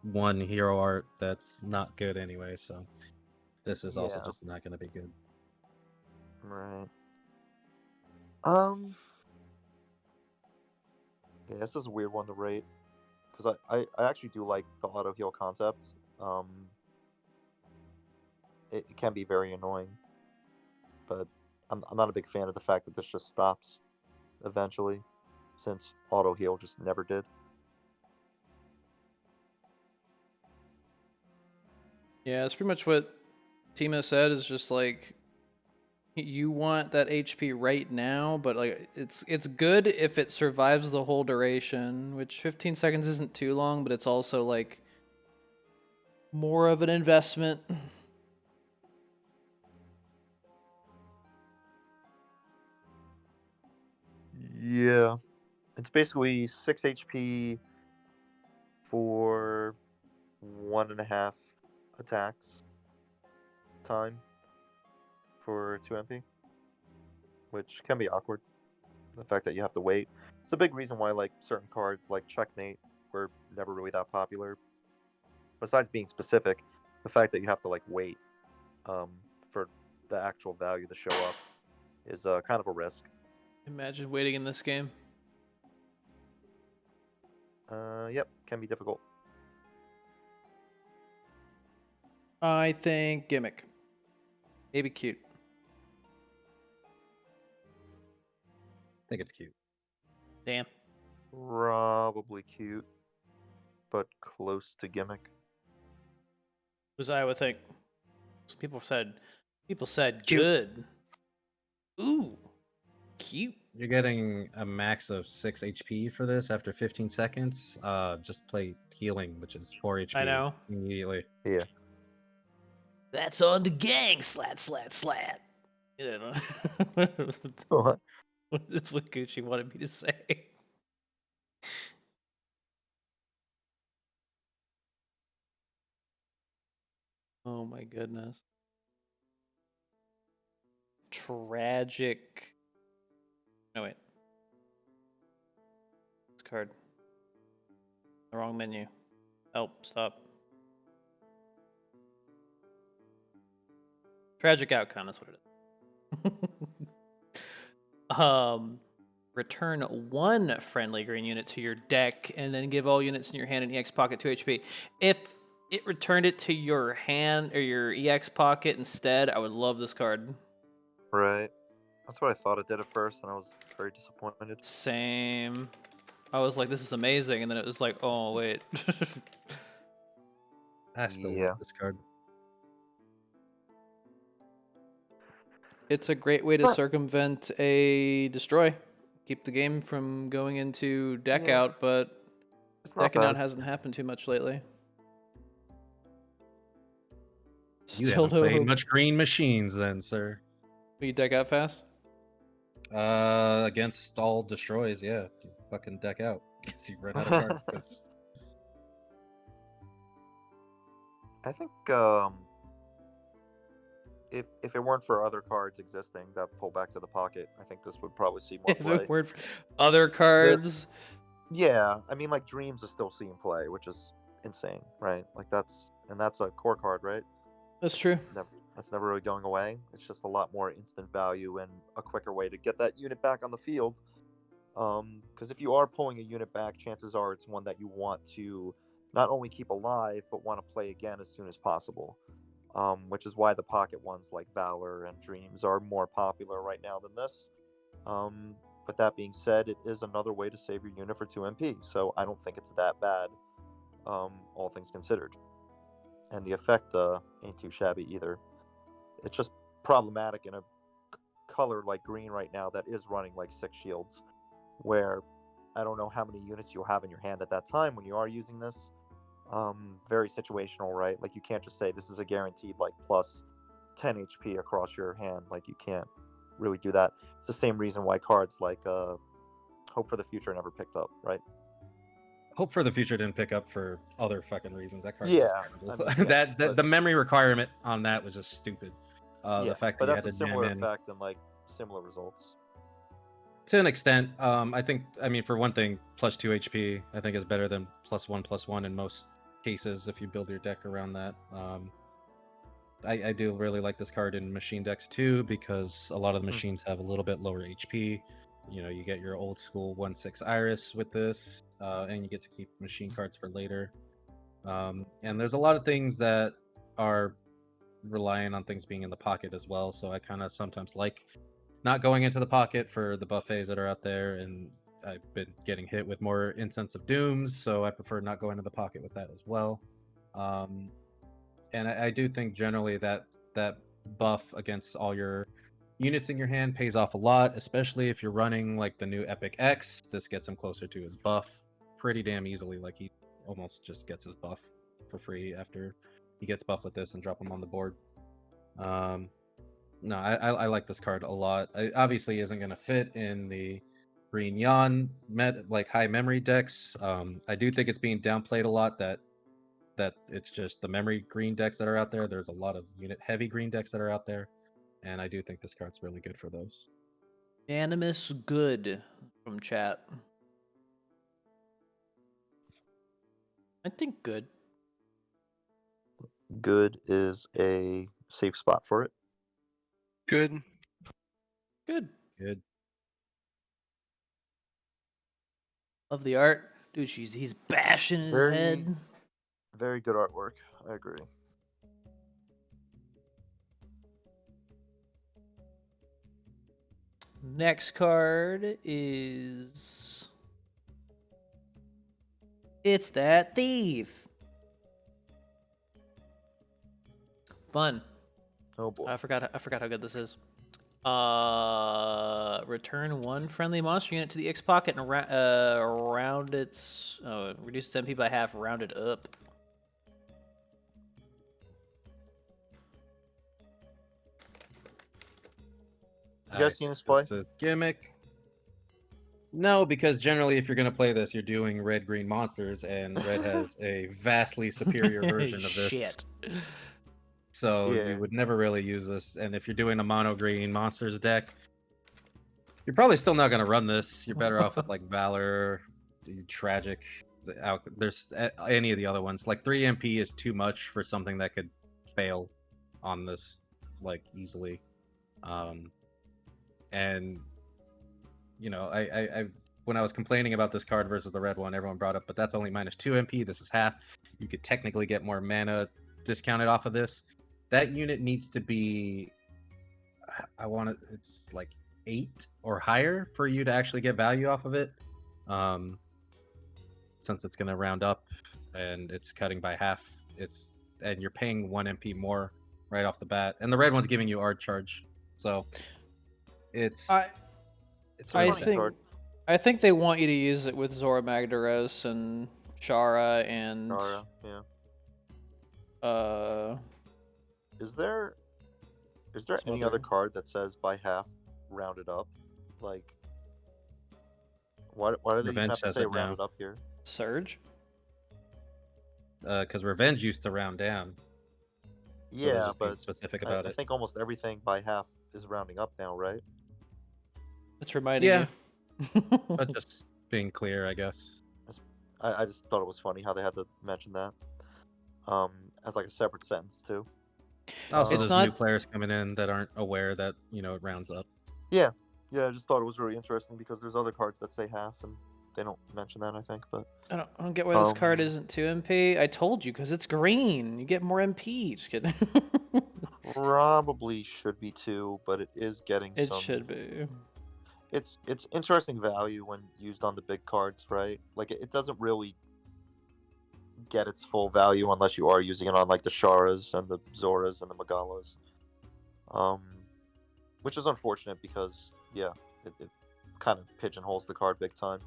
one hero art that's not good anyway. So this is also Yeah. just not going to be good. Right. Yeah, this is a weird one to rate because I actually do like the auto heal concept. Um, it can be very annoying, but I'm not a big fan of the fact that this just stops eventually, since auto heal just never did. Yeah, it's pretty much what Timo said. Is just like you want that HP right now, but like it's good if it survives the whole duration, which 15 seconds isn't too long, but it's also like more of an investment. Yeah, it's basically 6 HP for 1.5 attacks time for 2 MP, which can be awkward. The fact that you have to wait. It's a big reason why like certain cards like Checkmate were never really that popular. Besides being specific, the fact that you have to like wait for the actual value to show up is kind of a risk. Imagine waiting in this game. Yep, can be difficult. I think gimmick. Maybe cute. I think it's cute. Damn. Probably cute, but close to gimmick. Was I would think. People said Cute. good. Ooh. Cute. You're getting a max of 6 HP for this after 15 seconds. Just play healing, which is 4 HP. I know. Immediately. Yeah. That's on the gang. Slat, slat, slat. You know. What? That's what Gucci wanted me to say. Oh my goodness. Tragic. No, wait. This card. The wrong menu. Help, stop. Tragic outcome, that's what it is. Return 1 friendly green unit to your deck, and then give all units in your hand an EX pocket 2 HP. If it returned it to your hand or your EX pocket instead, I would love this card. Right. That's what I thought it did at first, and I was very disappointed. Same. I was like, this is amazing, and then it was like, oh, wait. I still Yeah. love this card. It's a great way to circumvent a destroy. Keep the game from going into deck Yeah. out, but It's not decking out bad. hasn't happened too much lately. You Still haven't played no. much green machines then, sir. You deck out fast? Against all destroys, yeah. You fucking deck out because you run out of cards. 'cause- I think if it weren't for other cards existing that pull back to the pocket, I think this would probably see more If play. it weren't for other cards. Yeah, I mean, like Dreams is still seeing play, which is insane, right? Like that's a core card, right? That's true. That's never really going away. It's just a lot more instant value and a quicker way to get that unit back on the field. Because if you are pulling a unit back, chances are it's one that you want to not only keep alive but want to play again as soon as possible. Which is why the pocket ones like Valor and Dreams are more popular right now than this. But that being said, it is another way to save your unit for 2 MP, so I don't think it's that bad, all things considered. and the effect ain't too shabby either. It's just problematic in a color like green right now that is running like 6 shields, where I don't know how many units you'll have in your hand at that time when you are using this. Very situational, right? Like you can't just say this is a guaranteed like plus 10 HP across your hand. Like you can't really do that. It's the same reason why cards like Hope for the Future never picked up, right? Hope for the Future didn't pick up for other fucking reasons. That card is Yeah, just terrible. I mean, yeah, that but- the memory requirement on that was just stupid. Yeah, The fact but that you that's had a to jam similar in effect and like similar results. to an extent. I mean, for one thing, plus 2 HP I think is better than +1/+1 in most cases if you build your deck around that. I do really like this card in machine decks too, because a lot of the machines have a little bit lower HP. You know, you get your old school 1/6 Iris with this, and you get to keep machine cards for later. And there's a lot of things that are relying on things being in the pocket as well. So I kind of sometimes like not going into the pocket for the buffets that are out there, and I've been getting hit with more Incense of Dooms, so I prefer not going into the pocket with that as well. And I do think generally that buff against all your units in your hand pays off a lot, especially if you're running like the new Epic X. This gets him closer to his buff pretty damn easily. Like he almost just gets his buff for free after he gets buffed with this and drop him on the board. No, I like this card a lot. It obviously isn't going to fit in the green Yan like high memory decks. I do think it's being downplayed a lot that it's just the memory green decks that are out there. There's a lot of unit heavy green decks that are out there, and I do think this card's really good for those. Unanimous good from chat. I think good. Good is a safe spot for it. Good. Good. Good. Love the art. Dude, he's bashing his Very- head. Very good artwork. I agree. Next card is It's That Thief. Fun. Oh boy. I forgot how good this is. Return one friendly monster unit to the X pocket and round its reduces MP by half, rounded up. You guys seen this play? This is gimmick. No, because generally, if you're going to play this, you're doing red-green monsters, and red has a vastly superior version of this. Shit. So Yeah. you would never really use this. And if you're doing a mono-green monsters deck, you're probably still not going to run this. You're better off with like Valor, Tragic. There's any of the other ones. Like 3 MP is too much for something that could fail on this like easily. And you know, I when I was complaining about this card versus the red one, everyone brought up, but that's only -2 MP. This is half. You could technically get more mana discounted off of this. That unit needs to be, it's like 8 or higher for you to actually get value off of it. Since it's going to round up and it's cutting by half, and you're paying 1 MP more right off the bat, and the red one's giving you art charge, so it's I really funny think card. I think they want you to use it with Zora Magdaros and Shara and Nara, yeah. Is there Some any other- other card that says by half rounded up? Like why do they even Revenge have to says say it now. rounded up here? Surge. because Revenge used to round down. So they're Yeah, just being but specific I, about I it. think almost everything by half is rounding up now, right? It's reminding Yeah. you. But just being clear, I guess. I just thought it was funny how they had to mention that. As like a separate sentence too. Also, It's there's new not- players coming in that aren't aware that it rounds up. Yeah, I just thought it was really interesting because there's other cards that say half and they don't mention that, I think, but I don't get why this card Um, isn't 2 MP. I told you, because it's green. You get more MP. Just kidding. probably should be 2, but it is getting It some should be. It's interesting value when used on the big cards, right? Like it doesn't really get its full value unless you are using it on like the Sharas and the Zoras and the Magalas. Which is unfortunate because it kind of pigeonholes the card big time.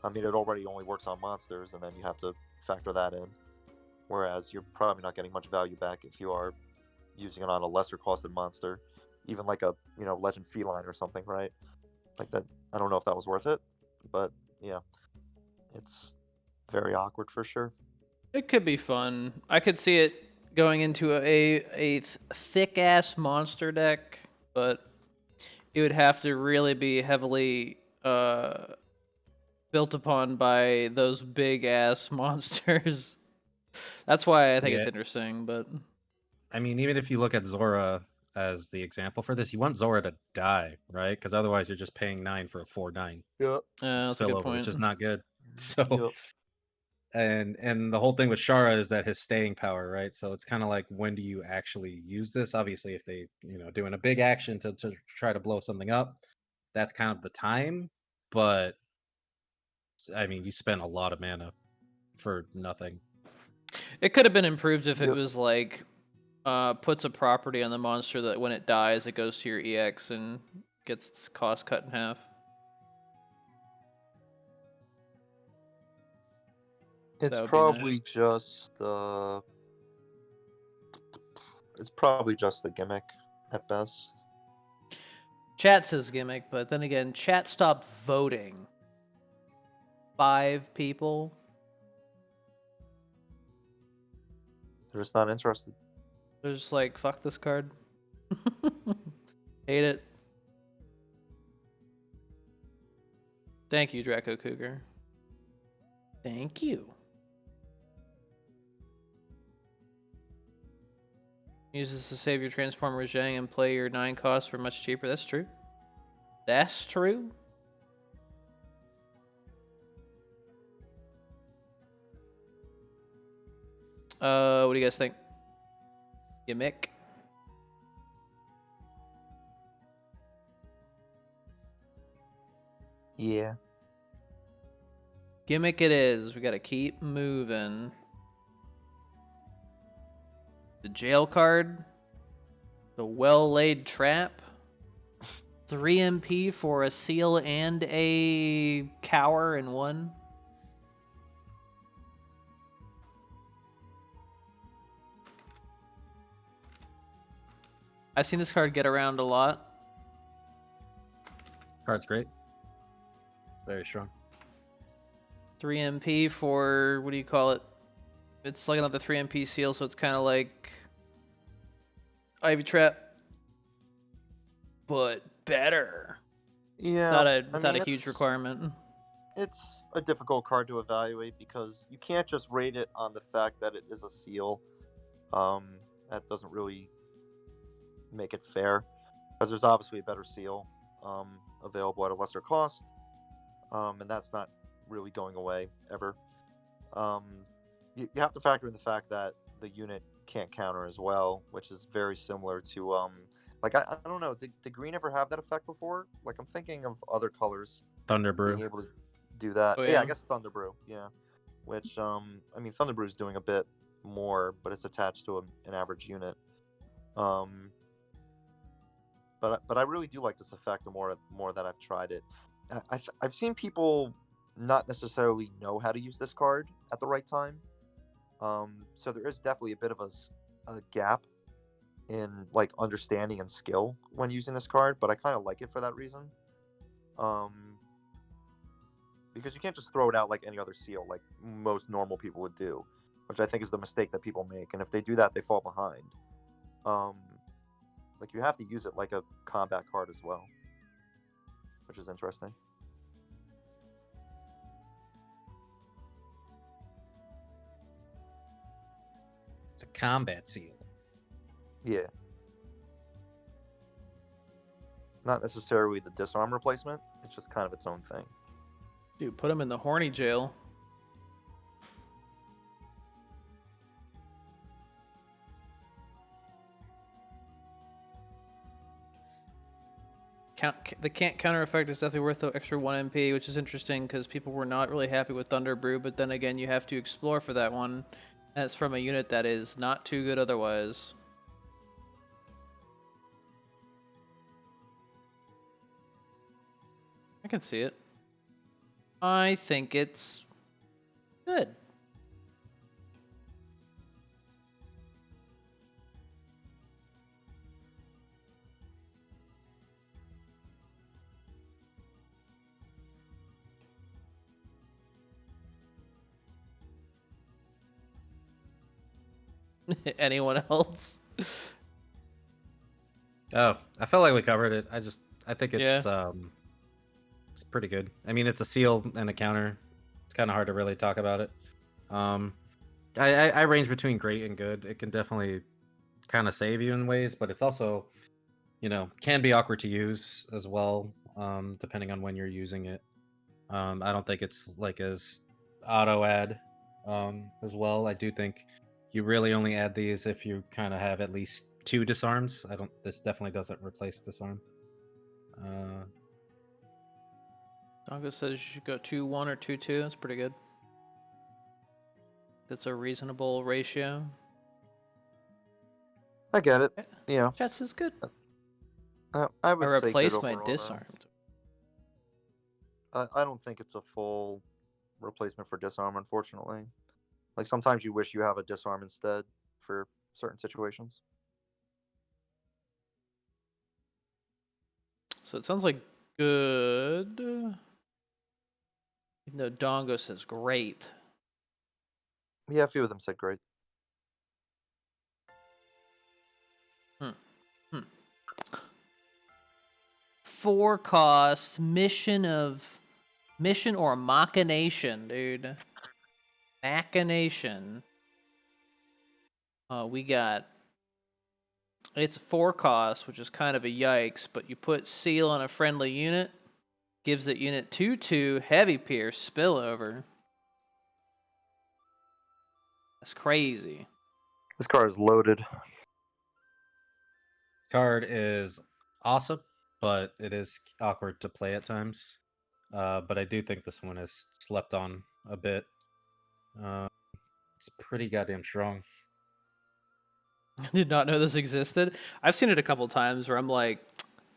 I mean, it already only works on monsters, and then you have to factor that in. Whereas you're probably not getting much value back if you are using it on a lesser costed monster, even like a Legend Feline or something, right? Like that. I don't know if that was worth it, but yeah, it's very awkward for sure. It could be fun. I could see it going into a thick ass monster deck, but it would have to really be heavily built upon by those big ass monsters. That's why I think it's Yeah. interesting, but I mean, even if you look at Zora as the example for this, you want Zora to die, right? Because otherwise, you're just paying 9 for a 4/9 Yep. that's a good spillover, which point. is not good. So, Yep. and the whole thing with Shara is that his staying power, right? So it's kind of like, when do you actually use this? Obviously, if they doing a big action to try to blow something up, that's kind of the time. But I mean, you spent a lot of mana for nothing. It could have been improved if it Yep. was like puts a property on the monster that when it dies, it goes to your EX and gets its cost cut in half. It's That would be probably just it's probably just the gimmick at best. Chat says gimmick, but then again, chat stopped voting. 5 people. They're just not interested. They're just like, fuck this card. Hate it. Thank you, Draco Cougar. Thank you. Use this to save your Transformer Zhang and play your 9 costs for much cheaper. That's true. That's true. What do you guys think? Gimmick? Yeah. Gimmick it is. We gotta keep moving. The jail card. The well-laid trap. 3 MP for a seal and a cower in one. I've seen this card get around a lot. Card's great. Very strong. 3 MP for, what do you call it? It's like another 3 MP seal, so it's kind of like Ivy Trap, but better. Yeah. Without a huge requirement. It's a difficult card to evaluate because you can't just rate it on the fact that it is a seal. That doesn't really make it fair, because there's obviously a better seal available at a lesser cost, and that's not really going away ever. You have to factor in the fact that the unit can't counter as well, which is very similar to like I don't know, did green ever have that effect before? Like, I'm thinking of other colors Thunder being Brew. able to do that. Oh, yeah. yeah. I guess Thunderbrew, yeah. Which I mean, Thunderbrew is doing a bit more, but it's attached to an average unit. But I really do like this effect the more that I've tried it. I've seen people not necessarily know how to use this card at the right time. So there is definitely a bit of a gap in like understanding and skill when using this card, but I kind of like it for that reason. Because you can't just throw it out like any other seal, like most normal people would do, which I think is the mistake that people make. And if they do that, they fall behind. Like, you have to use it like a combat card as well, which is interesting. It's a combat seal. Yeah. Not necessarily the disarm replacement. It's just kind of its own thing. Dude, put him in the horny jail. The can't counter effect is definitely worth the extra 1 MP, which is interesting because people were not really happy with Thunder Brew, but then again, you have to explore for that one. And it's from a unit that is not too good otherwise. I can see it. I think it's good. Anyone else? Oh, I felt like we covered it. I think Yeah. it's pretty good. I mean, it's a seal and a counter. It's kind of hard to really talk about it. Um, I range between great and good. It can definitely kind of save you in ways, but it's also, can be awkward to use as well, depending on when you're using it. I don't think it's like as auto add as well. I do think you really only add these if you kind of have at least 2 disarms. This definitely doesn't replace disarm. Dongo says you should go 2-1 or 2-2. That's pretty good. That's a reasonable ratio. I get it. Yeah, Jets is good. I I would say good replaced my overall, though. disarmed. I don't think it's a full replacement for disarm, unfortunately. Like sometimes you wish you have a disarm instead for certain situations. So it sounds like good. Even though Dongo says great. Yeah, a few of them said great. 4 cost mission or machination, dude. Machination. We got. It's 4 cost, which is kind of a yikes, but you put seal on a friendly unit, gives that unit 2/2 heavy pierce spillover. That's crazy. This card is loaded. Card is awesome, but it is awkward to play at times. But I do think this one is slept on a bit. It's pretty goddamn strong. Did not know this existed. I've seen it a couple times where I'm like,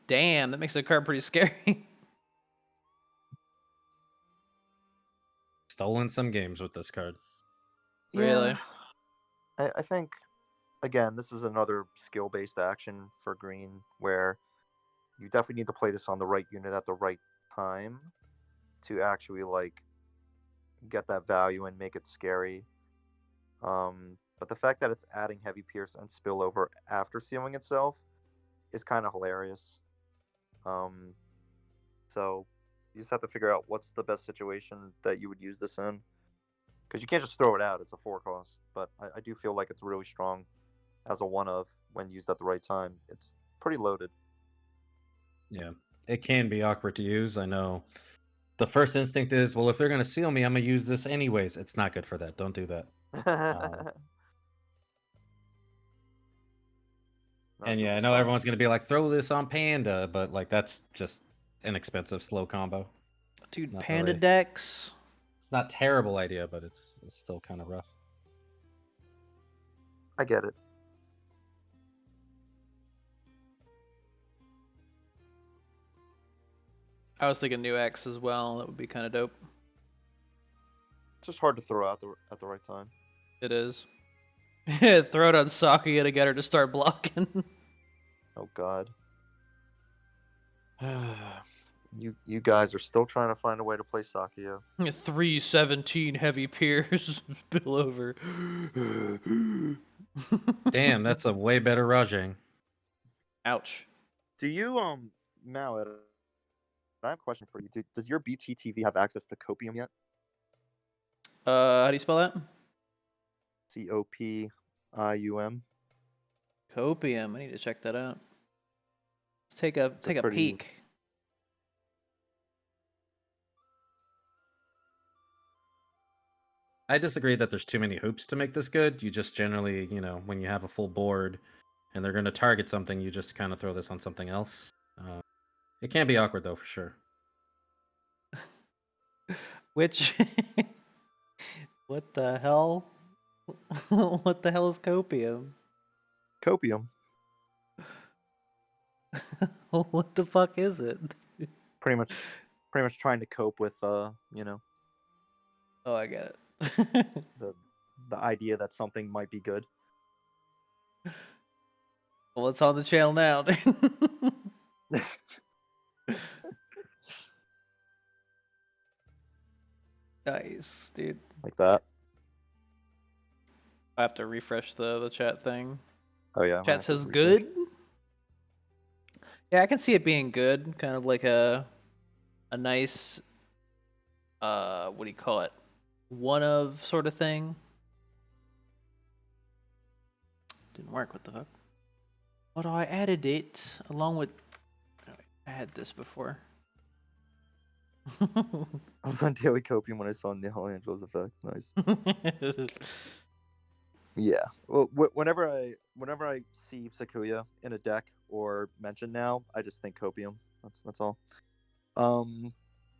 damn, that makes the card pretty scary. Stolen some games with this card. Really? Yeah, I think, again, this is another skill-based action for green where you definitely need to play this on the right unit at the right time to actually like get that value and make it scary. But the fact that it's adding heavy pierce and spillover after sealing itself is kind of hilarious. So you just have to figure out what's the best situation that you would use this in, because you can't just throw it out. It's a 4 cost, but I do feel like it's really strong as a 1 of when used at the right time. It's pretty loaded. Yeah, it can be awkward to use. I know. The first instinct is, well, if they're gonna seal me, I'm gonna use this anyways. It's not good for that. Don't do that. And yeah, I know everyone's gonna be like, throw this on Panda, but like that's just an expensive, slow combo. Dude, Not Panda really. decks. It's not a terrible idea, but it's still kind of rough. I get it. I was thinking new X as well. That would be kind of dope. It's just hard to throw out at the right time. It is. Throw it on Sakuya to get her to start blocking. Oh God. You guys are still trying to find a way to play Sakuya. 317 heavy pierce spillover. Damn, that's a way better Rajang. Ouch. Do you Mallet? I have a question for you. Does your BTTV have access to Copium yet? How do you spell that? Copium. Copium. I need to check that out. Let's take a peek. I disagree that there's too many hoops to make this good. You just generally, when you have a full board and they're going to target something, you just kind of throw this on something else. It can be awkward though, for sure. Which what the hell? What the hell is copium? Copium. What the fuck is it? Pretty much trying to cope with you know, Oh, I get it. the idea that something might be good. Well, it's on the channel now. Nice, dude. Like that. I have to refresh the chat thing. Oh yeah. Chat says good. Yeah, I can see it being good. Kind of like a nice what do you call it? One of sort of thing. Didn't work. What the fuck? Oh, I added it along with. I had this before. I was on daily copium when I saw Neil Angelo's effect. Nice. Yeah. Well, whenever I see Sakuya in a deck or mentioned now, I just think copium. That's all.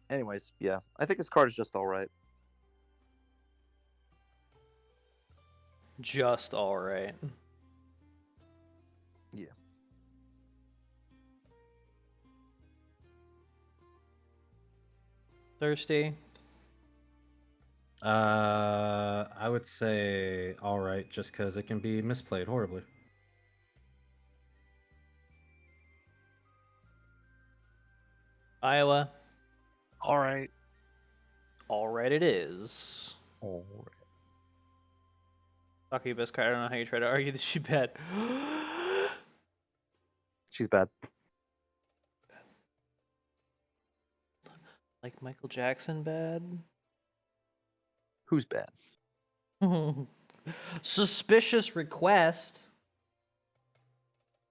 Anyways, yeah, I think his card is just all right. Just all right. Yeah. Thirsty. I would say all right, just because it can be misplayed horribly. Iowa. All right. All right, it is. All right. Talk your best card. I don't know how you try to argue that she's bad. She's bad. Like Michael Jackson bad? Who's bad? Suspicious request.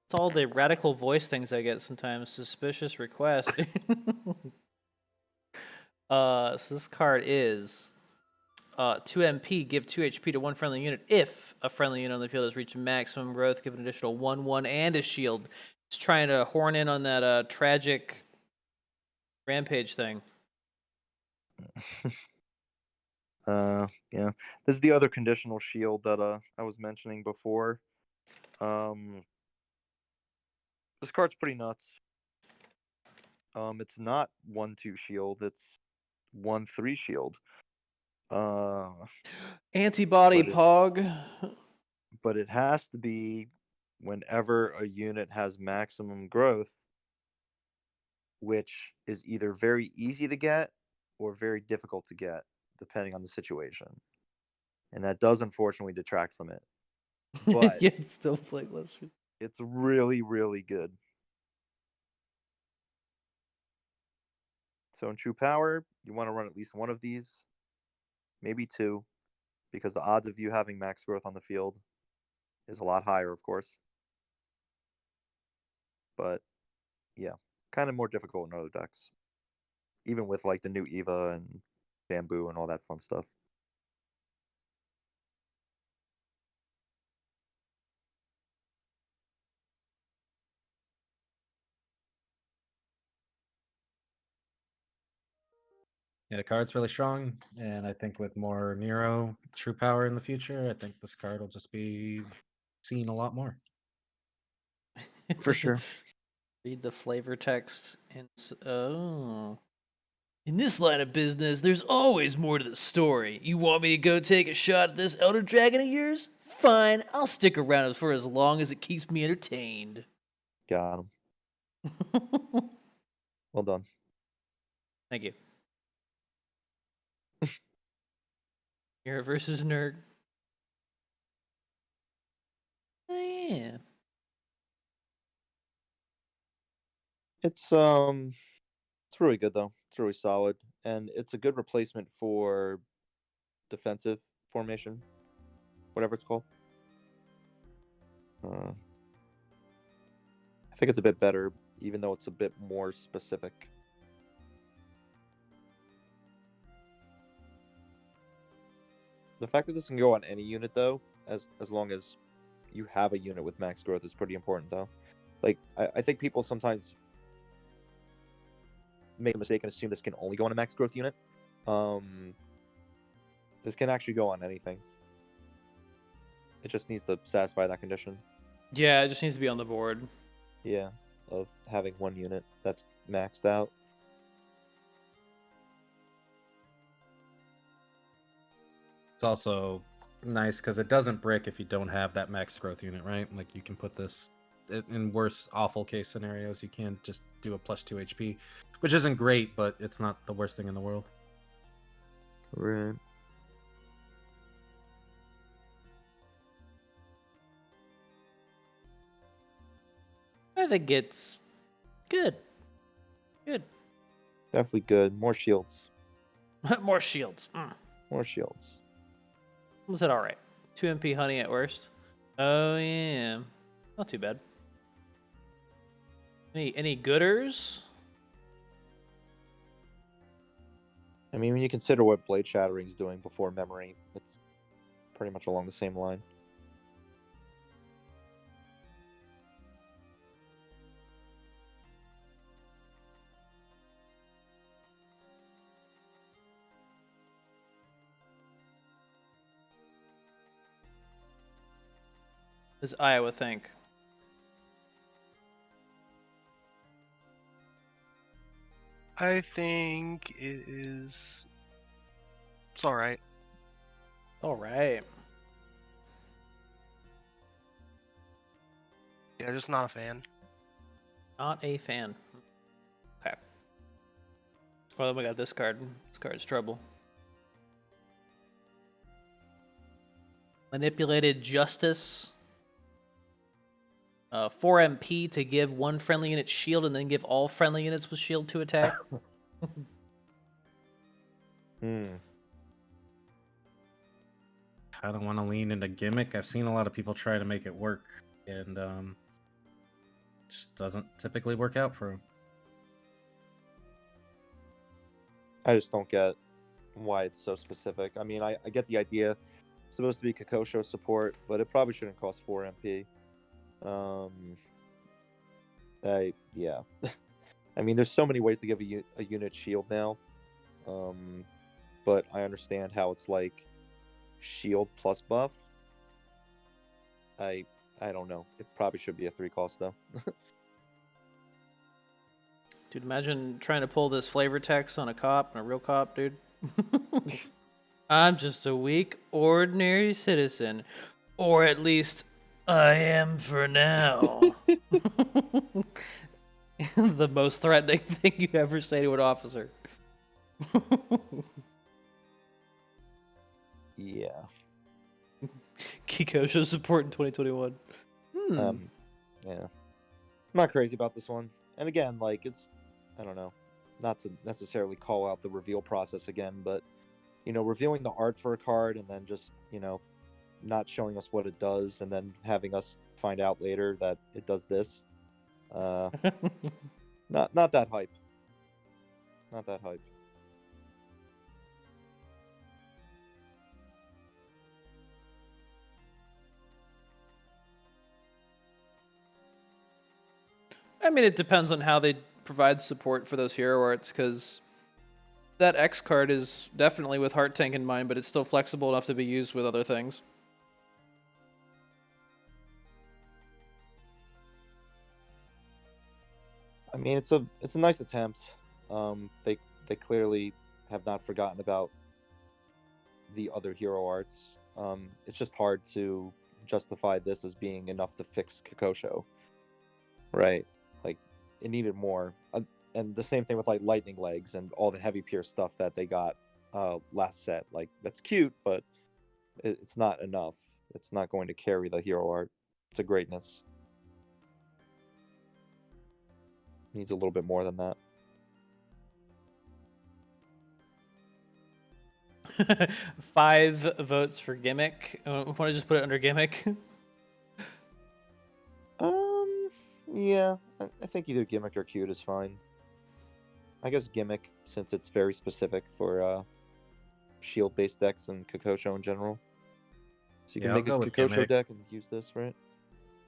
It's all the radical voice things I get sometimes. Suspicious request. So this card is 2 MP, give 2 HP to one friendly unit. If a friendly unit on the field has reached maximum growth, give an additional 1/1 and a shield. It's trying to horn in on that tragic rampage thing. Yeah. This is the other conditional shield that I was mentioning before. This card's pretty nuts. It's not 1/2 shield, it's 1/3 shield. Antibody But it- Pog. but it has to be whenever a unit has maximum growth, which is either very easy to get or very difficult to get, depending on the situation. And that does unfortunately detract from it. But Yeah, it's still flakeless. it's really, really good. So in true power, you want to run at least one of these, maybe two, because the odds of you having max growth on the field is a lot higher, of course. But yeah, kind of more difficult in other decks, even with like the new Eva and Bamboo and all that fun stuff. Yeah, the card's really strong, and I think with more Nero true power in the future, I think this card will just be seen a lot more. For sure. Read the flavor text and in this line of business, there's always more to the story. You want me to go take a shot at this Elder Dragon of yours? Fine, I'll stick around for as long as it keeps me entertained. Got him. Well done. Thank you. Hero versus nerd. Oh, yeah. It's really good though. It's really solid, and it's a good replacement for defensive formation, whatever it's called. I think it's a bit better, even though it's a bit more specific. The fact that this can go on any unit, though, as long as you have a unit with max growth, is pretty important, though. Like, I think people sometimes make a mistake and assume this can only go on a max growth unit. This can actually go on anything. It just needs to satisfy that condition. Yeah, it just needs to be on the board. Yeah, of having one unit that's maxed out. It's also nice because it doesn't brick if you don't have that max growth unit, right? Like you can put this in worse, awful case scenarios. You can just do a +2 HP, which isn't great, but it's not the worst thing in the world. Right. I think it's good. Good. Definitely good. More shields. More shields. More shields. Was that all right? 2 MP honey at worst. Oh yeah, not too bad. Any gooders? I mean, when you consider what Blade Shattering is doing before memory, it's pretty much along the same line. Does Iowa think? I think it is. It's all right. All right. Yeah, just not a fan. Not a fan. Okay. Well, then we got this card. This card's trouble. Manipulated Justice. 4 MP to give one friendly unit shield and then give all friendly units with shield to attack. I don't want to lean into gimmick. I've seen a lot of people try to make it work, and just doesn't typically work out for them. I just don't get why it's so specific. I mean, I get the idea. It's supposed to be Kakosho support, but it probably shouldn't cost 4 MP. Yeah. I mean, there's so many ways to give a unit shield now. But I understand how it's like shield plus buff. I don't know. It probably should be a 3 cost though. Dude, imagine trying to pull this flavor text on a cop, on a real cop, dude. I'm just a weak, ordinary citizen. Or at least I am for now. The most threatening thing you ever say to an officer. Yeah. Kikosho support in 2021. Yeah. I'm not crazy about this one. And again, like I don't know, not to necessarily call out the reveal process again, but revealing the art for a card and then just, not showing us what it does and then having us find out later that it does this. Not that hype. Not that hype. I mean, it depends on how they provide support for those hero arts, because that X card is definitely with Heart Tank in mind, but it's still flexible enough to be used with other things. I mean, it's a nice attempt. They clearly have not forgotten about the other hero arts. It's just hard to justify this as being enough to fix Kakosho, right? Like, it needed more. And the same thing with like Lightning Legs and all the heavy pierce stuff that they got last set. Like, that's cute, but it's not enough. It's not going to carry the hero art to greatness. Needs a little bit more than that. 5 votes for gimmick. Want to just put it under gimmick? Yeah, I think either gimmick or cute is fine. I guess gimmick, since it's very specific for shield-based decks and Kakosho in general. So you can Yeah, make a I'll go with Kakosho gimmick. deck and use this, right?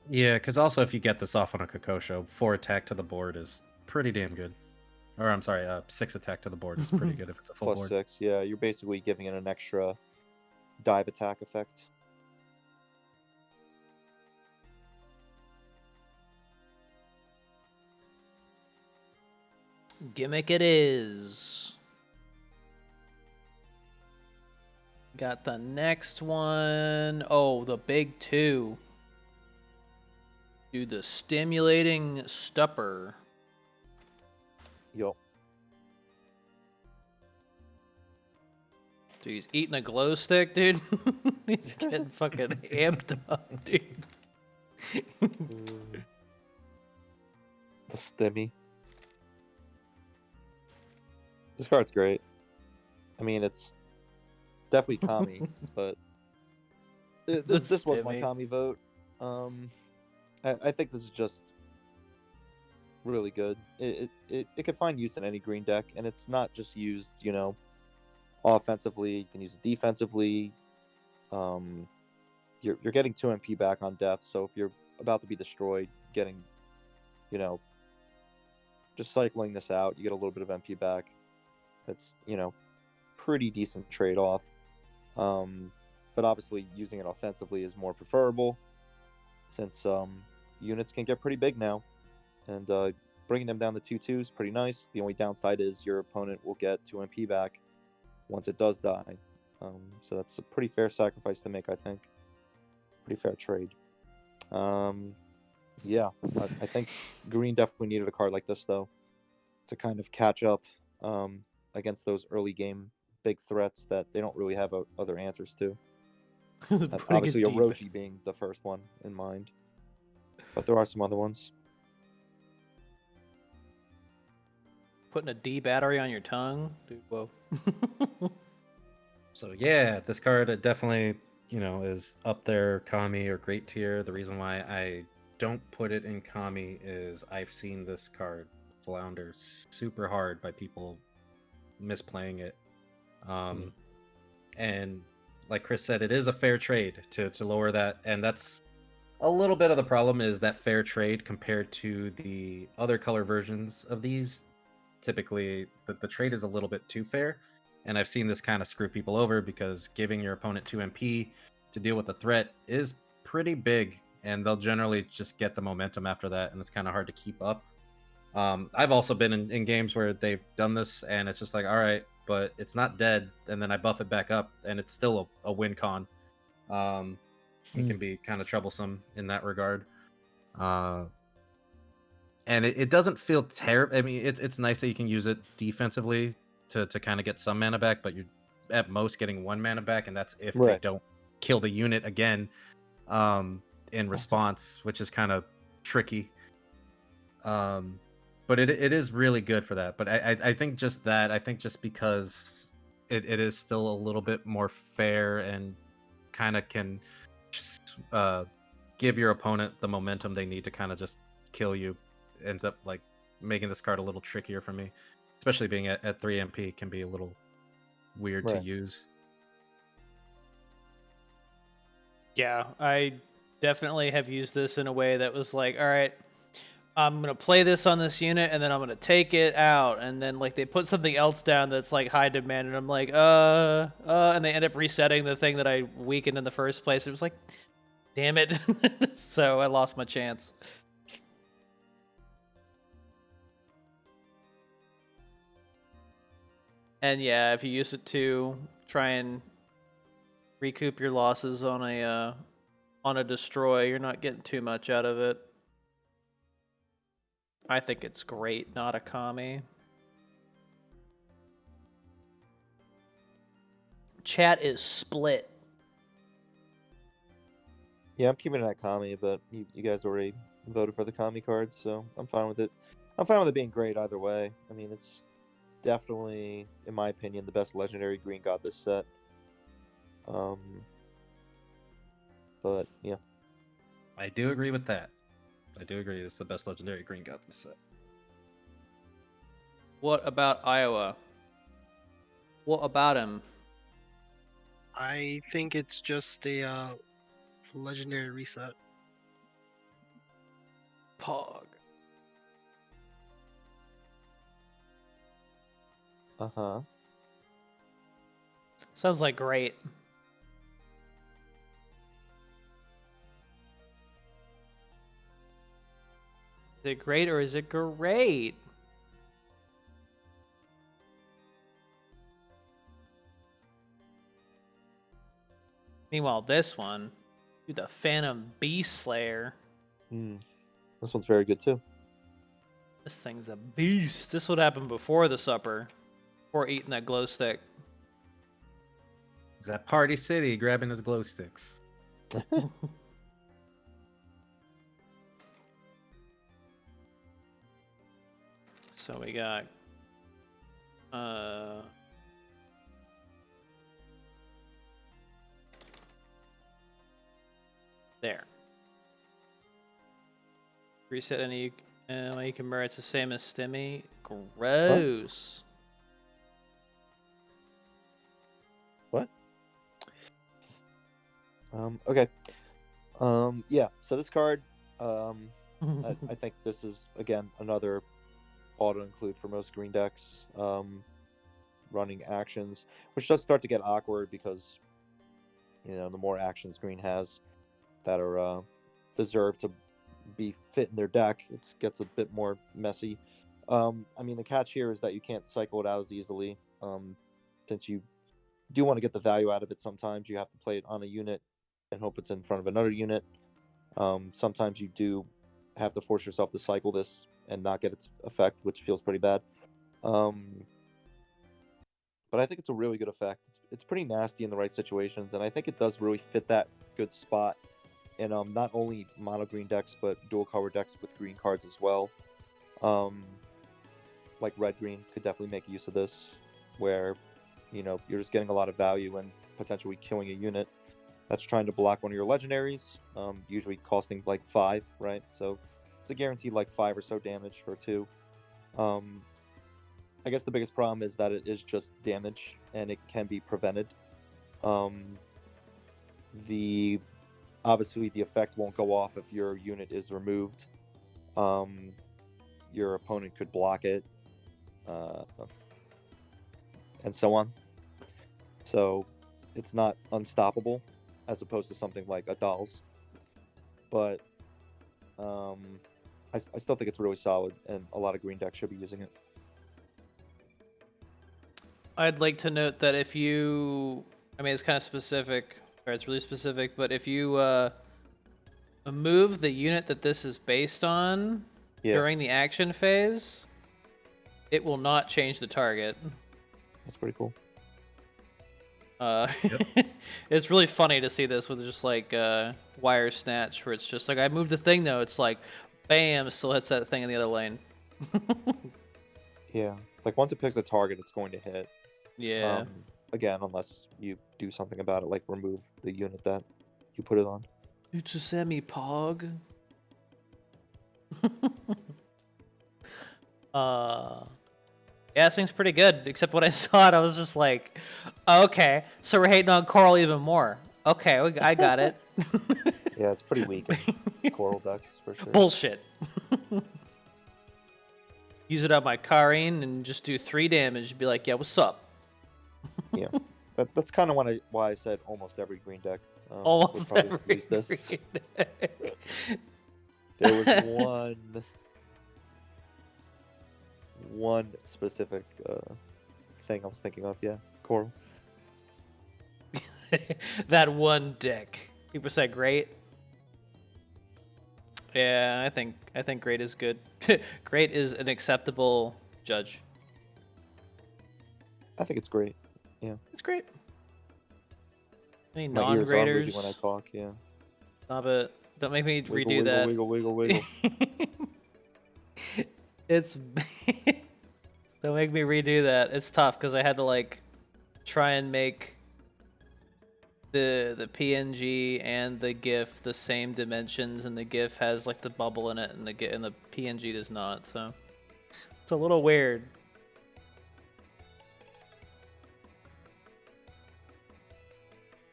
Yeah, because also if you get this off on a Kakosho, 4 attack to the board is pretty damn good. or I'm sorry, 6 attack to the board is pretty good if it's a full Plus board. 6. Yeah, you're basically giving it an extra dive attack effect. Gimmick it is. Got the next one. Oh, the big 2. Do the stimulating stupper. Yup. Dude, he's eating a glow stick, dude. He's getting fucking amped up, dude. The stimmy. This card's great. I mean, it's definitely Kami, but this was my stimmy. Kami vote. I think this is just really good. It could find use in any green deck, and it's not just used, you know, offensively. You can use it defensively. You're getting 2 MP back on death, so if you're about to be destroyed, getting, you know, just cycling this out, you get a little bit of MP back. That's, you know, pretty decent trade-off. But obviously using it offensively is more preferable, since units can get pretty big now, and bringing them down to 2/2 is pretty nice. The only downside is your opponent will get 2 MP back once it does die. So that's a pretty fair sacrifice to make, I think. Pretty fair trade. Yeah, I think green definitely needed a card like this, though, to kind of catch up against those early game big threats that they don't really have other answers to. Obviously, Orochi being the first one in mind, but there are some other ones. Putting a D battery on your tongue? Dude, whoa. So yeah, this card definitely, you know, is up there, Kami or great tier. The reason why I don't put it in Kami is I've seen this card flounder super hard by people misplaying it. And like Chris said, it is a fair trade to lower that, and that's a little bit of the problem, is that fair trade compared to the other color versions of these. Typically, the trade is a little bit too fair, and I've seen this kind of screw people over, because giving your opponent 2 MP to deal with the threat is pretty big, and they'll generally just get the momentum after that, and it's kind of hard to keep up. I've also been in games where they've done this, and it's just like, all right, but it's not dead, and then I buff it back up, and it's still a win con. It can be kind of troublesome in that regard. And it doesn't feel terrible. I mean, it's nice that you can use it defensively to kind of get some mana back, but you're at most getting 1 mana back, and that's if they Right. don't kill the unit again in response, which is kind of tricky. But it is really good for that. But I think just that, I think just because it is still a little bit more fair and kind of can give your opponent the momentum they need to kind of just kill you, ends up like making this card a little trickier for me, especially being at 3 MP can be a little weird to Right. use. Yeah, I definitely have used this in a way that was like, all right, I'm gonna play this on this unit, and then I'm gonna take it out, and then like they put something else down that's like high demand, and I'm like, and they end up resetting the thing that I weakened in the first place. It was like, damn it. So I lost my chance. And yeah, if you use it to try and recoup your losses on a destroy, you're not getting too much out of it. I think it's great, not a Kami. Chat is split. Yeah, I'm keeping it at Kami, but you guys already voted for the Kami cards, so I'm fine with it. I'm fine with it being great either way. I mean, it's definitely, in my opinion, the best legendary green god this set. But yeah, I do agree with that. I do agree. It's the best legendary green god this set. What about Iowa? What about him? I think it's just a legendary reset. Pog. Uh-huh. Sounds like great. Is it great or is it great? Meanwhile, this one, dude, the Phantom Beast Slayer. Mm. This one's very good too. This thing's a beast. This would happen before the supper, before eating that glow stick. He's at Party City grabbing his glow sticks. So we got there. Reset any you can mirror. It's the same as Stimmy. Gross. What? Okay. Yeah, so this card, I think this is, again, another auto-include for most green decks, running actions, which does start to get awkward because, you know, the more actions green has that are deserve to be fit in their deck, it gets a bit more messy. I mean, the catch here is that you can't cycle it out as easily. Since you do want to get the value out of it, sometimes you have to play it on a unit and hope it's in front of another unit. Sometimes you do have to force yourself to cycle this and not get its effect, which feels pretty bad. But I think it's a really good effect. It's pretty nasty in the right situations, and I think it does really fit that good spot in not only mono green decks, but dual color decks with green cards as well. Like red green could definitely make use of this, where, you know, you're just getting a lot of value and potentially killing a unit that's trying to block one of your legendaries, usually costing like 5, right? So it's a guaranteed like 5 or so damage for 2. I guess the biggest problem is that it is just damage and it can be prevented. Obviously the effect won't go off if your unit is removed. Your opponent could block it, and so on. So it's not unstoppable, as opposed to something like a Dolls. But I still think it's really solid, and a lot of green decks should be using it. I'd like to note that if you, I mean, it's kind of specific, or it's really specific, but if you move the unit that this is based on during the action phase, it will not change the target. That's pretty cool. It's really funny to see this with just like wire snatch, where it's just like I moved the thing though, it's like bam, still hits that thing in the other lane. Yeah, like once it picks a target, it's going to hit. Yeah. Again, unless you do something about it, like remove the unit that you put it on. It's a semi-pog. Yeah, this thing's pretty good, except when I saw it, I was just like, okay, so we're hating on Coral even more. Okay, I got it. Yeah, it's pretty weak in Coral decks, for sure. Bullshit. Use it on my Karine and just do 3 damage. Be like, yeah, what's up? Yeah, that's kind of why I said almost every green deck. Almost would probably every use this. green deck. There was one specific thing I was thinking of. Yeah, Coral. That one deck. People said great. Yeah, I think great is good. Great is an acceptable judge. I think it's great. Yeah. It's great. Any My ears are non-graders? moving when I talk. Yeah. Stop it. Don't make me Wiggle, redo that. Wiggle, wiggle, wiggle. It's don't make me redo that. It's tough because I had to like try and make the PNG and the GIF the same dimensions, and the GIF has like the bubble in it, and the PNG does not. So it's a little weird.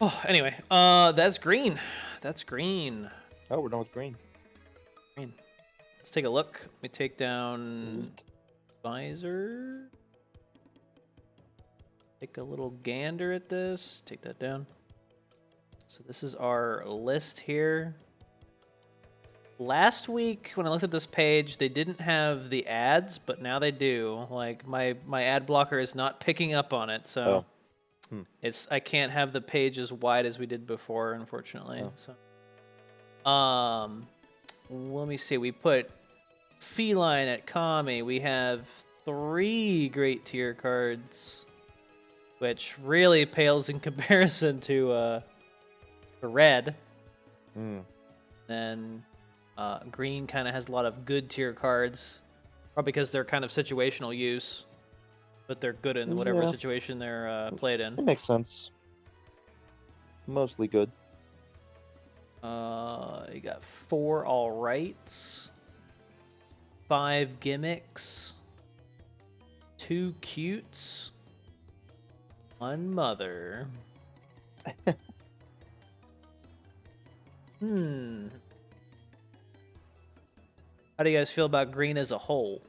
Oh, anyway, that's green. That's green. Oh, we're done with green. Green. Let's take a look. Let me take down visor. take a little gander at this. Take that down. So this is our list here. Last week, when I looked at this page, they didn't have the ads, but now they do. Like, my ad blocker is not picking up on it, so I can't have the page as wide as we did before, unfortunately. So, let me see. We put Feline at Kami. We have 3 great tier cards, which really pales in comparison to red. Then green kind of has a lot of good tier cards, probably because they're kind of situational use, but they're good in whatever situation they're played in. It makes sense. Mostly good. You got 4 all rights, 5 gimmicks, 2 cutes, 1 mother. How do you guys feel about green as a whole?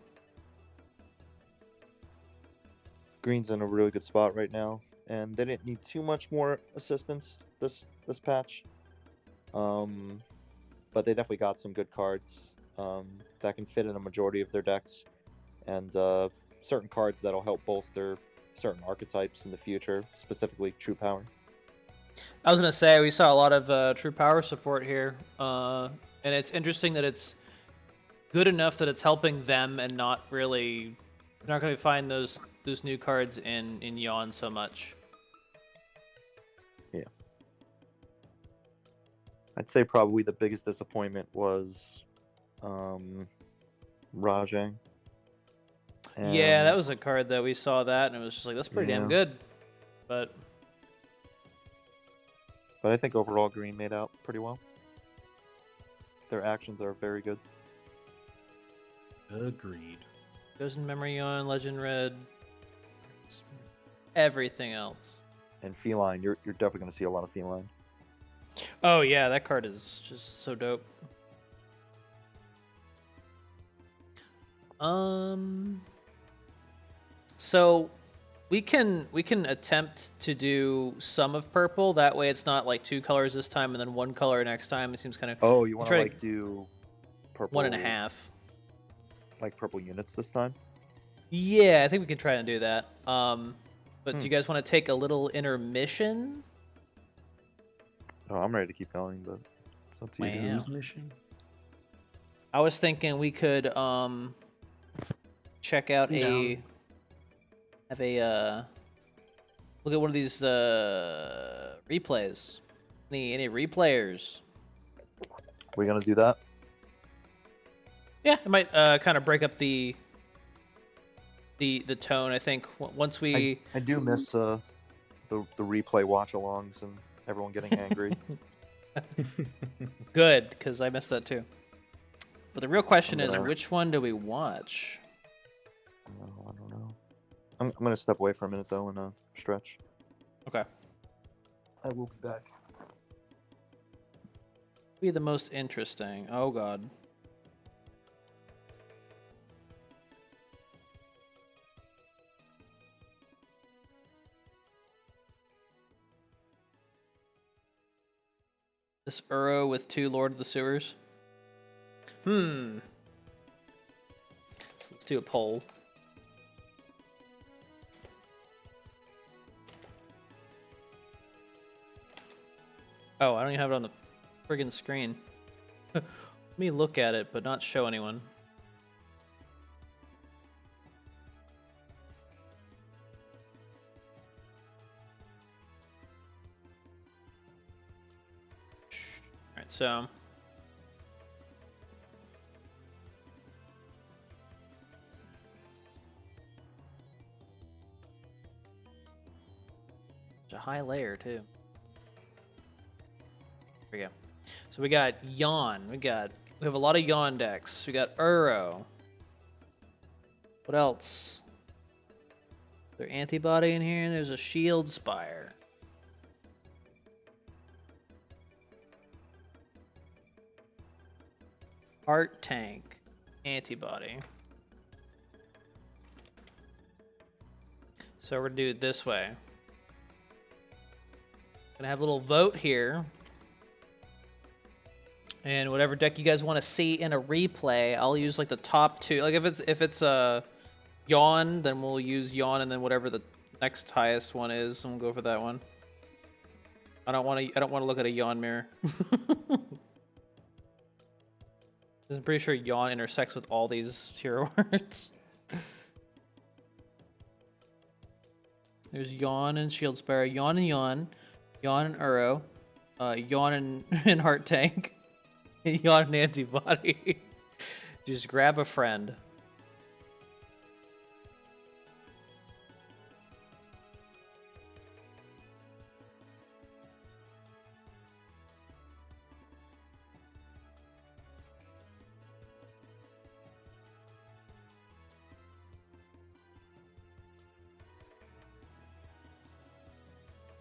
Green's in a really good spot right now, and they didn't need too much more assistance this patch. But they definitely got some good cards that can fit in a majority of their decks, and certain cards that'll help bolster certain archetypes in the future, specifically True Power. I was gonna say we saw a lot of True Power support here, and it's interesting that it's good enough that it's helping them and not really. You're not gonna find those new cards in Yawn so much. Yeah. I'd say probably the biggest disappointment was Rajang. Yeah, that was a card that we saw that, and it was just like, that's pretty damn good. But I think overall green made out pretty well. Their actions are very good. Agreed. Goes in Memory on Legend Red. Everything else. And Feline, you're definitely going to see a lot of Feline. Oh yeah, that card is just so dope. So we can attempt to do some of purple. That way, it's not like 2 colors this time and then 1 color next time. It seems kind of. Oh, you want to like do purple? 1.5. Like purple units this time? Yeah, I think we can try and do that. But do you guys want to take a little intermission? Oh, I'm ready to keep going, but it's up to you. Wow. Mission. I was thinking we could check out look at one of these replays. Any replayers? We're gonna do that. Yeah, it might kind of break up the tone. I think once we I do miss the replay watch-alongs and everyone getting angry. good, because I missed that too. But the real question is, gonna- which one do we watch? I don't know. I'm gonna step away for a minute though and stretch. Okay. I will be back. Be the most interesting. Oh god. This Uro with 2 Lord of the Sewers. So let's do a poll. Oh, I don't even have it on the friggin' screen. Let me look at it, but not show anyone. Alright, so it's a high layer too. There we go. So we got Yawn. We have a lot of Yawn decks. We got Uro. What else? Is there Antibody in here? There's a Shield Spire. Heart Tank. Antibody. So we're gonna do it this way. Gonna have a little vote here. And whatever deck you guys want to see in a replay, I'll use like the top two. Like if it's Yawn, then we'll use Yawn, and then whatever the next highest one is, and we'll go for that one. I don't want to look at a Yawn mirror. I'm pretty sure Yawn intersects with all these hero words. There's Yawn and Shield Sparrow, Yawn and Yawn, Yawn and Uro, Yawn and Heart Tank, Yawn and Antibody. Just grab a friend.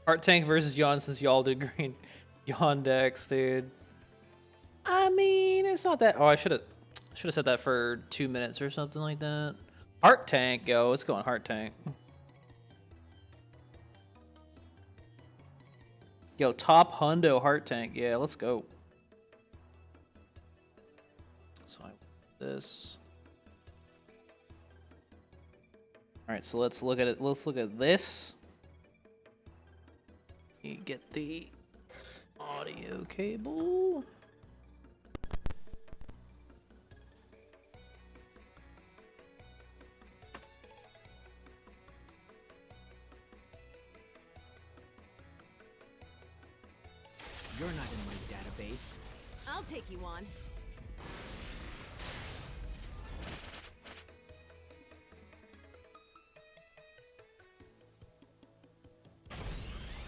Heart Tank versus Yawn since y'all did green. Yawn decks, dude. I mean, it's not that. Oh, I should have said that for 2 minutes or something like that. Heart Tank, yo, let's go on Heart Tank. Yo, top hundo Heart Tank, yeah, let's go. So I this. All right, so let's look at it. Let's look at this. You get the audio cable. You're not in my database. I'll take you on.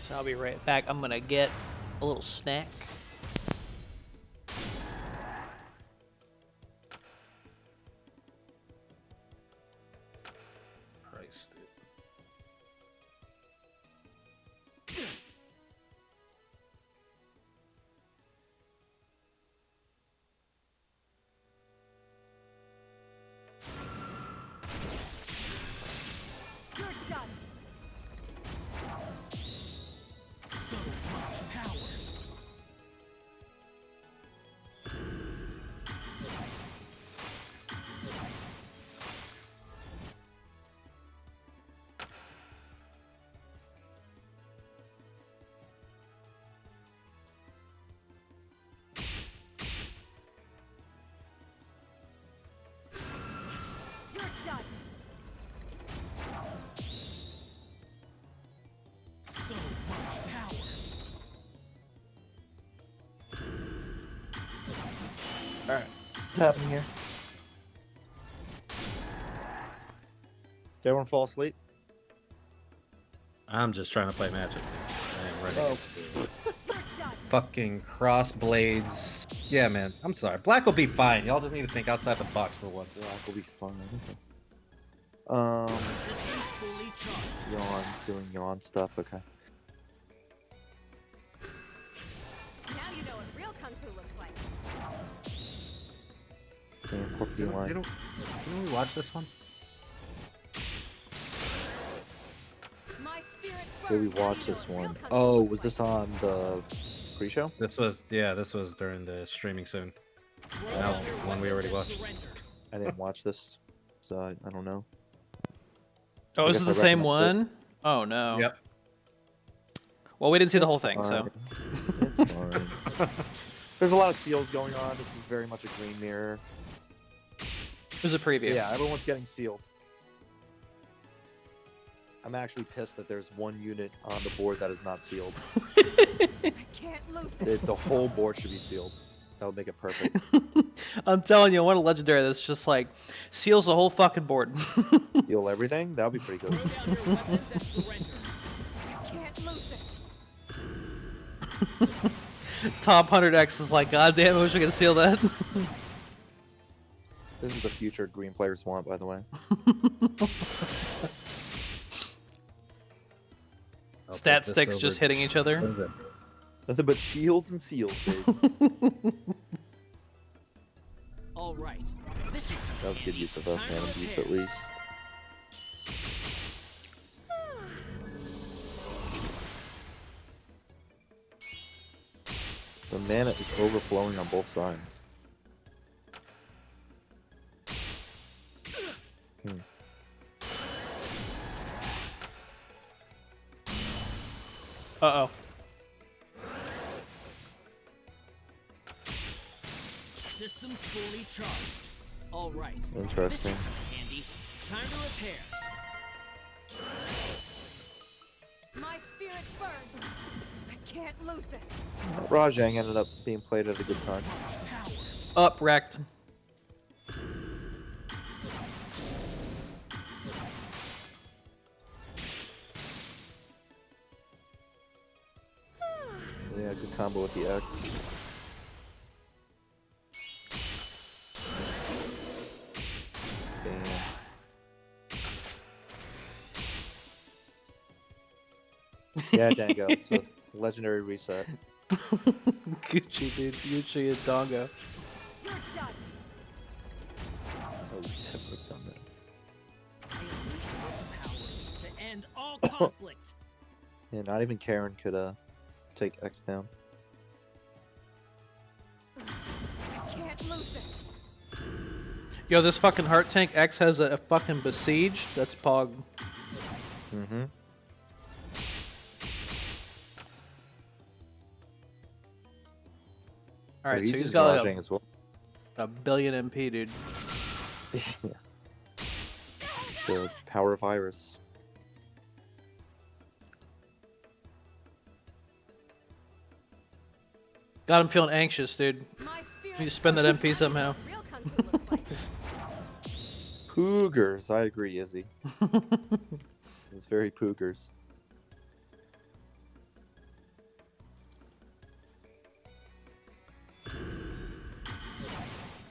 So I'll be right back. I'm gonna get a little snack. Christ, dude. You're done. So much power. You're done. So much power. All right, what's happening here? Did everyone fall asleep? I'm just trying to play Magic. I am ready. Oh. You're done. Fucking cross blades. Yeah, man. I'm sorry. Black will be fine. Y'all just need to think outside the box for once. Black will be fun. Systems fully charged. Yawn, doing yawn stuff. Okay. Now you know what real kung fu looks like. Damn, poor Didn't feline. we watch this one? My spirit Did we burns. Now watch you know this what real one? kung fu Oh, looks was this like. on the pre-show? This was during the streaming soon. That one we already watched. I didn't watch this, so I don't know. Oh, I this guess is the I same recommend one? Oh no. Yep. Well, we didn't see the whole It's thing, so. fine. It's fine. There's a lot of seals going on. This is very much a green mirror. It was a preview. Yeah, everyone's getting sealed. I'm actually pissed that there's one unit on the board that is not sealed. I can't lose this. The whole board should be sealed. That would make it perfect. I'm telling you, what a legendary that's just like seals the whole fucking board. Seal everything? That would be pretty good. Throw down your weapons and surrender. I can't lose this. Top 100X is like, God damn, I wish we could seal that. This is the future green players want, by the way. I'll Stat take this sticks over just hitting each other. Nothing but shields and seals, baby. All right. This is That was good use of the phantom beast, at least. mana is overflowing on both sides. Uh-oh. Systems fully charged. All right. Interesting. This is handy. Time to repair. My spirit burns. I can't lose this. Rajang ended up being played at a good time. Up, wrecked. Yeah, good combo with the X. Damn. Yeah, Dango. So legendary reset. Gucci, dude. Gucci and Dongo. You're done. Oh, reset would have done that. I unleash this power to end all conflict. Yeah, not even Karen could take X down. I can't lose this. Yo, this fucking Heart Tank X has a fucking Besiege. That's Pog. Mm-hmm. Alright, so he's uses got Rajang like as well. a billion MP, dude. Yeah. The power virus. Got him feeling anxious, dude. My spirit Need to spend that MP somehow. real kung fu looks like. Poogers, I agree, Izzy. It's very poogers.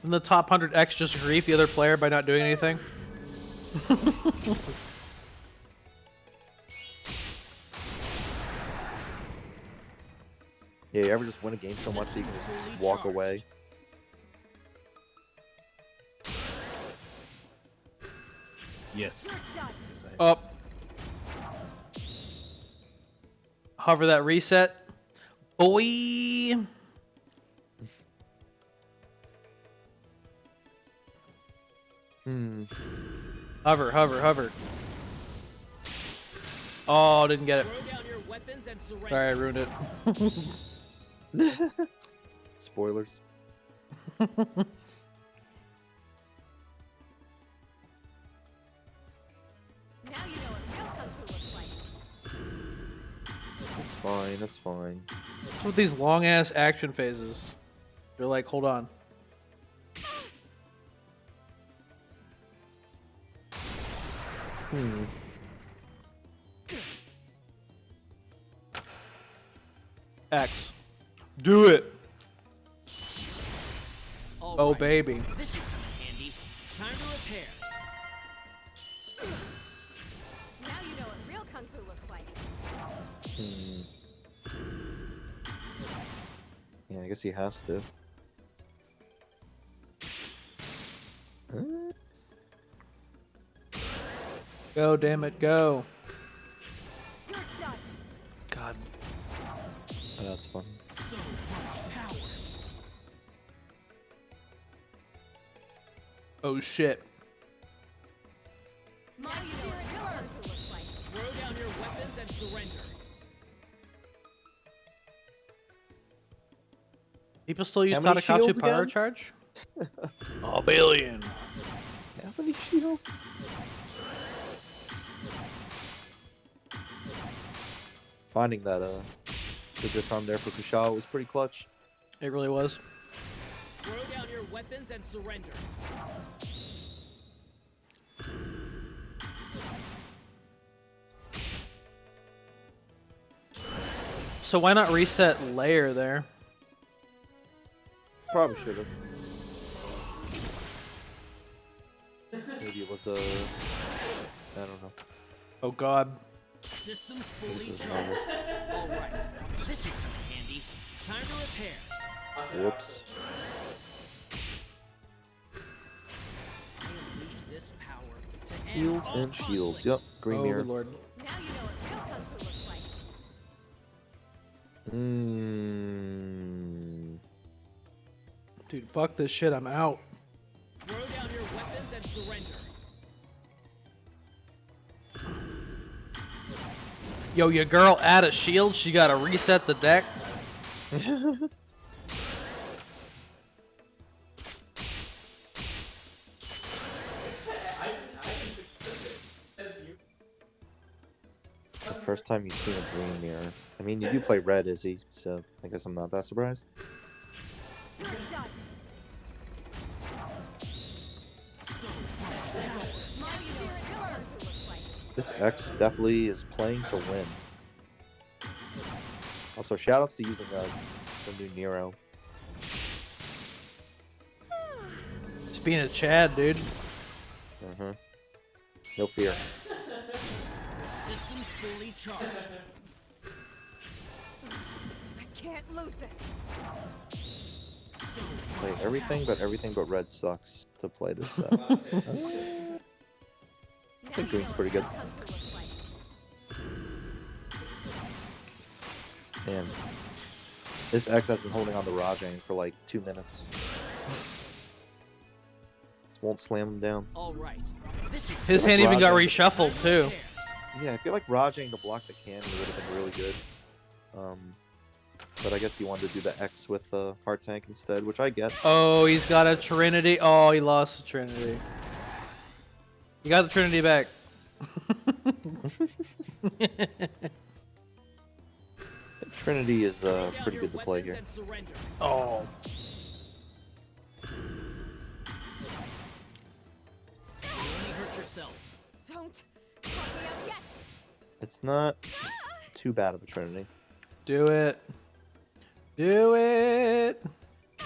And the top 100X just grief the other player by not doing anything. Yeah, you ever just win a game so much that you can just walk away? Yes. You're done. Yes, I- Up. Hover that reset. Boy. Hover, hover, hover. Oh, didn't get it. Throw down your weapons and surrender. Sorry, I ruined it. Spoilers. Now you know what real kung fu looks like. That's fine, that's fine. What's with these long ass action phases? They're like, hold on. X. Do it. All Oh, right. baby. This should come in handy. Time to repair. Now you know what real kung fu looks like. Yeah, I guess he has to. Go, damn it, go. You're done. God. Oh, that's fun. So much power. Oh, shit. My spirit real kung fu looks like. Throw down your weapons and surrender. People still use How many Tadakatsu shields Power again? Charge? A billion. How many shields? Finding that good farm there for Kushao was pretty clutch. It really was. Throw down your weapons and surrender. So why not reset layer there? Probably should have. Maybe it was a. I don't know. Oh, God. Systems fully This is charged. not All right. This should come in handy. Time to repair. Whoops. I unleash this power to end Shields all and shields. conflict. Yep, green Oh, mirror. good lord. Now you know what real kung fu looks like. Fuck this shit, I'm out. Throw down your weapons and surrender. Yo, your girl add a shield, she gotta reset the deck. The first time you've seen a green mirror. I mean, you do play red, Izzy, so I guess I'm not that surprised. You're done. My spirit burns. Looks like. This X definitely is playing to win. Also, shoutouts to using the new Nero. Just being a Chad, dude. Mm-hmm. No fear. Systems fully charged. I can't lose this. Play everything but red sucks to play this set. Now think you green's know pretty what good. real kung fu looks like. And this X has been holding on to Rajang for like 2 minutes. Just won't slam him down. All right. This is His like hand even got Rajang. reshuffled, too. Yeah, I feel like Rajang to block the cannon would have been really good. But I guess he wanted to do the X with the Heart Tank instead, which I get. Oh, he's got a Trinity. Oh, he lost the Trinity. He got the Trinity back. Trinity is throw down pretty your good to play weapons here. and surrender. Oh. You only hurt yourself. Don't cut me out yet. It's not too bad of a Trinity. Do it. Do it.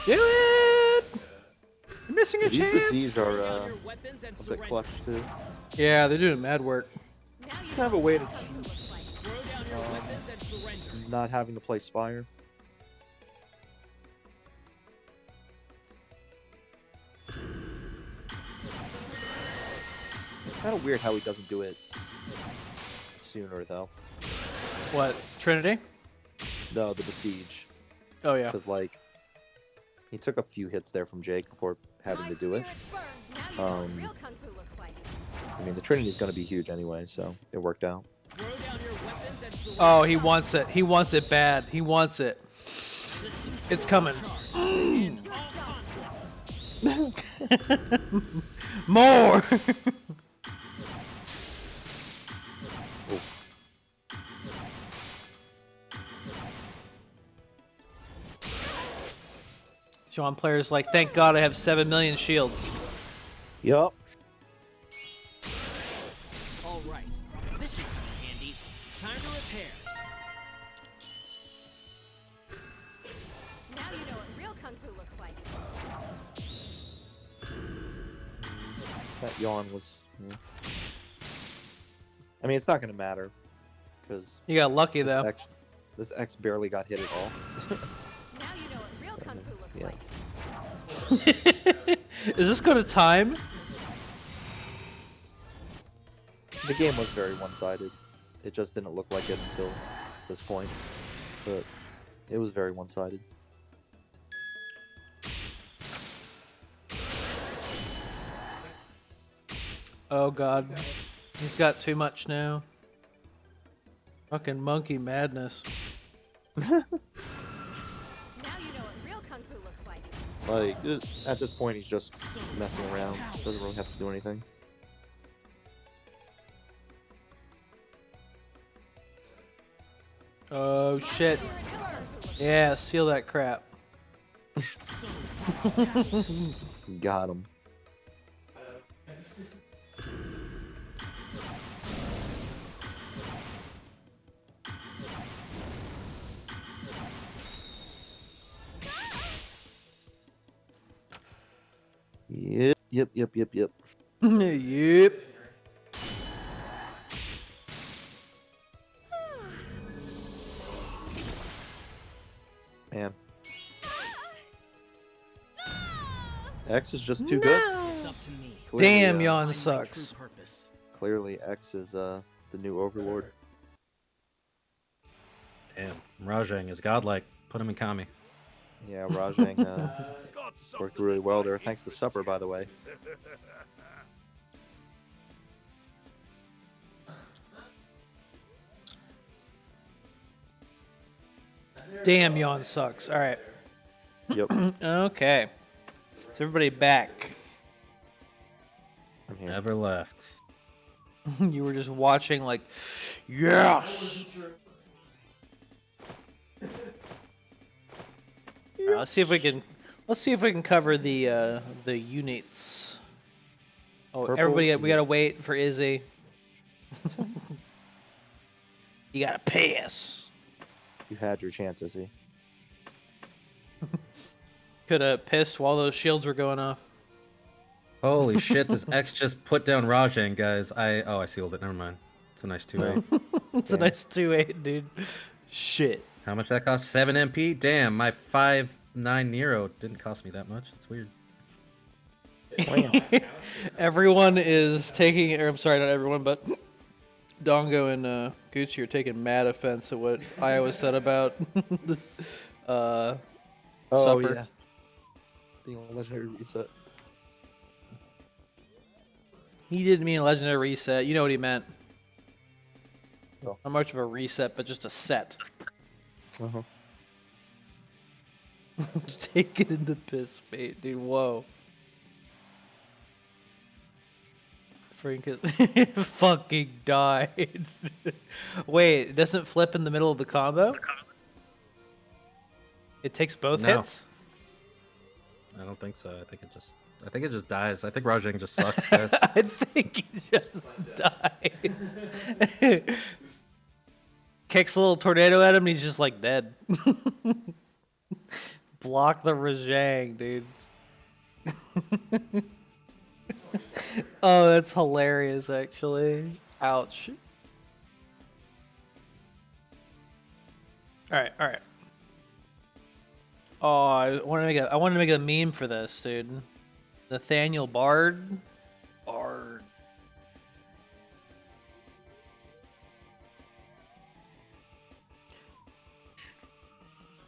Do it. You're missing a These chance. disease are Throw down your weapons and a bit surrender. clutch too. Yeah, they're doing mad work. Now you Have know a way what to kung fu cheat. looks like. Throw down your weapons and surrender. Not having to play Spire. It's kind of weird how he doesn't do it sooner though. What? Trinity? No, the Besiege. Oh, yeah. Because like he took a few hits there from Jake before having My to do it. spirit burns. Now you know what Um, real kung fu looks like. I mean, the Trinity's going to be huge anyway, so it worked out. Throw down your weapons and surrender. Oh, he wants it. He wants it bad. He wants it. Systems It's fully coming. charged. End all conflict. More. Oh, Sean players like, thank God I have 7 million shields. yup. All right. This should come in handy. Time to repair. Now you know what real kung fu looks like. That yawn was. Yeah. I mean, it's not going to matter because You got lucky, though. This X barely got hit at all. Now you know what real kung fu looks Yeah. like. Is this going to time? The game was very one-sided. It just didn't look like it until this point, but it was very one-sided. Oh, God. He's got too much now. Fucking monkey madness. Now you know what real kung fu looks like. Like at this point, he's just messing around. Doesn't really have to do anything. Oh, shit. Yeah, seal that crap. Got him. Yep. Yep. Man. X is just too good. It's up to me. Clearly, Damn, uh, yawn Find my sucks. true purpose. Clearly, X is the new overlord. Damn, Rajang is godlike. Put him in Kami. Yeah, Rajang. Worked really well there. Thanks to Supper, by the way. Damn, yawn sucks. All right. Yep, Okay. Is everybody back? I'm here. Never left. You were just watching, like, yes. All right, let's see if we can. Let's see if we can cover the units. Oh, Purple, everybody, we yeah. gotta wait for Izzy. You gotta pass. You had your chances, see. Could have pissed while those shields were going off. Holy shit, this X just put down Rajang, guys. I sealed it. Never mind. It's a nice 2-8. It's a nice 2-8, dude. Shit. How much that cost? 7 MP? Damn, my 5-9 Nero didn't cost me that much. That's weird. Everyone is taking, or I'm sorry, not everyone, but Dongo and Gucci are taking mad offense at what Iowa said about Oh Supper. yeah. Being a legendary reset. He didn't mean a legendary reset. You know what he meant. Oh. Not much of a reset, but just a set. Uh-huh. Take it into piss bait, dude. Whoa. Frank is fucking died. Wait, it doesn't flip in the middle of the combo? It takes both No. hits? I don't think so. I think it just dies. I think Rajang just sucks, guys. I think he just dies. Kicks a little tornado at him and he's just like dead. Block the Rajang, dude. Oh, that's hilarious, actually. Ouch. All right. Oh, I wanted to make a meme for this, dude. Nathaniel Bard. Bard.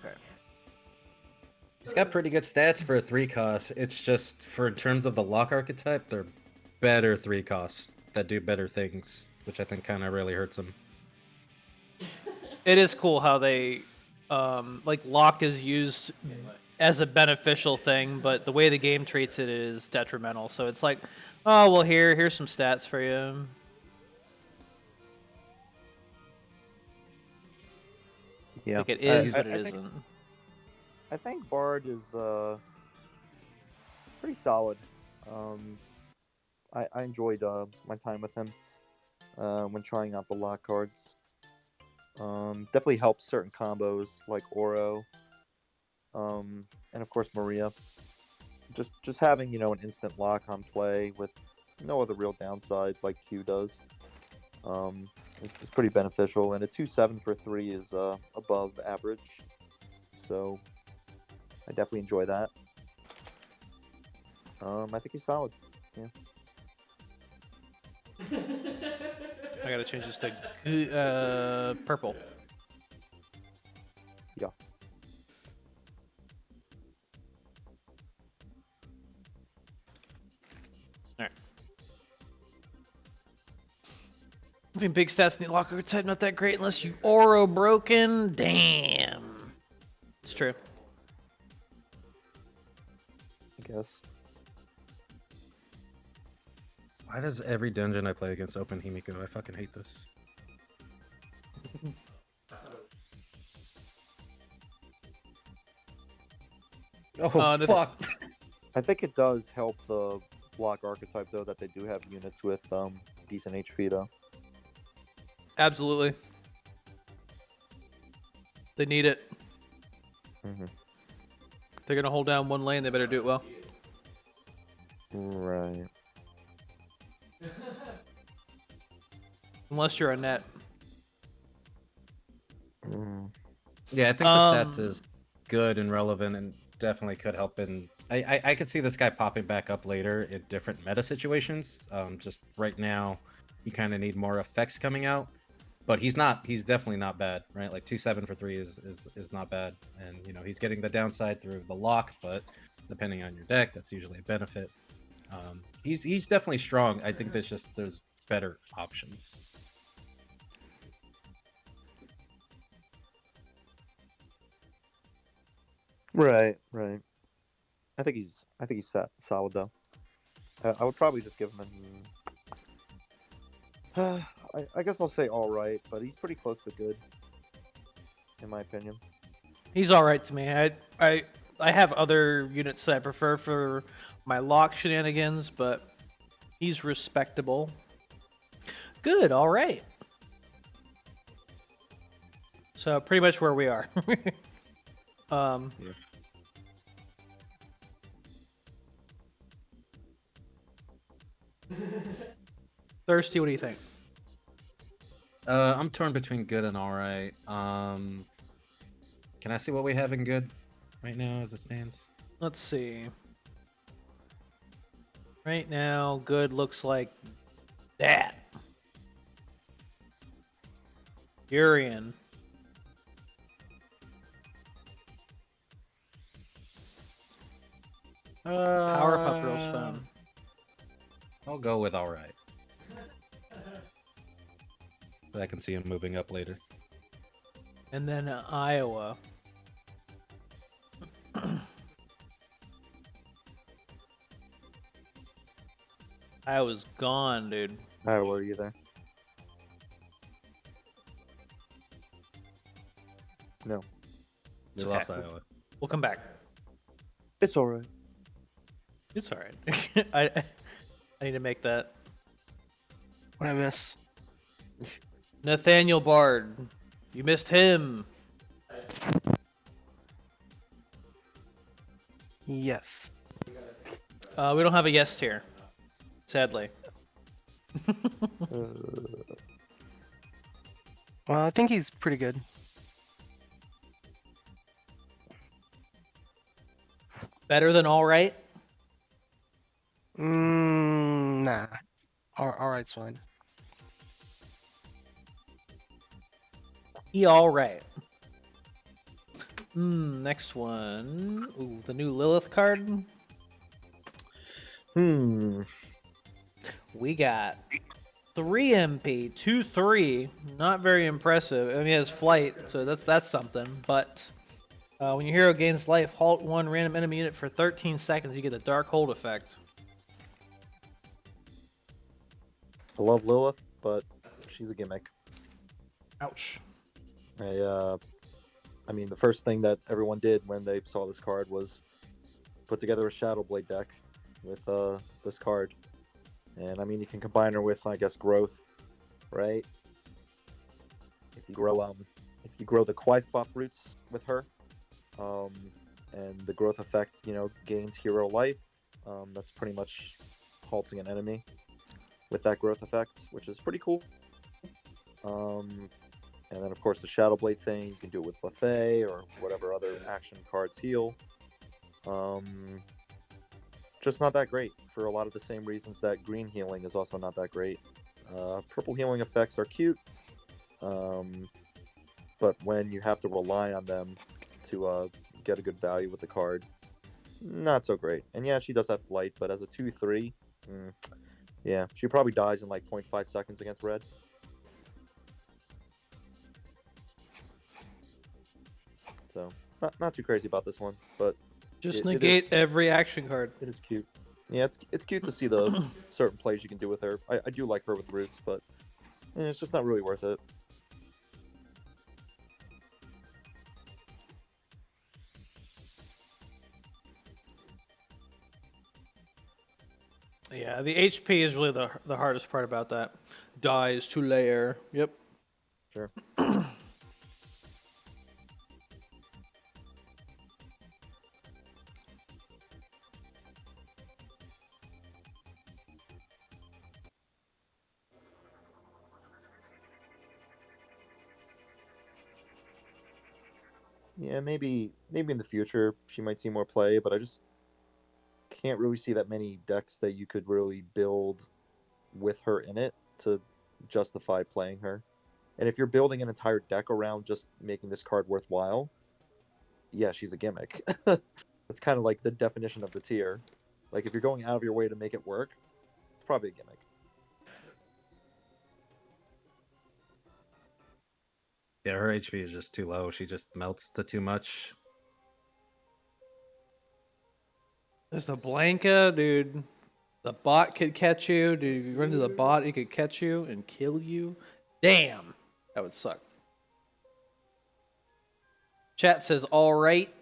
Okay. He's got pretty good stats for a 3 cost. It's just for in terms of the lock archetype, they're better 3 costs that do better things, which I think kind of really hurts him. It is cool how they like lock is used as a beneficial thing, but the way the game treats it is detrimental. So it's like, oh well, here's some stats for you. Yeah. Like it is, I but it think- isn't. I think Bard is pretty solid. I enjoyed my time with him when trying out the lock cards. Definitely helps certain combos like Oro, and of course Maria. Just having an instant lock on play with no other real downside like Q does. It's pretty beneficial, and a 2/7 for 3 is above average. So I definitely enjoy that. I think he's solid. Yeah. I gotta change this to purple. Yeah. Alright. I think big stats in the locker type not that great unless you Oro broken. Damn. It's true. I guess. Why does every dungeon I play against open Himiko? I fucking hate this. Oh, this- fuck! I think it does help the block archetype though that they do have units with decent HP though. Absolutely. They need it. Mm-hmm. They're gonna hold down one lane. They better do it well. Right. Unless you're a net. Mm. Yeah, I think the stats is good and relevant and definitely could help in... I could see this guy popping back up later in different meta situations. Just right now, you kind of need more effects coming out. But he's definitely not bad, right? Like 2/7 for 3 is not bad. And, he's getting the downside through the lock, but depending on your deck, that's usually a benefit. He's definitely strong. I think there's better options. Right, right. I think he's solid though. I would probably just give him an. I guess I'll say all right, but he's pretty close to good, in my opinion. He's all right to me. I have other units that I prefer for my lock shenanigans, but he's respectable. Good, all right. So pretty much where we are. um, Yeah. Thirsty, what do you think? I'm torn between good and all right. Can I see what we have in good right now as it stands? Let's see. Right now, good looks like that. Urian. Powerpuff Girls phone. I'll go with all right. But I can see him moving up later. And then Iowa. Iowa's gone, dude. Where are you there? No, We okay. lost Iowa. We'll come back. it's all right. It's all right. I need to make that. What I miss? Nathaniel Bard. You missed him. Yes. We don't have a guest here, sadly. Well, I think he's pretty good. Better than all right. Nah. All right's fine. He all right. Next one. Ooh, the new Lilith card. We got 3 MP, 2/3. Not very impressive. I mean, he has flight, so that's something. But when your hero gains life, halt one random enemy unit for 13 seconds. You get the Dark Hold effect. I love Lilith, but she's a gimmick. Ouch. I mean, the first thing that everyone did when they saw this card was put together a Shadow Blade deck with this card, and I mean, you can combine her with, I guess, growth, right? If you grow the Quaifoff roots with her, and the growth effect, gains hero life. That's pretty much halting an enemy with that growth effect, which is pretty cool. And then, of course, the Shadow Blade thing, you can do it with Buffet or whatever other action cards heal. Just not that great for a lot of the same reasons that green healing is also not that great. Purple healing effects are cute, but when you have to rely on them to get a good value with the card, not so great. And yeah, she does have flight, but as a 2/3, yeah, she probably dies in like 0.5 seconds against red. So not too crazy about this one, but Just it negate every action card. it is cute. Yeah, it's cute to see the certain plays you can do with her. I do like her with roots, but it's just not really worth it. Yeah, the HP is really the hardest part about that. Dies to layer. Yep. Sure. Yeah, maybe in the future she might see more play, but I just can't really see that many decks that you could really build with her in it to justify playing her. And if you're building an entire deck around just making this card worthwhile, yeah, she's a gimmick. That's kind of like the definition of the tier. Like if you're going out of your way to make it work, it's probably a gimmick. Yeah, her HP is just too low. She just melts to too much. There's the Blanca, dude. The bot could catch you, dude. If you run to the bot, it could catch you and kill you. Damn, that would suck. Chat says, all right.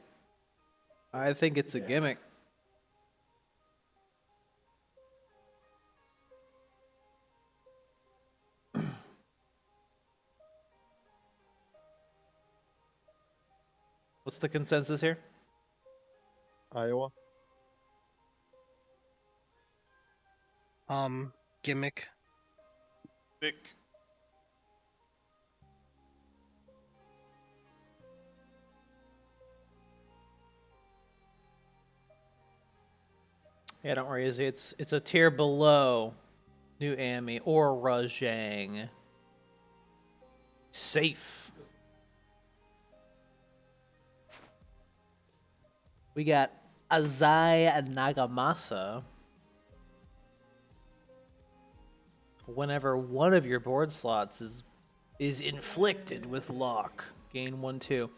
I think it's a gimmick. What's the consensus here? Iowa. Gimmick. Gimmick. Yeah, don't worry, Izzy. It's a tier below New Ami or Rajang. Safe. We got Azai Nagamasa. Whenever one of your board slots is inflicted with lock, gain 1/2.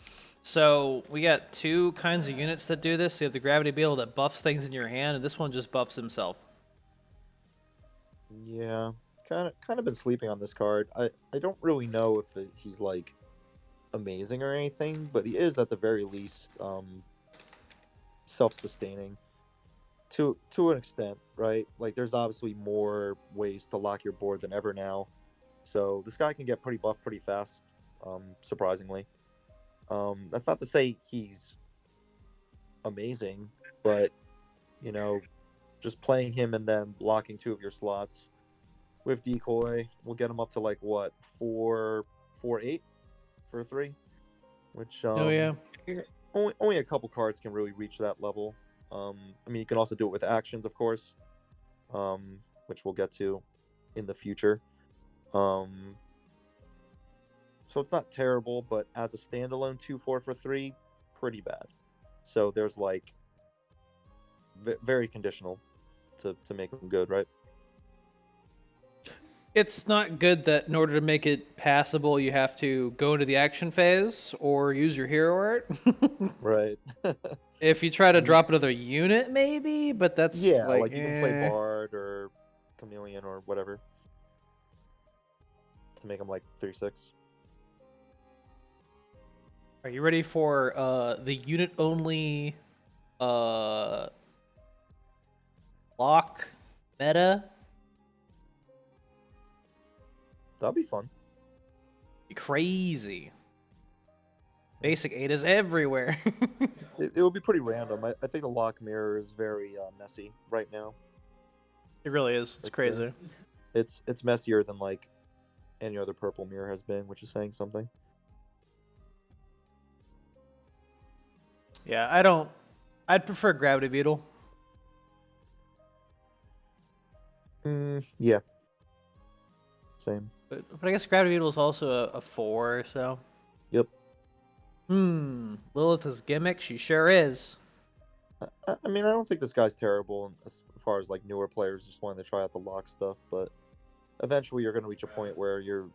So we got two kinds of units that do this. You have the gravity beetle that buffs things in your hand, and this one just buffs himself. Yeah, kind of been sleeping on this card. I don't really know if he's like amazing or anything, but he is at the very least self-sustaining to an extent, right? Like there's obviously more ways to lock your board than ever now. So this guy can get pretty buff pretty fast, surprisingly. That's not to say he's amazing, but you know, just playing him and then blocking two of your slots with decoy will get him up to like what 4-8 for 3, which Oh yeah. only a couple cards can really reach that level. I mean, you can also do it with actions, of course, which we'll get to in the future. So it's not terrible, but as a standalone 2/4 for 3, pretty bad. So there's like very conditional to make them good, right? It's not good that in order to make it passable, you have to go into the action phase or use your hero art. Right. If you try to drop another unit, maybe, but that's Yeah, like, you can play Bard or Chameleon or whatever to make them like 3/6. Are you ready for the unit only lock meta? That'd be fun. Be crazy. Basic 8 is everywhere. It would be pretty random. I think the lock mirror is very messy right now. It really is. It's Like, crazy. It's messier than like any other purple mirror has been, which is saying something. Yeah, I'd prefer Gravity Beetle. Yeah. Same. But I guess Gravity Beetle is also a 4, so. Yep. Lilith is gimmick. She sure is. I mean, I don't think this guy's terrible as far as like newer players just wanting to try out the lock stuff, but eventually you're going to reach a point where you're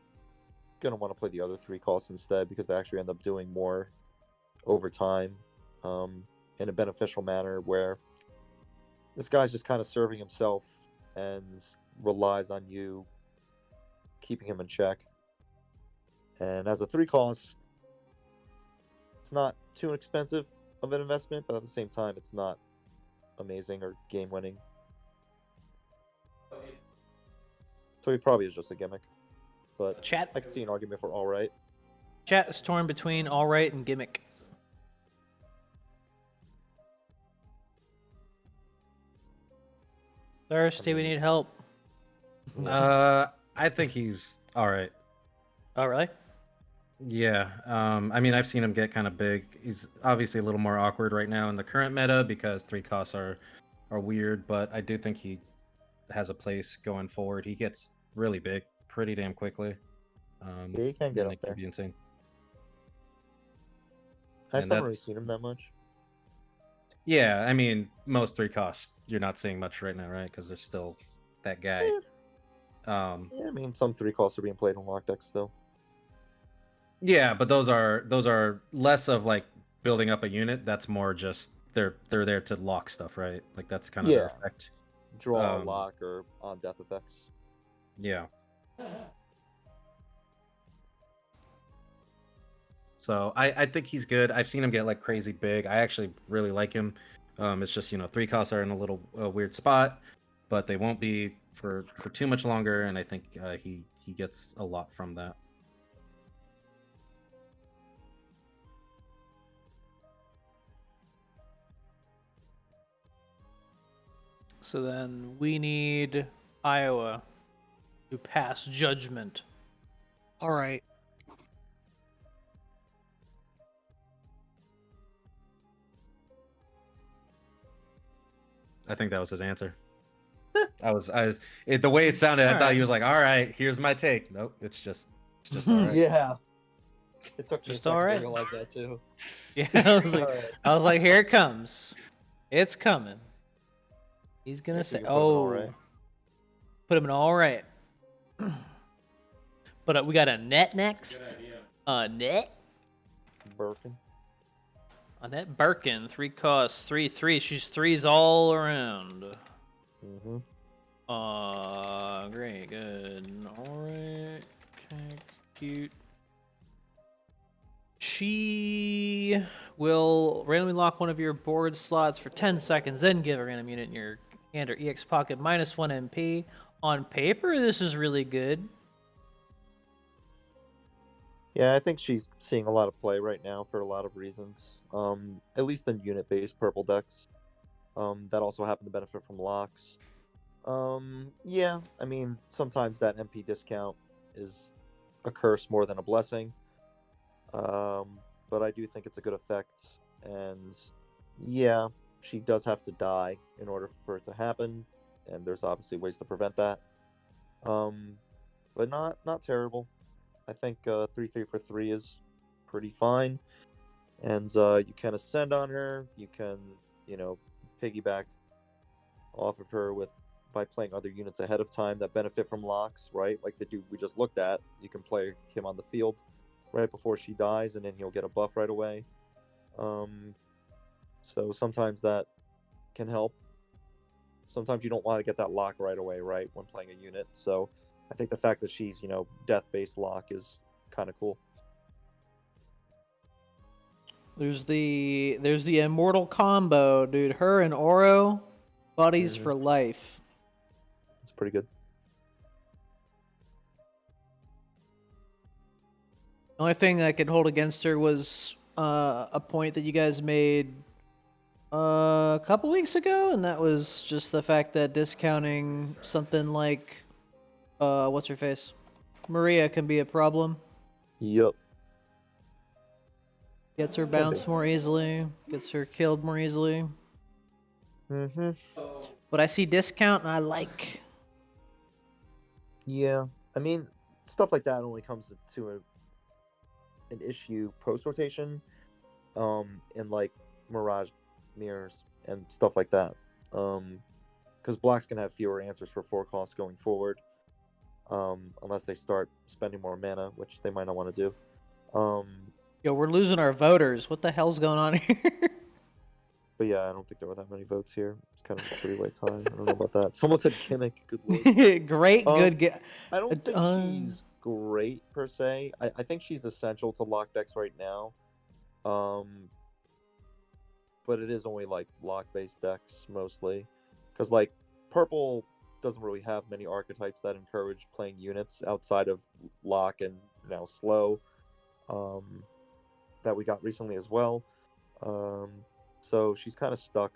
going to want to play the other 3 costs instead because they actually end up doing more over time in a beneficial manner where this guy's just kind of serving himself and relies on you keeping him in check. And as a 3 cost, it's not too expensive of an investment, but at the same time, it's not amazing or game winning. So he probably is just a gimmick. But Chat I can see an argument for all right. Chat is torn between all right and gimmick. Thirsty, we need help. I think he's all right. Oh, really? Yeah. I mean, I've seen him get kind of big. He's obviously a little more awkward right now in the current meta because 3 costs are weird, but I do think he has a place going forward. He gets really big pretty damn quickly. Yeah, he can get and up it there. could be insane. I And just haven't really that's seen him that much. Yeah, I mean, most 3 costs you're not seeing much right now, right? Because there's still that guy. Yeah, I mean, some 3 costs are being played on lock decks still. Yeah, but those are less of like building up a unit. That's more just they're there to lock stuff, right? Like that's kind of their Yeah. effect. Draw a lock or on death effects. Yeah. So I think he's good. I've seen him get like crazy big. I actually really like him. It's just 3 costs are in a little weird spot, but they won't be for too much longer. And I think he gets a lot from that. So then we need Iowa to pass judgment. All right. I think that was his answer. The way it sounded, I thought he was like, "All right, here's my take." Nope, it's just all right. Yeah. It took me Just a second alright. to realize that too. Yeah, I was like, Alright. here it comes. It's coming. He's gonna Guess we say, can put him in all right. put him in all right. But we got a net next. A net. Birkin. Annette Birkin, 3 costs, 3/3. She's 3s all around. Mm-hmm. Great, good. Alright. Okay, cute. She will randomly lock one of your board slots for 10 seconds, then give a random unit in your hand or EX pocket -1 MP. On paper, this is really good. Yeah, I think she's seeing a lot of play right now for a lot of reasons. At least in unit-based purple decks. That also happen to benefit from locks. Yeah, I mean, sometimes that MP discount is a curse more than a blessing. But I do think it's a good effect, and yeah, she does have to die in order for it to happen, and there's obviously ways to prevent that. But not terrible. I think 3/3 for 3 is pretty fine, and you can ascend on her. You can piggyback off of her by playing other units ahead of time that benefit from locks, right? Like the dude we just looked at. You can play him on the field right before she dies, and then he'll get a buff right away. So sometimes that can help. Sometimes you don't want to get that lock right away, right, when playing a unit. So I think the fact that she's, death-based lock is kind of cool. There's the immortal combo, dude. Her and Oro, buddies for life. It's pretty good. The only thing I could hold against her was a point that you guys made a couple weeks ago, and that was just the fact that discounting something like what's her face, Maria, can be a problem. Yup. Gets her bounced more easily, gets her killed more easily. Mm-hmm. But I see discount and I like. Yeah, I mean, stuff like that only comes to an issue post rotation, in like Mirage mirrors and stuff like that. Because blacks can have fewer answers for 4 costs going forward, unless they start spending more mana, which they might not want to do. Yo, we're losing our voters. What the hell's going on here? But yeah, I don't think there were that many votes here. It's kind of a pretty white tie. I don't know about that. Someone said gimmick. Good lord. Great, good. I don't think she's great per se. I think she's essential to lock decks right now. But it is only like lock-based decks mostly, because like purple doesn't really have many archetypes that encourage playing units outside of lock and now slow, that we got recently as well. So she's kind of stuck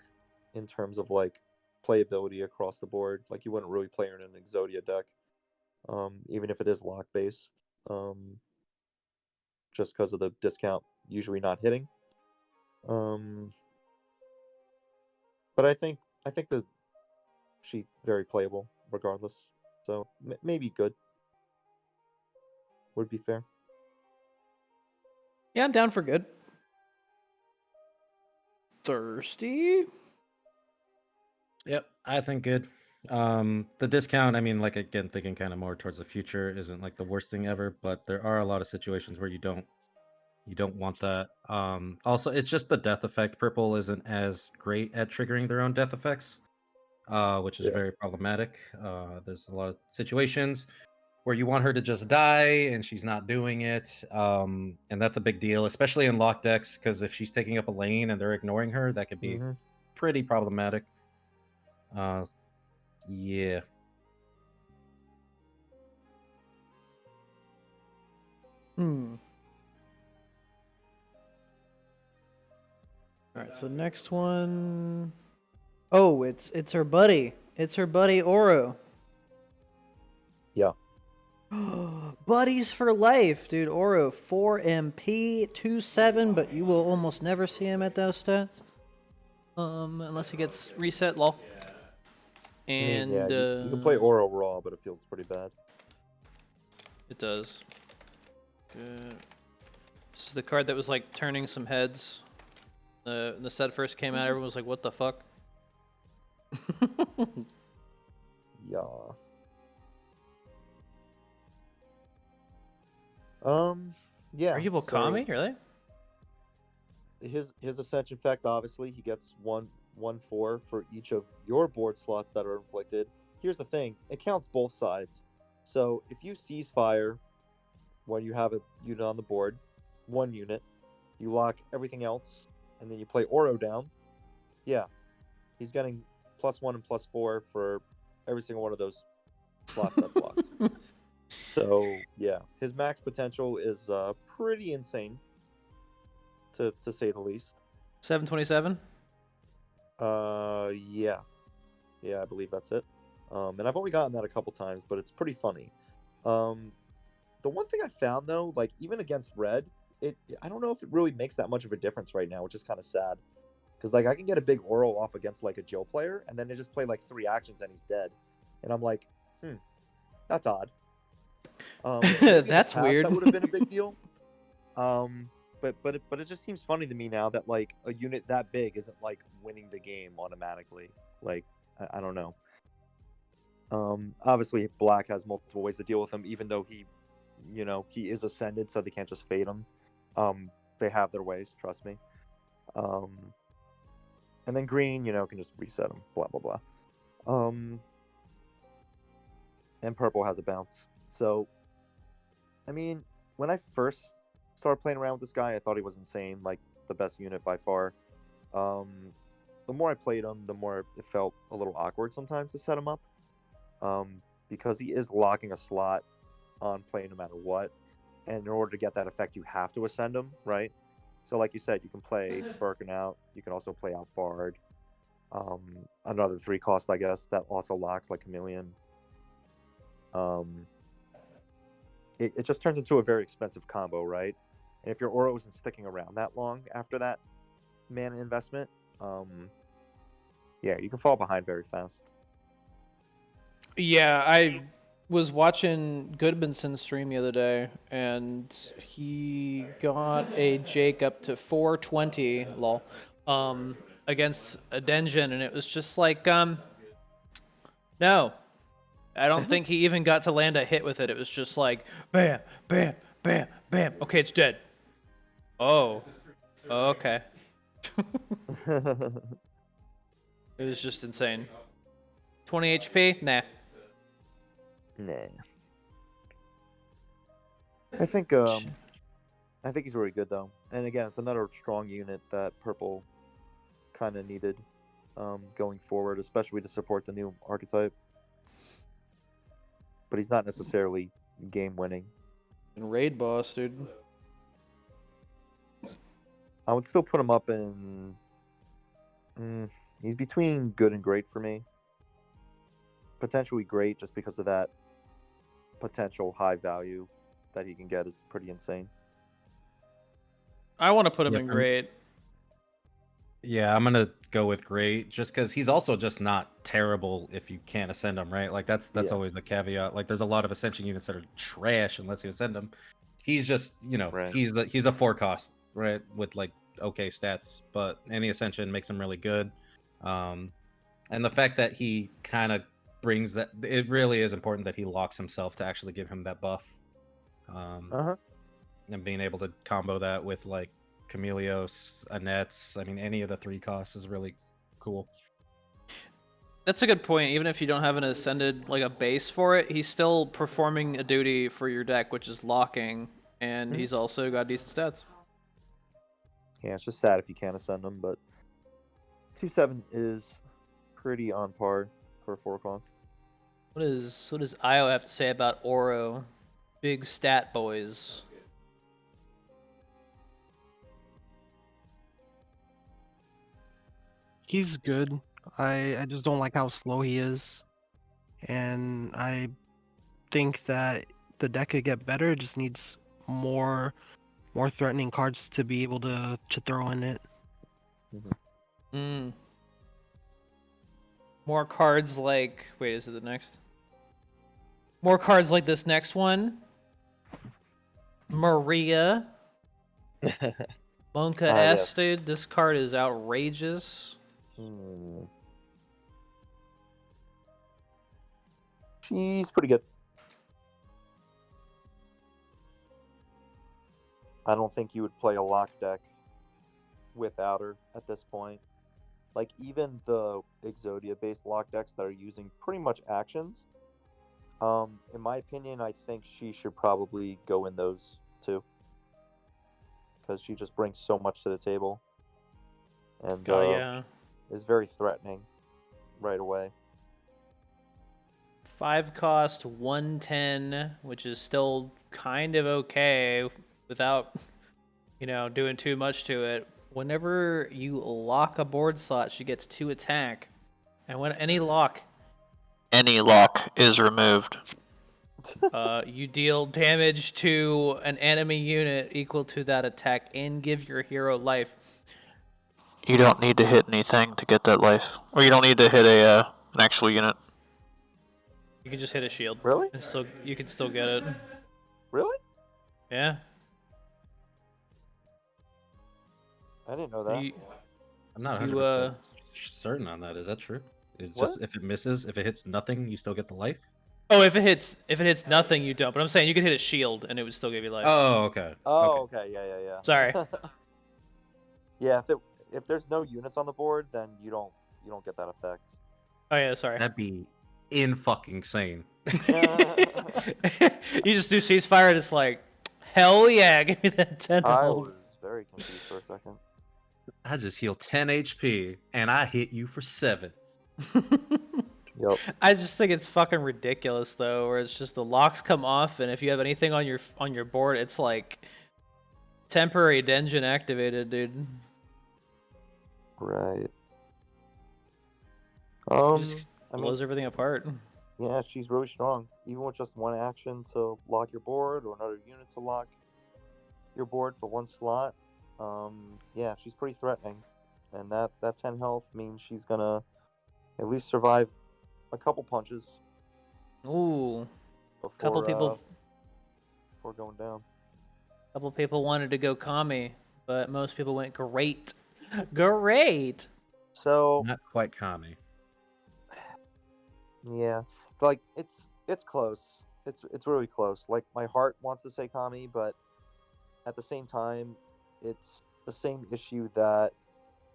in terms of like playability across the board. Like you wouldn't really play her in an Exodia deck, even if it is lock based, just because of the discount usually not hitting. But I think that she's very playable regardless. So maybe good would be fair. Yeah, I'm down for good. Thirsty? Yep, I think good. The discount, I mean, like again, thinking kind of more towards the future isn't like the worst thing ever, but there are a lot of situations where you don't want that. Also, it's just the death effect. Purple isn't as great at triggering their own death effects, which is Yeah. very problematic. There's a lot of situations where you want her to just die and she's not doing it, and that's a big deal, especially in lock decks, because if she's taking up a lane and they're ignoring her, that could be hmm pretty problematic. Uh, yeah. Hmm. All right, so next one. Oh, it's her buddy. It's her buddy Oro. Yeah. Buddies for life, dude. Oro 4 MP 27, but you will almost never see him at those stats. Unless he gets reset, lol. I mean, And yeah, you can play Oro raw, but it feels pretty bad. it does. Good. This is the card that was like turning some heads. The set first came out, everyone was like, "What the fuck?" Yeah. Yeah. Arguable so Kami, really? his Ascension effect, obviously, he gets 1/4 for each of your board slots that are inflicted. Here's the thing, it counts both sides. So if you ceasefire when you have a unit on the board, 1 unit, you lock everything else, and then you play Oro down, yeah, he's getting +1 and +4 for every single one of those slots that's locked. So yeah, his max potential is pretty insane, to say the least. 727. Yeah, I believe that's it. And I've only gotten that a couple times, but it's pretty funny. The one thing I found though, like even against red, I don't know if it really makes that much of a difference right now, which is kind of sad. Because like I can get a big Oro off against like a Jill player, and then they just play like 3 actions and he's dead, and I'm like, that's odd. Maybe in the That's past weird. That would have been a big deal. But it just seems funny to me now that like a unit that big isn't like winning the game automatically. Like I don't know. Obviously Black has multiple ways to deal with him, even though he is ascended, so they can't just fade him. They have their ways, trust me. And then Green, can just reset him. Blah blah blah. And Purple has a bounce. So, I mean, when I first started playing around with this guy, I thought he was insane, like the best unit by far. The more I played him, the more it felt a little awkward sometimes to set him up, because he is locking a slot on play no matter what, and in order to get that effect, you have to ascend him, right? So, like you said, you can play Birkin out. You can also play out Bard. Another 3 cost, I guess, that also locks like Chameleon. It just turns into a very expensive combo, right? And if your Oro isn't sticking around that long after that mana investment, yeah, you can fall behind very fast. Yeah, I was watching Goodmanson stream the other day, and he got a Jake up to 420, lol, against a Denjin, and it was just like, no. I don't think he even got to land a hit with it. It was just like, bam, bam, bam, bam. Okay, it's dead. Oh. Okay. It was just insane. 20 HP? Nah. Nah. I think he's really good though. And again, it's another strong unit that Purple kind of needed going forward, especially to support the new archetype. But he's not necessarily game winning. And raid boss, dude. I would still put him up in. He's between good and great for me. Potentially great, just because of that potential high value that he can get is pretty insane. I want to put him Yeah, in for me- great. Yeah, I'm gonna go with great, just because he's also just not terrible if you can't ascend him, right? Like that's Yeah. always the caveat. Like there's a lot of ascension units that are trash unless you ascend him. He's just, Right. he's a 4 cost, right? With like okay stats, but any Ascension makes him really good. And the fact that he kind of brings that, it really is important that he locks himself to actually give him that buff. Uh-huh. And being able to combo that with like Chameleos, Annette's, I mean, any of the 3 costs is really cool. That's a good point. Even if you don't have an ascended, like a base for it, he's still performing a duty for your deck, which is locking, and he's also got decent stats. Yeah, it's just sad if you can't ascend them, but 2/7 is pretty on par for 4 cost. What does Io have to say about Oro? Big stat boys. He's good. I just don't like how slow he is, and I think that the deck could get better. It just needs more threatening cards to be able to throw in it. Mm. More cards like, wait, is it the next? More cards like this next one. Maria. Monka yes. Este. This card is outrageous. She's pretty good. I don't think you would play a lock deck without her at this point. Like, even the Exodia-based lock decks that are using pretty much actions, in my opinion, I think she should probably go in those too. Because she just brings so much to the table. And Yeah. is very threatening right away. 5 cost, 110, which is still kind of okay without, doing too much to it. Whenever you lock a board slot, she gets 2 attack. And when any lock is removed, you deal damage to an enemy unit equal to that attack and give your hero life. You don't need to hit anything to get that life. Or you don't need to hit an actual unit. You can just hit a shield. Really? And still, you can still get it. Really? Yeah. I didn't know that. I'm not 100% certain on that. Is that true? It's just if it misses, if it hits nothing, you still get the life? Oh, if it hits nothing, you don't. But I'm saying you could hit a shield and it would still give you life. Oh, okay. Okay. Yeah. Sorry. Yeah, if there's no units on the board, then you don't get that effect. Oh yeah, sorry. That'd be fucking sane. You just do ceasefire and it's like, hell yeah, give me that 10 I health. was very confused for a second. I just heal 10 HP and I hit you for 7. Yep. I just think it's fucking ridiculous though, where it's just the locks come off, and if you have anything on your board, it's like temporary dungeon activated, dude. Right. Just I mean, blows everything apart. yeah, she's really strong. Even with just one action to lock your board or another unit to lock your board for one slot, yeah, she's pretty threatening. And that 10 health means she's gonna at least survive a couple punches. Ooh. Before going down. Couple people wanted to go Kami, but most people went great. Great. So Not quite Kami. yeah, like it's close. It's really close. Like, my heart wants to say Kami, but at the same time, it's the same issue that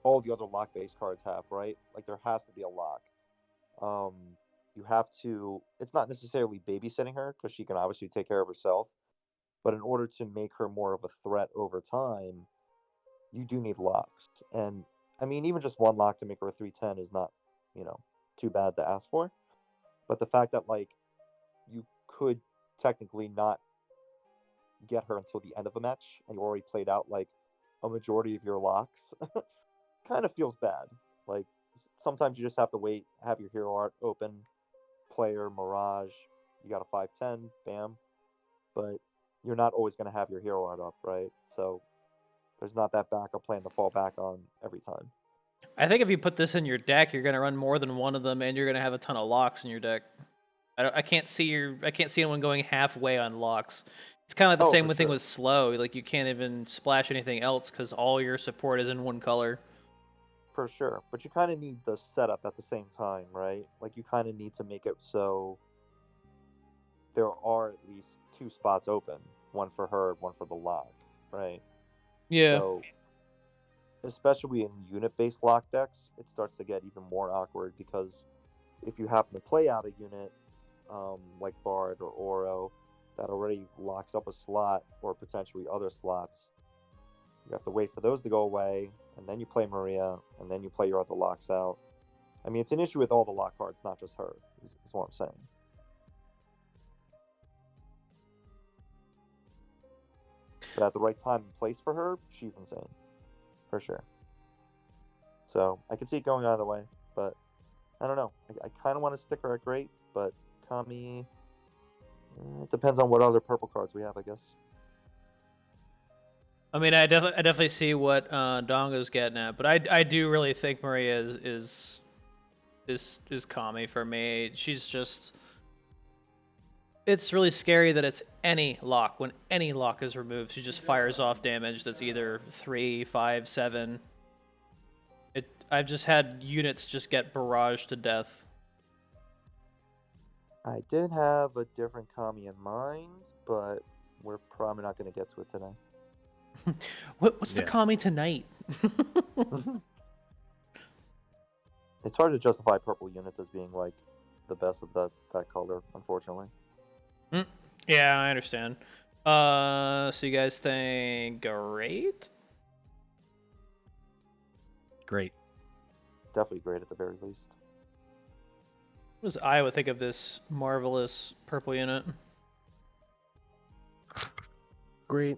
all the other lock-based cards have, right? Like, there has to be a lock. You have to. It's not necessarily babysitting her, because she can obviously take care of herself. But in order to make her more of a threat over time, you do need locks. And I mean, even just one lock to make her a 3/10 is not, too bad to ask for. But the fact that, like, you could technically not get her until the end of a match, and you already played out like a majority of your locks, kind of feels bad. Like, sometimes you just have to wait, have your hero art open, player, Mirage, you got a 5/10, bam. But you're not always going to have your hero art up, right? So there's not that backup plan to fall back on every time. I think if you put this in your deck, you're gonna run more than one of them, and you're gonna have a ton of locks in your deck. I can't see anyone going halfway on locks. It's kind of the Oh, same for thing sure. with slow. Like you can't even splash anything else because all your support is in one color. For sure, but you kind of need the setup at the same time, right? Like you kind of need to make it so there are at least two spots open, one for her, one for the lock, right? Yeah. So, especially in unit-based lock decks, it starts to get even more awkward because if you happen to play out a unit like Bard or Oro that already locks up a slot or potentially other slots, you have to wait for those to go away, and then you play Maria, and then you play your other locks out. I mean, it's an issue with all the lock cards, not just her, is what I'm saying. But at the right time and place for her, she's insane. For sure. So I can see it going either way, but I don't know. I kind of want to stick her at great, but Kami, it depends on what other purple cards we have, I guess. I mean, I definitely see what Dongo's getting at, but I do really think Maria is Kami for me. She's just. It's really scary that it's any lock. When any lock is removed, she just fires off damage that's either 3, 5, 7. I've just had units just get barraged to death. I did have a different Kami in mind, but we're probably not going to get to it today. What's the Yeah. Kami tonight? It's hard to justify purple units as being like the best of that color, unfortunately. Yeah, I understand. So you guys think great? Great. Definitely great at the very least. What does Iowa think of this marvelous purple unit? Great.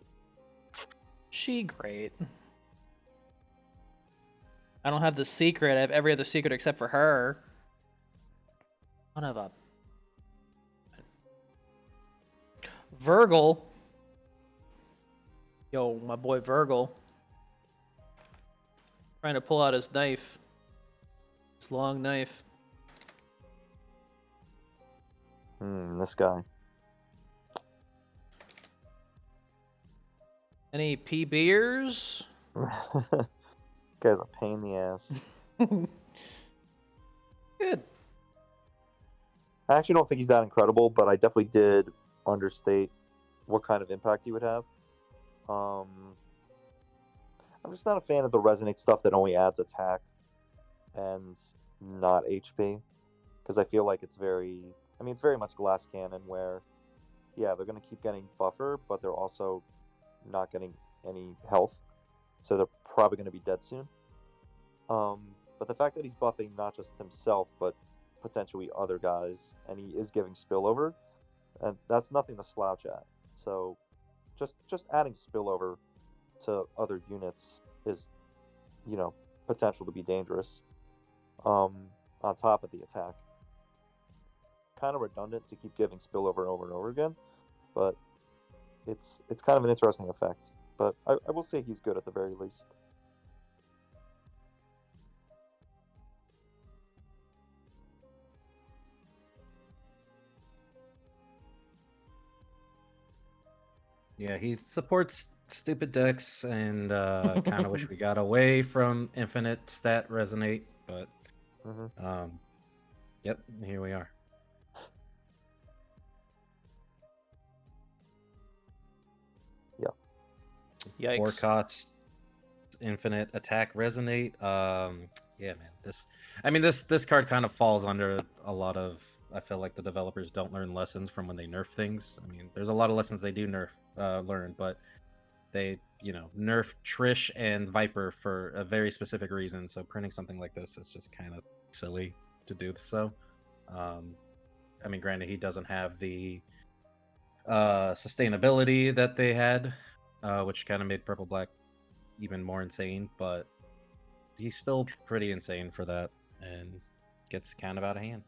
She great. I don't have the secret. I have every other secret except for her. Son of a Virgil. Yo, my boy Virgil. Trying to pull out his knife. His long knife. This guy. Any PBers? Guy's a pain in the ass. Good. I actually don't think he's that incredible, but I definitely did understate what kind of impact he would have. I'm just not a fan of the resonate stuff that only adds attack and not HP, because I feel like it's very much glass cannon where, yeah, they're going to keep getting buffer, but they're also not getting any health, so they're probably going to be dead soon. But the fact that he's buffing not just himself, but potentially other guys, and he is giving spillover, and that's nothing to slouch at. So just adding spillover to other units is, potential to be dangerous. On top of the attack, kind of redundant to keep giving spillover over and over again, but it's kind of an interesting effect. But I will say he's good at the very least. Yeah, he supports stupid decks, and kind of wish we got away from infinite stat resonate, but yep, here we are. Yikes. 4 cost, infinite attack resonate. Yeah, man. This card kind of falls under a lot of. I feel like the developers don't learn lessons from when they nerf things. I mean, there's a lot of lessons they do learn, but they, nerf Trish and Viper for a very specific reason. So printing something like this is just kind of silly to do so. I mean, granted, he doesn't have the sustainability that they had, which kind of made Purple Black even more insane, but he's still pretty insane for that and gets kind of out of hand.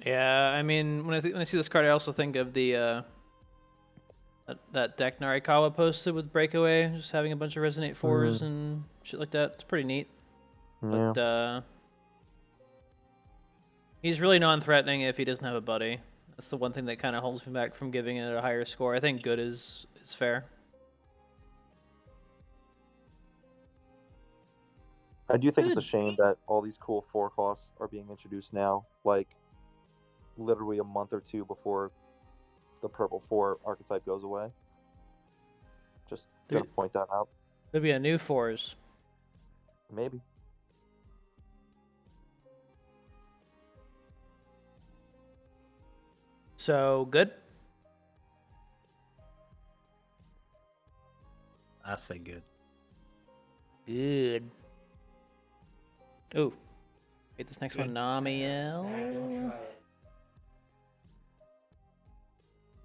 Yeah, I mean, when I see this card, I also think of the that deck Narikawa posted with Breakaway, just having a bunch of Resonate 4s and shit like that. It's pretty neat. Yeah. But He's really non-threatening if he doesn't have a buddy. That's the one thing that kind of holds me back from giving it a higher score. I think good is fair. I do think it's a Good. shame that all these cool 4 costs are being introduced now, like literally a month or 2 before the purple 4 archetype goes away. Just gonna point that out. There'll be a new 4s. Maybe. So good. I say good. Good. Ooh. Wait, this next one, Namiel.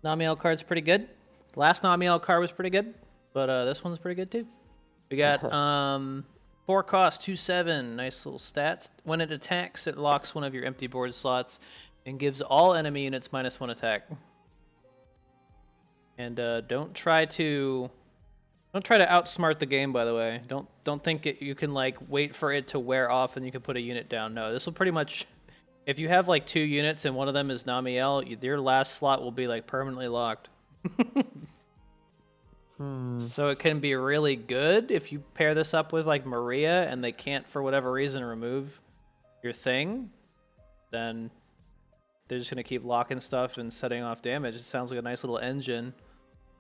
Namiel card's pretty good. The last Namiel card was pretty good, but this one's pretty good too. We got 4 cost, 2/7. Nice little stats. When it attacks, it locks one of your empty board slots and gives all enemy units -1 attack. And don't try to outsmart the game, by the way. Don't think you can like wait for it to wear off and you can put a unit down. No, this will pretty much, if you have like 2 units and one of them is Namiel, your last slot will be like permanently locked. So it can be really good if you pair this up with like Maria and they can't for whatever reason remove your thing, then they're just gonna keep locking stuff and setting off damage. It sounds like a nice little engine.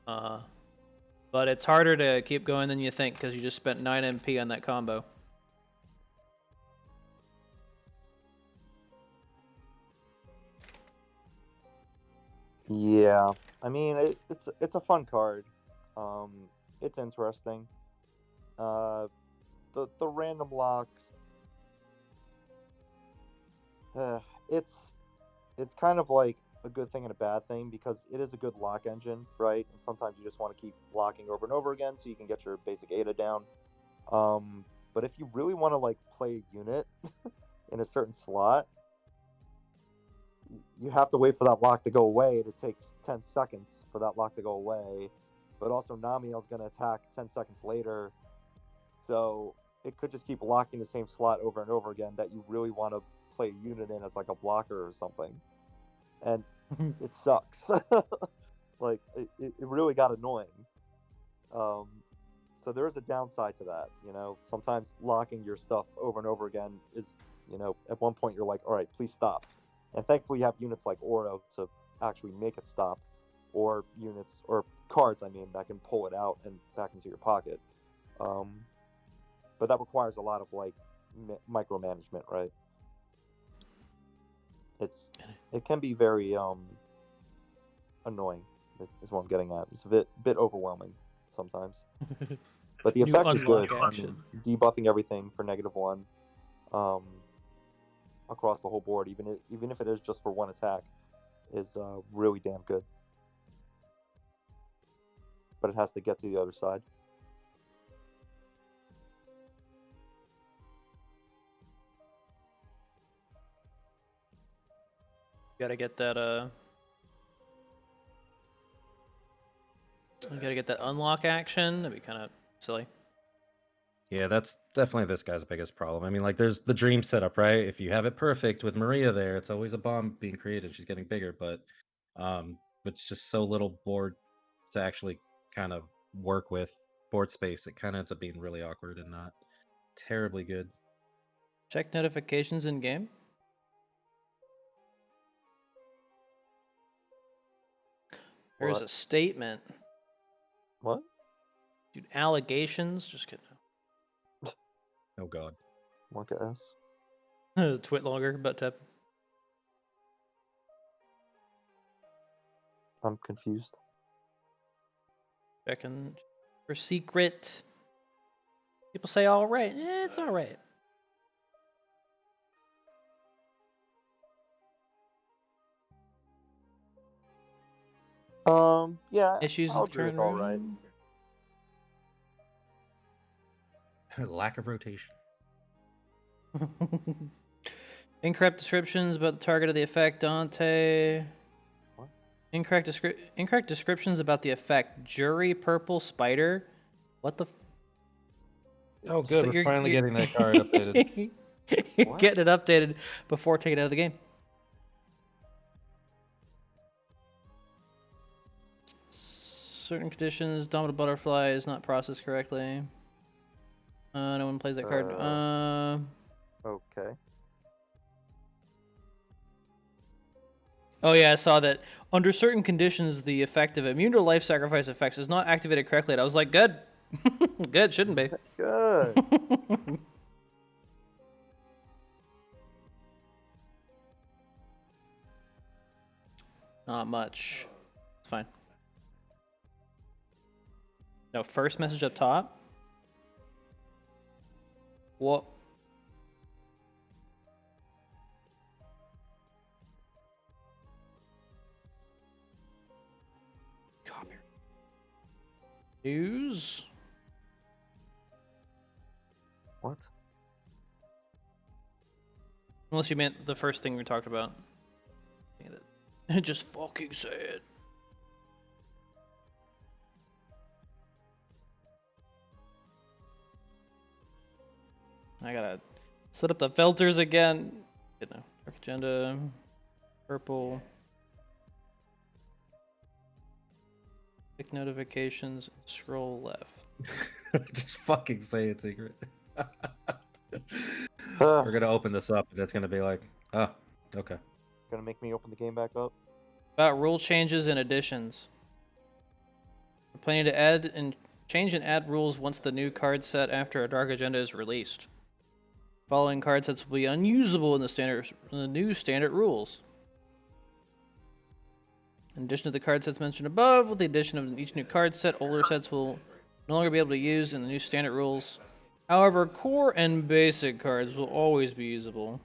But it's harder to keep going than you think because you just spent 9 MP on that combo. Yeah, I mean it's a fun card. It's interesting. The random locks. It's kind of like a good thing and a bad thing because it is a good lock engine, right? And sometimes you just want to keep locking over and over again so you can get your basic Ada down. But if you really want to like play a unit in a certain slot, you have to wait for that lock to go away. It takes 10 seconds for that lock to go away. But also Namiel's going to attack 10 seconds later. So it could just keep locking the same slot over and over again that you really want to play a unit in as like a blocker or something. And it sucks. Like it really got annoying. So there is a downside to that, you know. Sometimes locking your stuff over and over again is, you know, at one point you're like, all right, please stop. And thankfully you have units like Oro to actually make it stop, or units or cards, I mean, that can pull it out and back into your pocket. But that requires a lot of like micromanagement, right? It can be very annoying is what I'm getting at. It's a bit overwhelming sometimes. But the New effect is good. unlock action. Debuffing everything for -1 across the whole board, even if it is just for 1 attack, is really damn good. But it has to get to the other side. Gotta get that you gotta get that unlock action. That'd be kind of silly. Yeah, that's definitely this guy's biggest problem. I mean, like, there's the dream setup, right? If you have it perfect with Maria there, it's always a bomb being created. She's getting bigger, but it's just so little board to actually kind of work with board space. It kind of ends up being really awkward and not terribly good. Check notifications in game. There's What? a statement. What? Dude, allegations. Just kidding. Oh God. Monka S. Twit longer, butt tap. I'm confused. Checking for secret. People say all right. It's all right. Yeah. Issues I'll with agree current all right. Lack of rotation. Incorrect descriptions about the target of the effect, Dante. What? Incorrect descriptions about the effect, Jury Purple Spider. What the? Oh, good. You're We're finally getting that card updated. You're What? getting it updated before taking it out of the game. certain conditions, Dominant Butterfly is not processed correctly. No one plays that card. Okay. Oh yeah, I saw that. Under certain conditions, the effect of immune to life sacrifice effects is not activated correctly. And I was like, good. Good, shouldn't be. Good. Not much. It's fine. No, first message up top. What? Copy. News. What? Unless you meant the first thing we talked about. Just fucking say it. I gotta set up the filters again. You know, dark agenda, purple. Click notifications, scroll left. Just fucking say it, Secret. We're gonna open this up, and it's gonna be like, oh, okay. Gonna make me open the game back up? About rule changes and additions. We're planning to add and change and add rules once the new card set after a dark agenda is released. Following card sets will be unusable in the new standard rules. In addition to the card sets mentioned above, with the addition of each new card set, older sets will no longer be able to use in the new standard rules. However, core and basic cards will always be usable.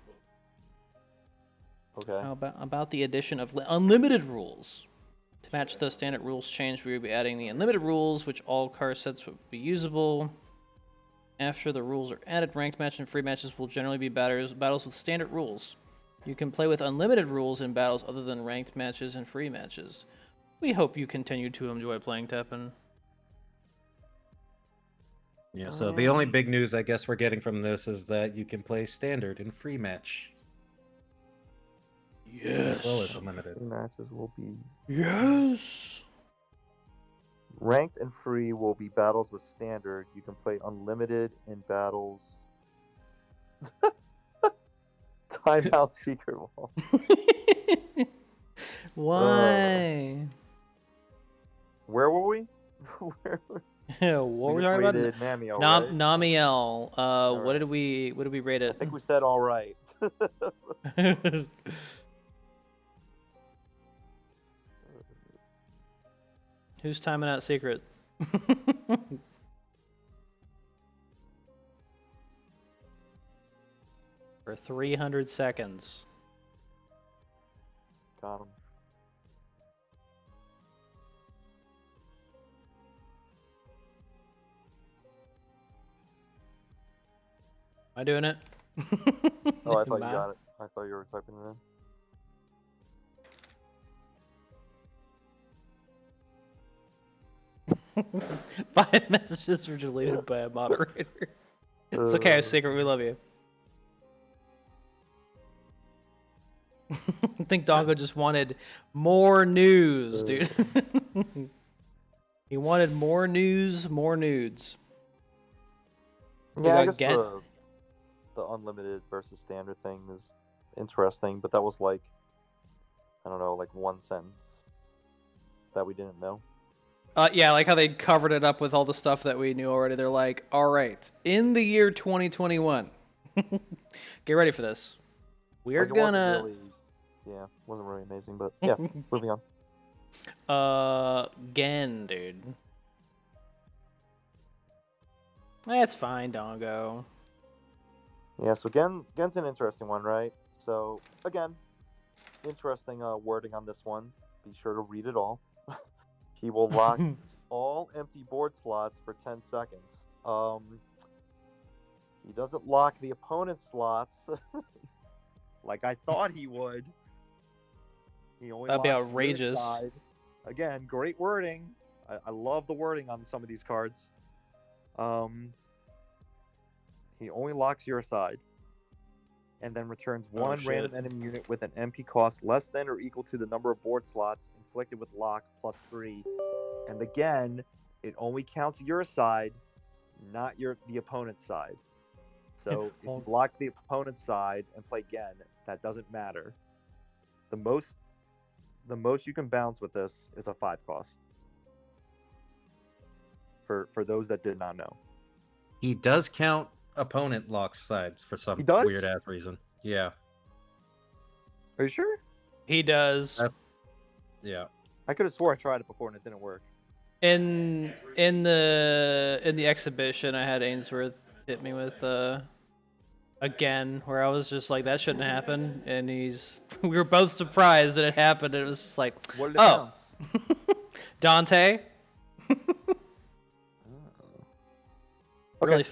Okay. How about the addition of unlimited rules? To match the standard rules change, we will be adding the unlimited rules, which all card sets will be usable. After the rules are added, ranked match and free matches will generally be battles with standard rules. You can play with unlimited rules in battles other than ranked matches and free matches. We hope you continue to enjoy playing Teppen. Yeah, so the only big news I guess we're getting from this is that you can play standard and free match. Yes. As well as unlimited. Matches will be Yes. ranked and free will be battles with standard. You can play unlimited in battles. Timeout secret wall. Why? Where were we? Where were What were we talking about? rated Namiel, right? Namiel. What right. did we rate I it? think we said all right. Who's timing out secret? For 300 seconds. Got him. Am I doing it? Oh, I thought you Am I? got it. I thought you were typing it in. 5 messages were deleted by a moderator. It's okay, Secret. We love you. I think Doggo just wanted more news, dude. He wanted more news, more nudes. Yeah, I got guess the unlimited versus standard thing is interesting, but that was like, I don't know, like one sentence that we didn't know. Yeah, like how they covered it up with all the stuff that we knew already. They're like, all right, in the year 2021, get ready for this. We're Like, it wasn't gonna... really, yeah, wasn't really amazing, but yeah, moving on. Gen, dude. That's fine, Dongo. Yeah, so Gen's an interesting one, right? So, again, interesting wording on this one. Be sure to read it all. He will lock all empty board slots for 10 seconds. He doesn't lock the opponent's slots like I thought he would. He only That'd be locks your outrageous. side. Again, great wording. I love the wording on some of these cards. He only locks your side, and then returns one shit. random enemy unit with an MP cost less than or equal to the number of board slots inflicted with lock +3 And again, it only counts your side, not the opponent's side. So if you block the opponent's side and play Gen, that doesn't matter. The most you can bounce with this is a 5 cost. For those that did not know. He does count opponent lock sides for some He does? weird ass reason. Yeah. Are you sure? He does. Yeah. I could have swore I tried it before and it didn't work. In the exhibition, I had Ainsworth hit me with again, where I was just like, that shouldn't happen, and we were both surprised that it happened. And it was just like, What did it oh, bounce? Dante. Okay, Really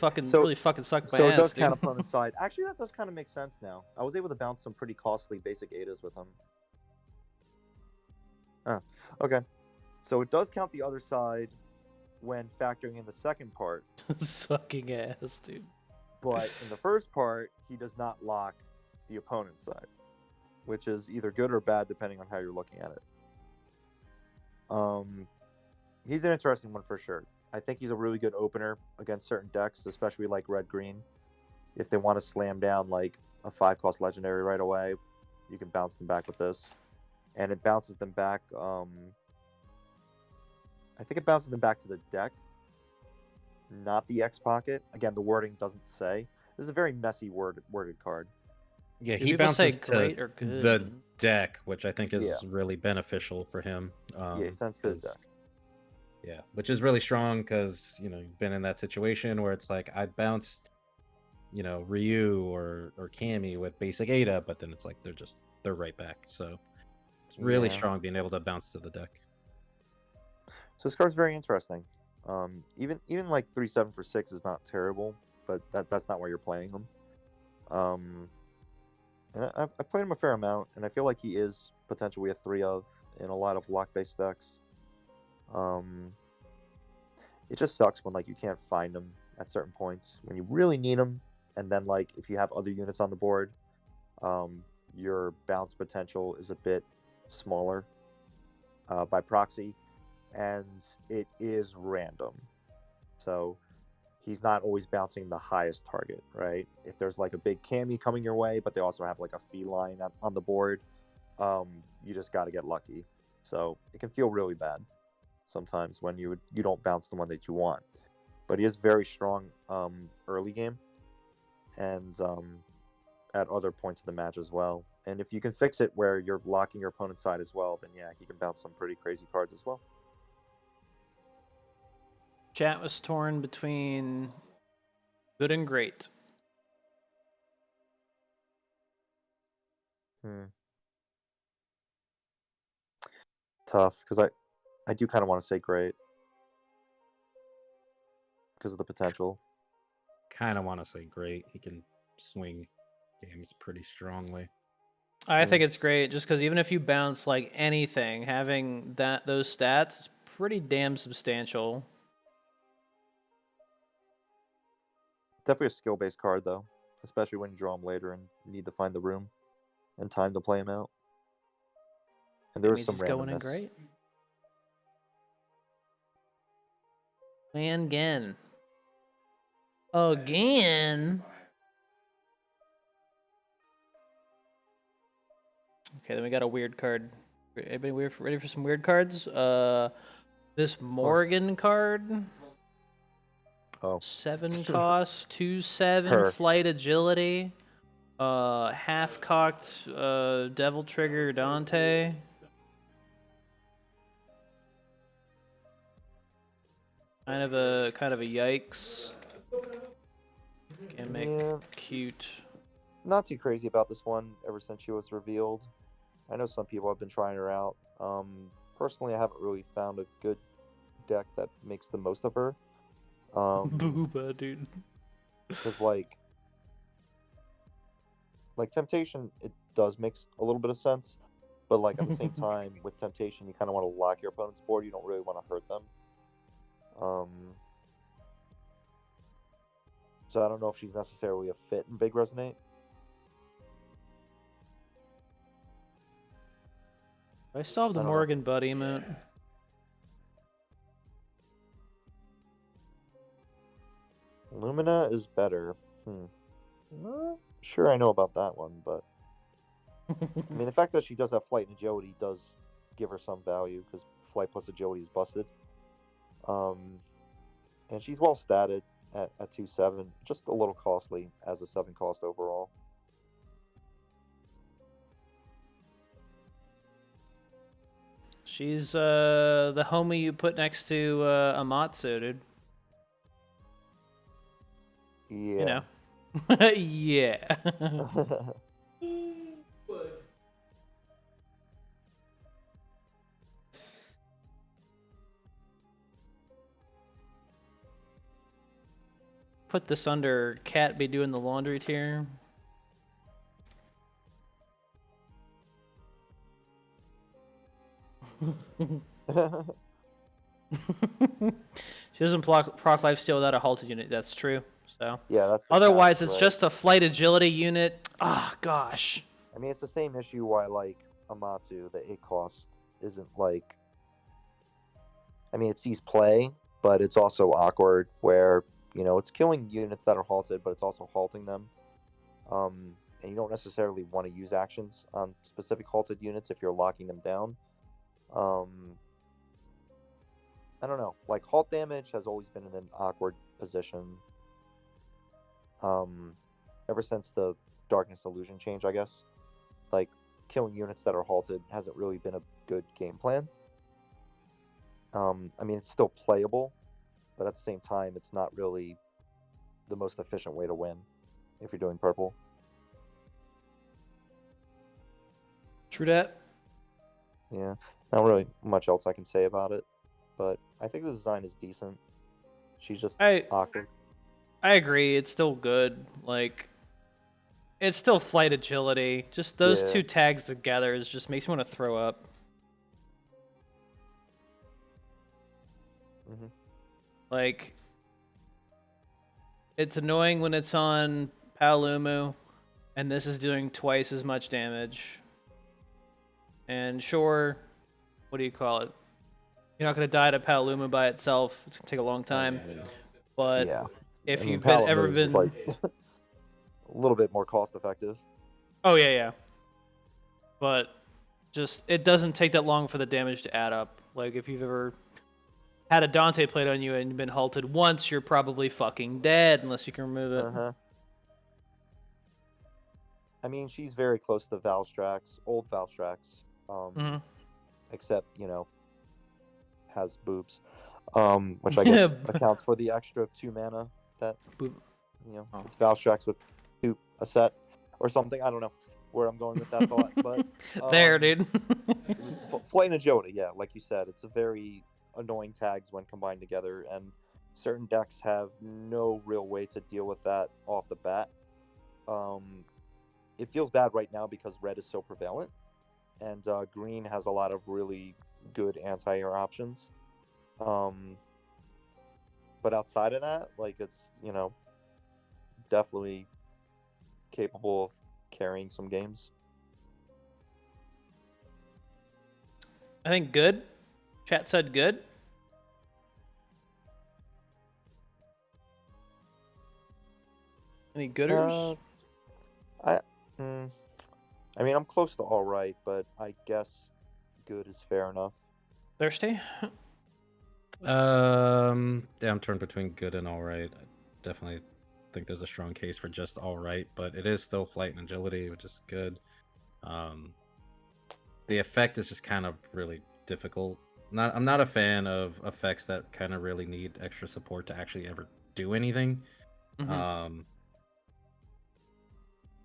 fucking sucked my so ass, it does dude. count opponent's side. Actually, that does kind of make sense now. I was able to bounce some pretty costly basic Adas with him. Okay. So it does count the other side when factoring in the second part, Sucking ass, dude. but in the first part, he does not lock the opponent's side, which is either good or bad depending on how you're looking at it. He's an interesting one for sure. I think he's a really good opener against certain decks, especially like red-green. If they want to slam down like a 5-cost legendary right away, you can bounce them back with this. And it bounces them back. I think it bounces them back to the deck, not the X pocket. Again, the wording doesn't say. This is a very messy worded card. Yeah, Do he people say bounces great to or good? the deck, which I think is Yeah. really beneficial for him. Yeah, he sends to the 'cause- deck. Yeah, which is really strong because you've been in that situation where it's like I bounced, Ryu or Cammy with basic Ada, but then it's like they're right back. So it's really Yeah. strong being able to bounce to the deck. So this card's very interesting. Even like 3/7 for 6 is not terrible, but that's not where you're playing them. And I've played him a fair amount, and I feel like he is potentially a 3 of in a lot of lock-based decks. It just sucks when like you can't find them at certain points when you really need them, and then like if you have other units on the board, your bounce potential is a bit smaller by proxy, and it is random. So he's not always bouncing the highest target, right? If there's like a big Cammy coming your way, but they also have like a feline on the board, you just got to get lucky. So it can feel really bad sometimes when you don't bounce the one that you want. But he is very strong early game and at other points of the match as well. And if you can fix it where you're locking your opponent's side as well, then yeah, he can bounce some pretty crazy cards as well. Chat was torn between good and great. Tough, because I do kind of want to say great because of the potential. Kind of want to say great. He can swing games pretty strongly. I think it's great just because even if you bounce like anything, having those stats is pretty damn substantial. Definitely a skill-based card though, especially when you draw him later and need to find the room and time to play him out. And there is some He's going in randomness. great. Man, again. Again. Okay, then we got a weird card. Anybody ready for some weird cards? This Morgan card. Oh. 7 cost, 2/7 Her. flight agility. Half cocked Devil Trigger Dante. Kind of a yikes. Gimmick, Yeah. cute. Not too crazy about this one ever since she was revealed. I know some people have been trying her out. Personally, I haven't really found a good deck that makes the most of her. Booba, dude. Because like Temptation, it does make a little bit of sense, but like at the same time, with Temptation, you kind of want to lock your opponent's board. You don't really want to hurt them. So I don't know if she's necessarily a fit in Big Resonate. I still have the I don't know. Morgan Buddy emote. Lumina is better. Not sure I know about that one, but I mean the fact that she does have flight and agility does give her some value because flight plus agility is busted. And she's well statted at 2.7, just a little costly as a 7 cost overall. She's the homie you put next to Amatsu, dude. You Yeah. know. Yeah. Put this under Cat be doing the laundry tier. She doesn't proc lifesteal without a halted unit. That's true. So Yeah, that's the otherwise, catch, it's right? just a flight agility unit. Ah, gosh. I mean, it's the same issue why like Amatsu, the 8 cost, isn't like. I mean, it sees play, but it's also awkward where it's killing units that are halted, but it's also halting them. And you don't necessarily want to use actions on specific halted units if you're locking them down. I don't know. Like halt damage has always been in an awkward position. Ever since the Darkness Illusion change, I guess. Like killing units that are halted hasn't really been a good game plan. I mean, it's still playable, but at the same time, it's not really the most efficient way to win if you're doing purple. True that. Yeah, not really much else I can say about it, but I think the design is decent. She's just awkward. I agree. It's still good. Like, it's still flight agility. Just those two tags together just makes me want to throw up. Mm-hmm. Like, it's annoying when it's on Paolumu, and this is doing twice as much damage. And sure, what do you call it? You're not going to die to Paolumu by itself. It's going to take a long time. But if you've ever been... like a little bit more cost effective. Oh, yeah. But just, it doesn't take that long for the damage to add up. Like, if you've ever had a Dante played on you and you've been halted once, you're probably fucking dead unless you can remove it. I mean, she's very close to Valstrax, old Valstrax. Except, has boobs. Which I guess accounts for the extra 2 mana that, it's Valstrax with 2 a set or something. I don't know where I'm going with that thought, but there, dude. Flight and agility, yeah, like you said, it's a very annoying tags when combined together, and certain decks have no real way to deal with that off the bat. It feels bad right now because red is so prevalent, and green has a lot of really good anti-air options. But outside of that, like it's definitely capable of carrying some games. I think good. Chat said good. Any gooders? I mean, I'm close to all right, but I guess good is fair enough. Thirsty? Yeah, I'm torn between good and all right. I definitely think there's a strong case for just all right, but it is still flight and agility, which is good. The effect is just kind of really difficult. I'm not a fan of effects that kind of really need extra support to actually ever do anything.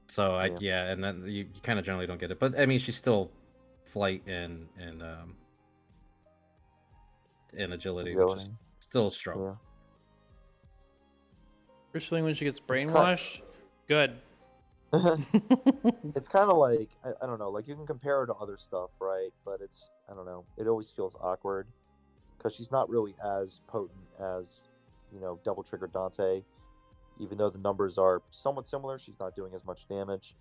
So and then you kind of generally don't get it. But I mean, she's still flight and agility, which is still strong. Yeah. Especially when she gets brainwashed. Good. It's kind of like I don't know, like you can compare her to other stuff, right? But it's I don't know, it always feels awkward because she's not really as potent as Double Trigger Dante. Even though the numbers are somewhat similar, she's not doing as much damage,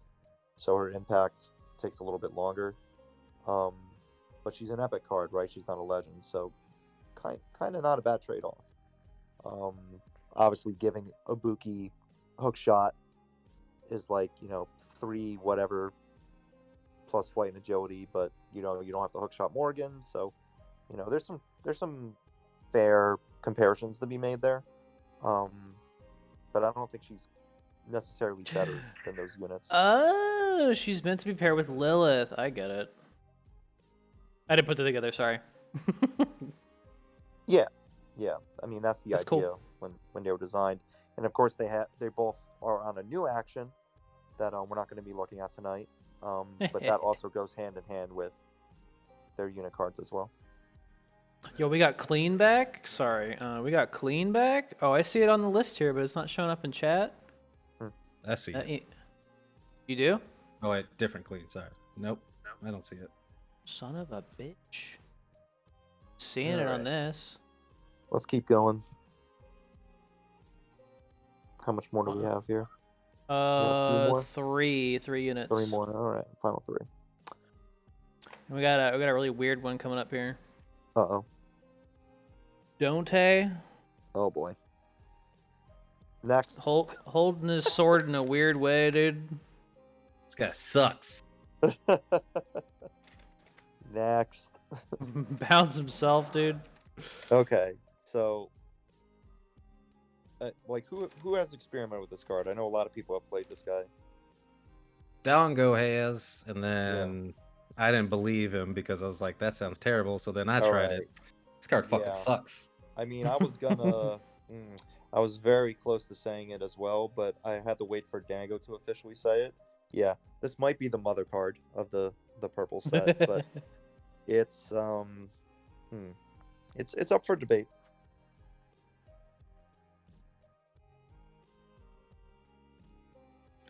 so her impact takes a little bit longer. But she's an epic card, right? She's not a legend, so kind of not a bad trade-off. obviously giving Ibuki hook shot is like, 3 whatever plus flight and agility, but you don't have the hook shot Morgan, so there's some fair comparisons to be made there. But I don't think she's necessarily better than those units. Oh, she's meant to be paired with Lilith. I get it. I didn't put that together. Sorry. Yeah. I mean, that's the That's idea cool. when they were designed, and of course they both are on a new action that we're not going to be looking at tonight. But that also goes hand in hand with their unit cards as well. Yo, we got clean back. Sorry, we got clean back. Oh, I see it on the list here, but it's not showing up in chat. I see it. You do? Oh, wait, different clean. Sorry. Nope, I don't see it. Son of a bitch. Seeing it on Alright. this. Let's keep going. How much more do we have here? more? Three units. 3 more. All right, final 3. We got a really weird one coming up here. Uh-oh. Dante Oh boy. Next. holding his sword in a weird way, dude. This guy sucks. Next. Bounce himself, dude. Okay, so who has experimented with this card? I know a lot of people have played this guy. Dalongo has, and then I didn't believe him because I was like, that sounds terrible. So then I tried it. This card fucking sucks. I mean, I was gonna, I was very close to saying it as well, but I had to wait for Dango to officially say it. Yeah, this might be the mother card of the purple set, but it's it's up for debate.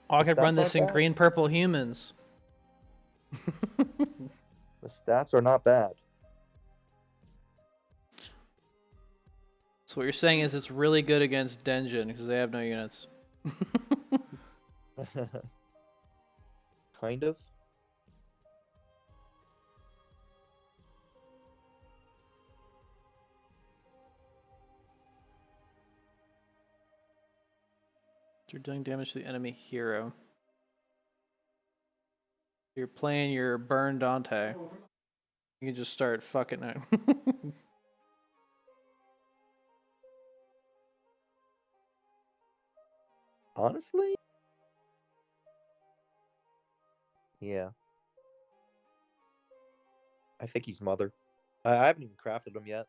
Oh, I could run Stats this aren't in bad. green purple humans. The stats are not bad. So what you're saying is it's really good against Denjin because they have no units. Kind of. You're doing damage to the enemy hero. You're playing your burn Dante. You can just start fucking it. Honestly? Yeah. I think he's mother. I haven't even crafted him yet.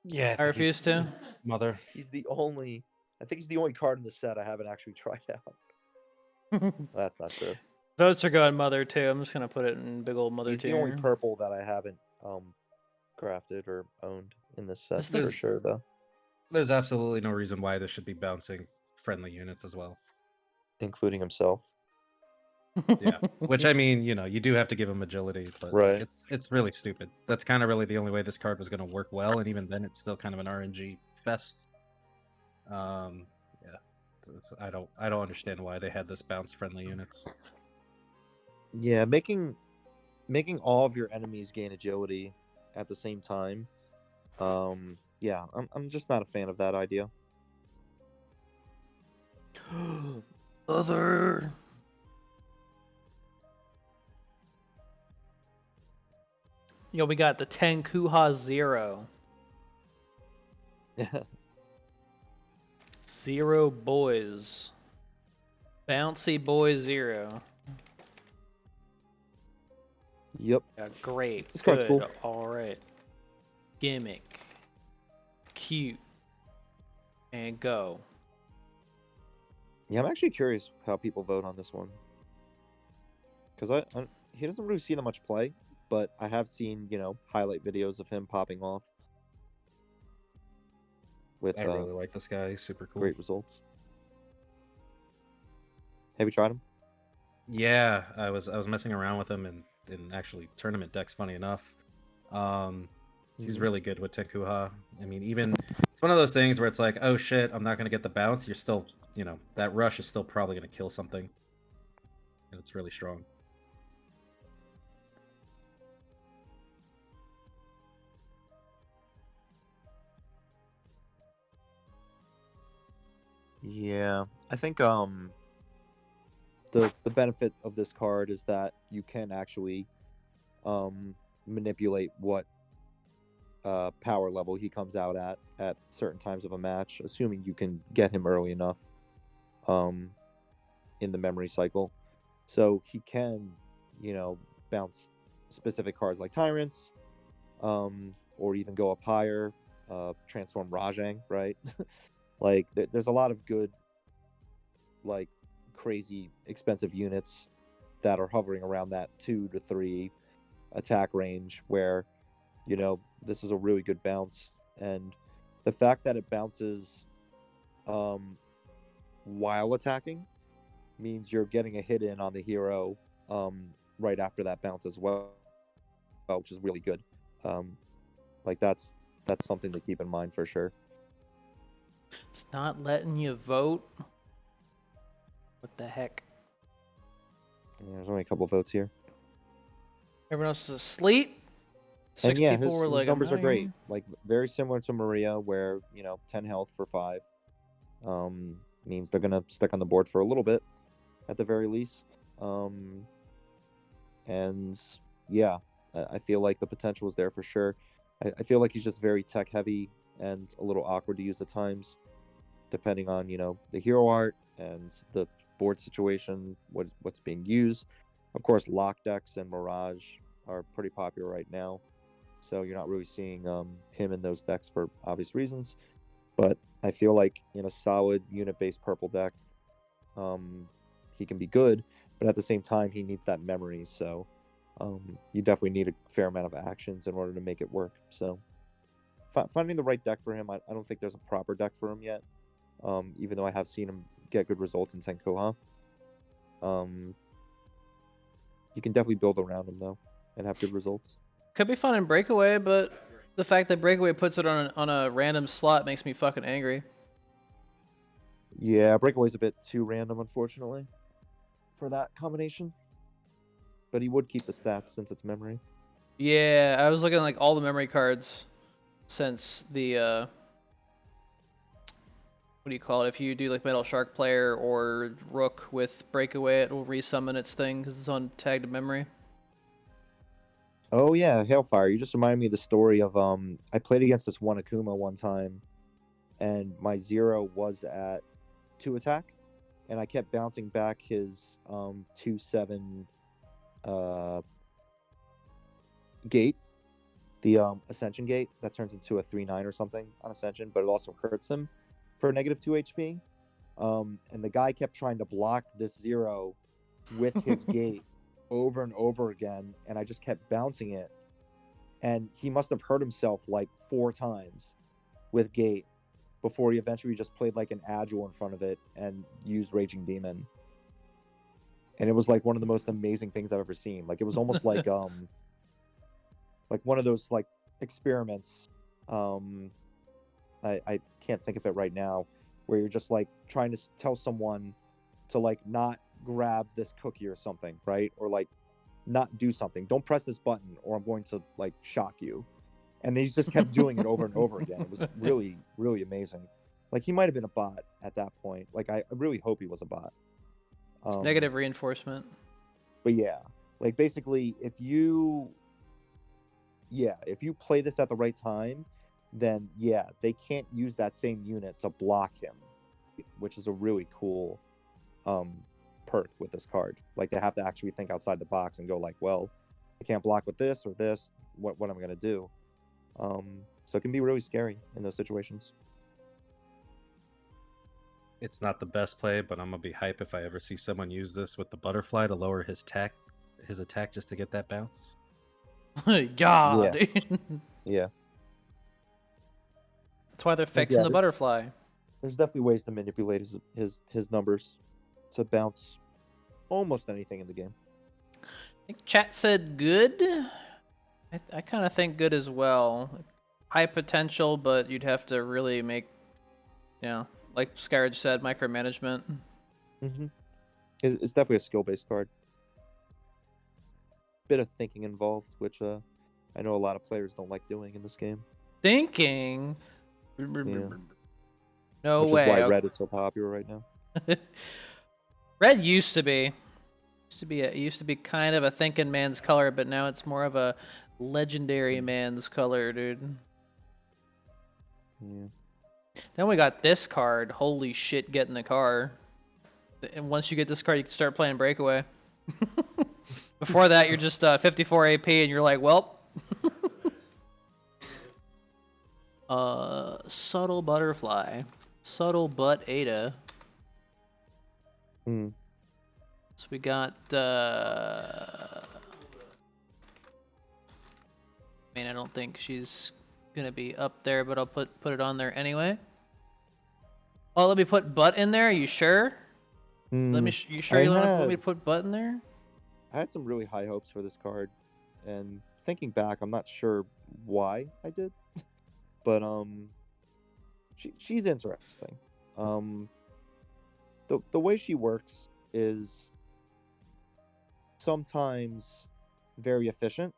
Yeah, I refuse to. Mother. He's the only. I think he's the only card in the set I haven't actually tried out. That's not true. Votes are going mother too. I'm just gonna put it in big old mother He's tier. the only purple that I haven't crafted or owned in this set for sure, though. There's absolutely no reason why this should be bouncing friendly units as well. Including himself. Yeah, which I mean, you do have to give him agility, but Right. it's really stupid. That's kind of really the only way this card was going to work well, and even then, it's still kind of an RNG fest. Yeah, I don't understand why they had this bounce friendly units. Yeah, making all of your enemies gain agility at the same time. Yeah, I'm just not a fan of that idea. Other. Yo, we got the Tenkuha Zero. Zero Boys. Bouncy Boy Zero. Yep. Yeah, great. This card's Good. cool. Alright. Gimmick. Cute. And go. Yeah, I'm actually curious how people vote on this one. Because he doesn't really see that much play, but I have seen, highlight videos of him popping off. With I really like this guy. He's super cool. great results. Have you tried him? Yeah, I was messing around with him in actually tournament decks. Funny enough, he's really good with Tenkuha. I mean, even it's one of those things where it's like, oh shit, I'm not gonna get the bounce. You're still, that rush is still probably gonna kill something, and it's really strong. Yeah, I think the benefit of this card is that you can actually manipulate what power level he comes out at certain times of a match, assuming you can get him early enough um, in the memory cycle. So he can, bounce specific cards like Tyrants, or even go up higher, transform Rajang, right? Like, there's a lot of good, like, crazy expensive units that are hovering around that 2 to 3 attack range where this is a really good bounce. And the fact that it bounces while attacking means you're getting a hit in on the hero right after that bounce as well, which is really good. Like that's something to keep in mind for sure. It's not letting you vote. What the heck? There's only a couple votes here. Everyone else is asleep. Six And yeah, people were his like, numbers I'm are outta great. here. Like very similar to Maria, where 10 health for 5 means they're gonna stick on the board for a little bit, at the very least. And yeah, I feel like the potential is there for sure. I feel like he's just very tech heavy and a little awkward to use at times, depending on the hero art and the board situation, what's being used. Of course, lock decks and Mirage are pretty popular right now, so you're not really seeing him in those decks for obvious reasons. But I feel like in a solid unit-based purple deck, he can be good, but at the same time, he needs that memory. So you definitely need a fair amount of actions in order to make it work. So finding the right deck for him, I don't think there's a proper deck for him yet. Even though I have seen him get good results in Tenkoha. You can definitely build around him though and have good results. Could be fun in Breakaway, but the fact that Breakaway puts it on a random slot makes me fucking angry. Yeah, Breakaway's a bit too random, unfortunately, for that combination. But he would keep the stats since it's memory. Yeah, I was looking at like all the memory cards since the what do you call it? If you do like Metal Shark Player or Rook with Breakaway, it will resummon its thing because it's on tagged memory. Oh yeah, Hailfire. You just reminded me of the story of I played against this one Akuma one time, and my 0 was at 2 attack, and I kept bouncing back his 2/7 gate, the Ascension gate that turns into a 3/9 or something on Ascension, but it also hurts him for negative 2 HP. And the guy kept trying to block this 0 with his gate over and over again, and I just kept bouncing it. And he must have hurt himself like 4 times with gate before he eventually just played like an agile in front of it and used Raging Demon. And it was like one of the most amazing things I've ever seen. Like it was almost like one of those like experiments. I can't think of it right now, where you're just like trying to tell someone to like not grab this cookie or something, right? Or like not do something. Don't press this button or I'm going to like shock you. And they just kept doing it over and over again. It was really, really amazing. Like he might have been a bot at that point. Like I really hope he was a bot. It's negative reinforcement. But yeah, like basically if you play this at the right time, then yeah, they can't use that same unit to block him, which is a really cool perk with this card. Like they have to actually think outside the box and go like, well, I can't block with this or this. What am I gonna do? So it can be really scary in those situations. It's not the best play, but I'm gonna be hype if I ever see someone use this with the butterfly to lower his attack just to get that bounce. God. Yeah. That's why they're fixing the butterfly. There's definitely ways to manipulate his numbers to bounce almost anything in the game. I think chat said good. I kind of think good as well. High potential, but you'd have to really make, like Scarage said, micromanagement. Mm-hmm. It's definitely a skill-based card. Bit of thinking involved, which I know a lot of players don't like doing in this game. Thinking? Yeah. No which way. is why red is so popular right now. Red used to be. It used to be kind of a thinking man's color, but now it's more of a legendary man's color, dude. Yeah. Then we got this card. Holy shit, get in the car. And once you get this card, you can start playing Breakaway. Before that, you're just 54 AP, and you're like, well. Subtle Butterfly. Subtle Butt Ada. Hmm. So we got, I mean, I don't think she's gonna be up there, but I'll put it on there anyway. Oh, let me put butt in there. Are you sure? You sure you don't want me to put butt in there? I had some really high hopes for this card, and thinking back, I'm not sure why I did, but she's interesting. The way she works is sometimes very efficient,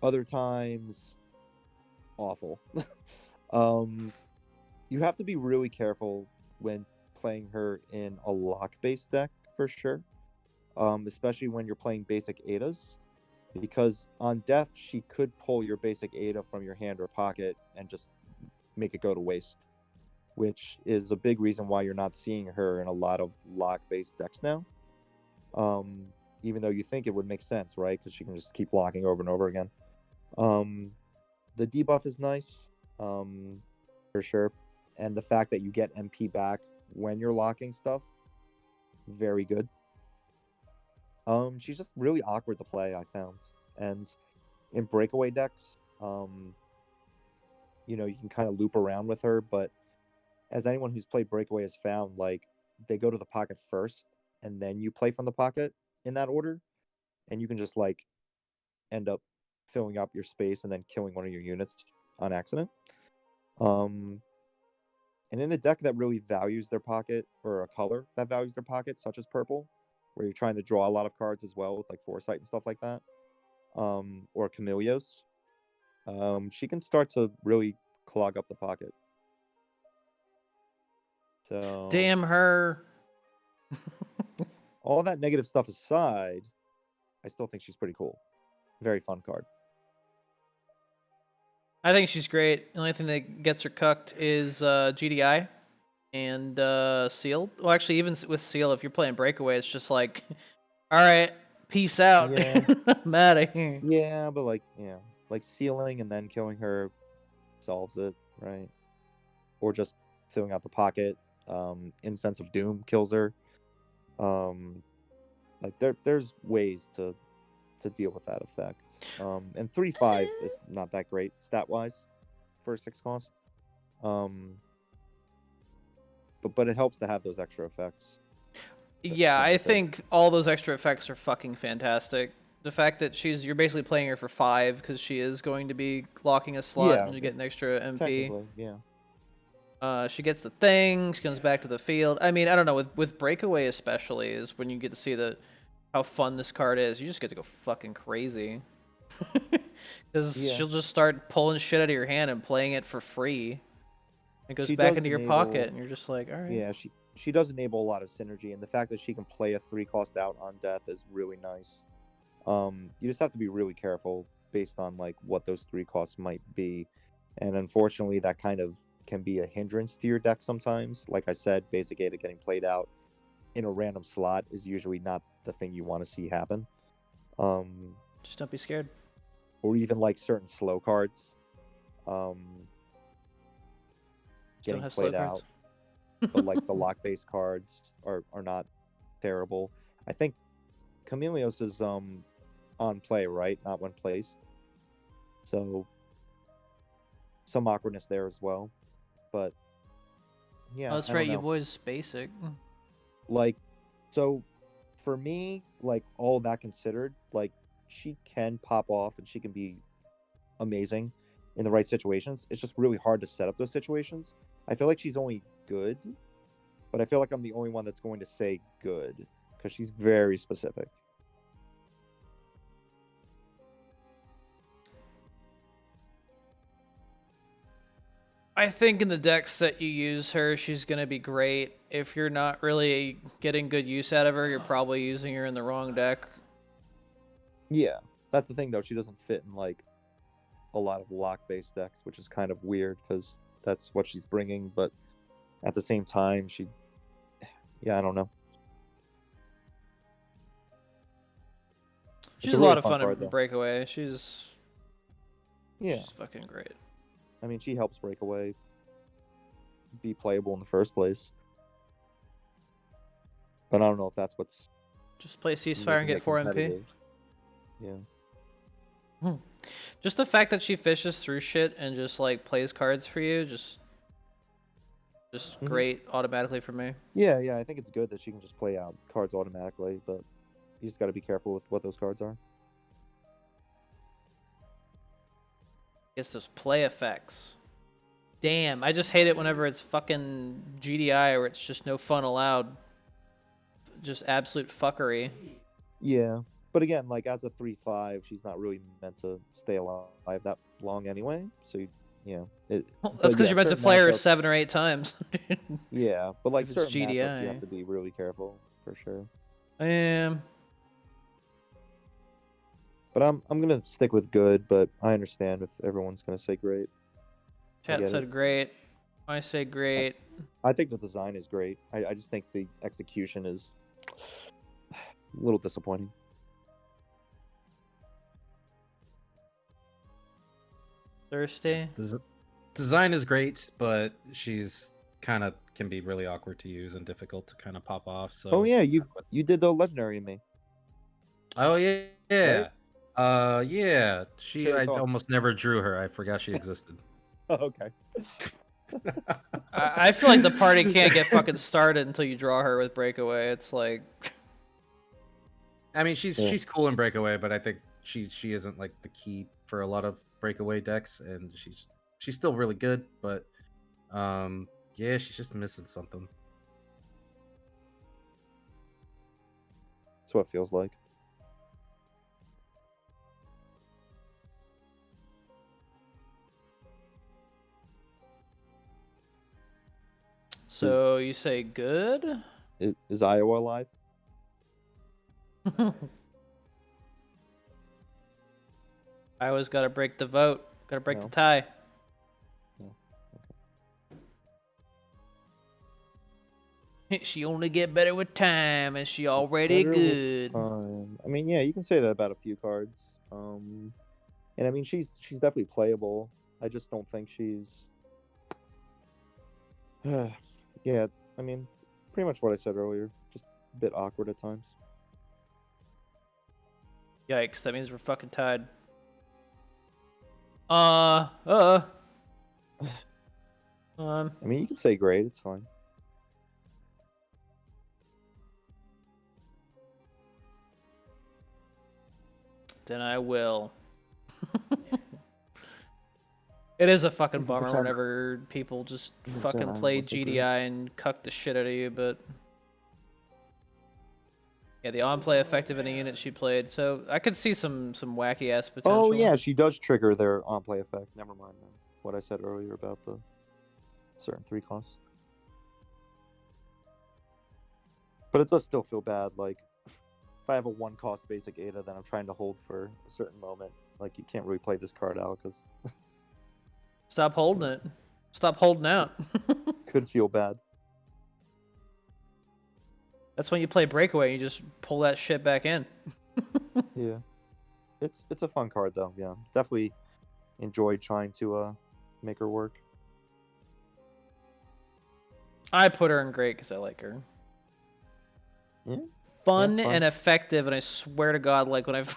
other times awful. You have to be really careful when playing her in a lock-based deck for sure, especially when you're playing basic Adas, because on death she could pull your basic Ada from your hand or pocket and just make it go to waste, which is a big reason why you're not seeing her in a lot of lock-based decks now. Even though you think it would make sense, right? Because she can just keep locking over and over again. The debuff is nice, for sure, and the fact that you get MP back when you're locking stuff, very good. She's just really awkward to play, I found, and in breakaway decks, you know, you can kind of loop around with her, but as anyone who's played breakaway has found, like, they go to the pocket first, and then you play from the pocket in that order, and you can just like end up filling up your space and then killing one of your units on accident. And in a deck that really values their pocket, or a color that values their pocket, such as purple, where you're trying to draw a lot of cards as well with like foresight and stuff like that, or Chameleos, she can start to really clog up the pocket. So Damn her. all that negative stuff aside, I still think she's pretty cool. Very fun card. I think she's great. The only thing that gets her cucked is GDI and Sealed. Well, actually, even with Seal, if you're playing Breakaway, it's just like, all right, peace out. Yeah. I'm out of here. Yeah, but like, like sealing and then killing her solves it, right? Or just filling out the pocket. Incense of Doom kills her. Like there's ways to deal with that effect. And 3/5 is not that great stat wise for a 6 cost. But it helps to have those extra effects. Yeah, I think all those extra effects are fucking fantastic. The fact that you're basically playing her for 5 because she is going to be locking a slot and you get an extra MP. Yeah. She gets the thing. She comes back to the field. I mean, I don't know. With Breakaway especially is when you get to see how fun this card is. You just get to go fucking crazy. Because she'll just start pulling shit out of your hand and playing it for free. It goes back into your pocket, and you're just like, all right. Yeah, she does enable a lot of synergy, and the fact that she can play a 3-cost out on death is really nice. You just have to be really careful based on like what those 3 costs might be, and unfortunately, that kind of can be a hindrance to your deck sometimes. Like I said, basic Ada getting played out in a random slot is usually not the thing you want to see happen. Just don't be scared. Or even like certain slow cards. Getting played out. But like the lock-based cards are not terrible. I think Chameleos is on play, right? Not when placed. So some awkwardness there as well. But yeah. Oh, that's right, you boys basic. Like, so for me, like all that considered, like she can pop off and she can be amazing in the right situations. It's just really hard to set up those situations. I feel like she's only good, but I feel like I'm the only one that's going to say good because she's very specific. I think in the decks that you use her, she's gonna be great. If you're not really getting good use out of her, you're probably using her in the wrong deck. Yeah, that's the thing though. She doesn't fit in like a lot of lock-based decks, which is kind of weird because that's what she's bringing. But at the same time, yeah, I don't know. She's a a really lot of fun fun card, in though. Breakaway. Yeah, She's fucking great. I mean, she helps Breakaway be playable in the first place. But I don't know if that's what's Just play Ceasefire and making get it 4 MP. competitive. Yeah. Just the fact that she fishes through shit and just like plays cards for you, just great automatically for me. Yeah, I think it's good that she can just play out cards automatically, but you just got to be careful with what those cards are. Gets those play effects. Damn, I just hate it whenever it's fucking GDI or it's just no fun allowed. Just absolute fuckery. Yeah, but again, like as a 3/5, she's not really meant to stay alive that long anyway. So yeah, Well, but that's because yeah, you're meant to certain play her matchups- 7 or 8 times. Yeah, but like If it's certain matchups, you GDI. have to be really careful for sure. But I'm gonna stick with good, but I understand if everyone's gonna say great. Chat get said it. great. I say great. I think the design is great. I just think the execution is a little disappointing. Thirsty. Design is great, but she's kind of can be really awkward to use and difficult to kind of pop off. So Oh yeah, you did the legendary in me. Oh yeah, yeah. Yeah. Share your I thoughts. almost never drew her. I forgot she existed. Oh, okay. I feel like the party can't get fucking started until you draw her with Breakaway. It's like I mean, Yeah. she's cool in Breakaway, but I think she isn't like the key for a lot of Breakaway decks, and she's still really good, but yeah, she's just missing something. That's what it feels like. so you say good? Is Iowa alive? I always gotta break the vote. Gotta break No. the tie. No. She only get better with time, and she already Better with good. I mean, yeah, you can say that about a few cards. And I mean, she's definitely playable. I just don't think she's. Yeah, I mean, pretty much what I said earlier. Just a bit awkward at times. Yikes! That means we're fucking tied. I mean, you can say great. It's fine. Then I will. It is a fucking You can bummer pretend- whenever people just you can fucking pretend I play was agree. GDI and cuck the shit out of you, but yeah, the on-play effective in a unit she played, so I could see some wacky ass potential. Oh yeah, she does trigger their on-play effect. Never mind then. What I said earlier about the certain 3 costs. But it does still feel bad. Like if I have a 1-cost basic Ada that I'm trying to hold for a certain moment, like you can't really play this card out because Stop holding it. Stop holding out. could feel bad. That's when you play Breakaway. You just pull that shit back in. Yeah, it's a fun card though. Yeah, definitely enjoyed trying to make her work. I put her in great because I like her. Yeah. Fun That's fine. and effective, and I swear to God, like when I've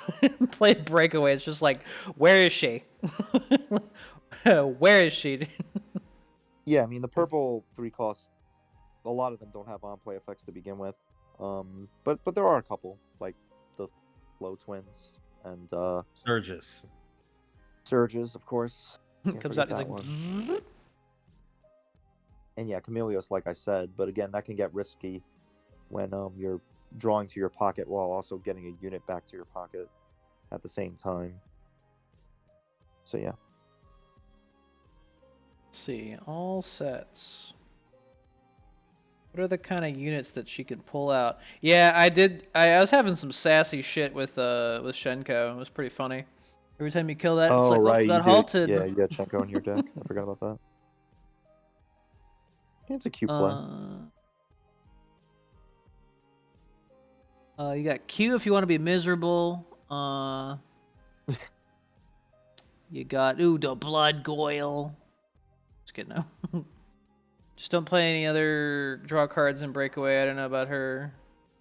played Breakaway, it's just like, where is she? Where is she? Yeah, I mean the purple 3 costs. A lot of them don't have on-play effects to begin with. But there are a couple like the Flow Twins and Surges. Surges, of course. Can't Comes forget out, it's that like, one. And yeah, Chameleos, like I said, but again, that can get risky when you're drawing to your pocket while also getting a unit back to your pocket at the same time. So yeah. Let's see, all sets. What are the kind of units that she could pull out? Yeah, I did. I was having some sassy shit with Shenko. It was pretty funny. Every time you kill that, it's Oh like, right, oh, you got did. halted. Yeah, you got Chenko in your deck. I forgot about that. Yeah, it's a cute play. You got Q if you want to be miserable. You got the blood goyle. Just kidding. No. Just don't play any other draw cards in breakaway. I don't know about her.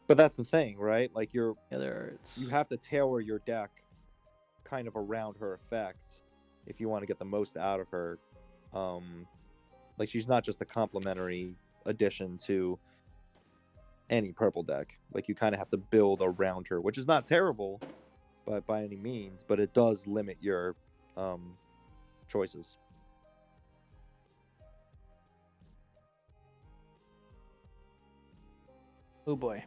But that's the thing, right? Like The other arts. you have to tailor your deck kind of around her effect if you want to get the most out of her. Like she's not just a complementary addition to any purple deck. Like you kind of have to build around her, which is not terrible, but by any means, but it does limit your choices. Oh boy.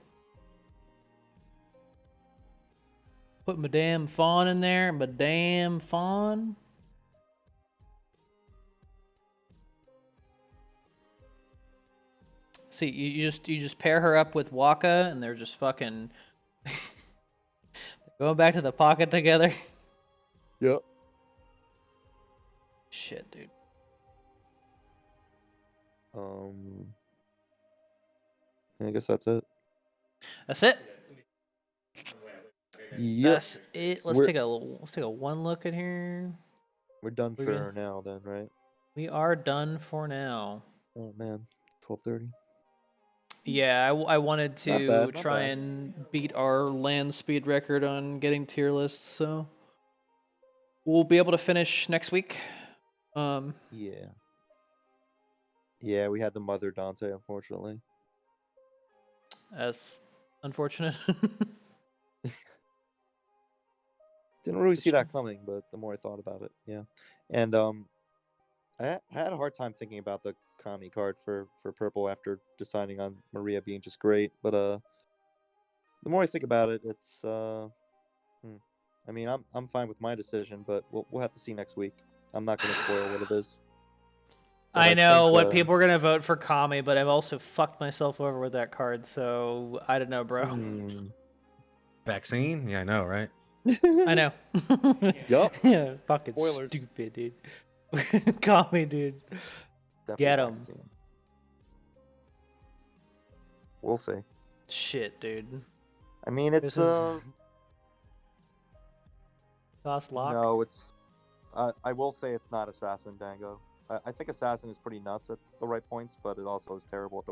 Put Madame Fawn in there. Madame Fawn. See, you just pair her up with Waka, and they're just fucking going back to the pocket together. Yep. Shit, dude. I guess that's it. That's it. Yep. That's it. Let's take a one look at here. We're done We're for gonna- now then, right? We are done for now. Oh man, 12:30. Yeah, I wanted Not to bad, not try bad. and beat our land speed record on getting tier lists, so we'll be able to finish next week. Yeah. Yeah, we had the mother Dante, unfortunately. That's unfortunate. Didn't really see Which- that coming, but the more I thought about it, yeah. And I had a hard time thinking about the Kami card for purple after deciding on Maria being just great. But the more I think about it, it's I mean, I'm fine with my decision, but we'll have to see next week. I'm not going to spoil what it is. But I know think, what people are gonna vote for Kami, but I've also fucked myself over with that card, so I don't know, bro. Vaccine? Yeah, I know, right? I know. Yup. Yeah, fucking Spoilers. stupid, dude. Kami, dude. Definitely Get next 'em. team. We'll see. Shit, dude. I mean, This it's is- Lost lock. no, it's. I will say it's not Assassin Dango. I think Assassin is pretty nuts at the right points, but it also is terrible at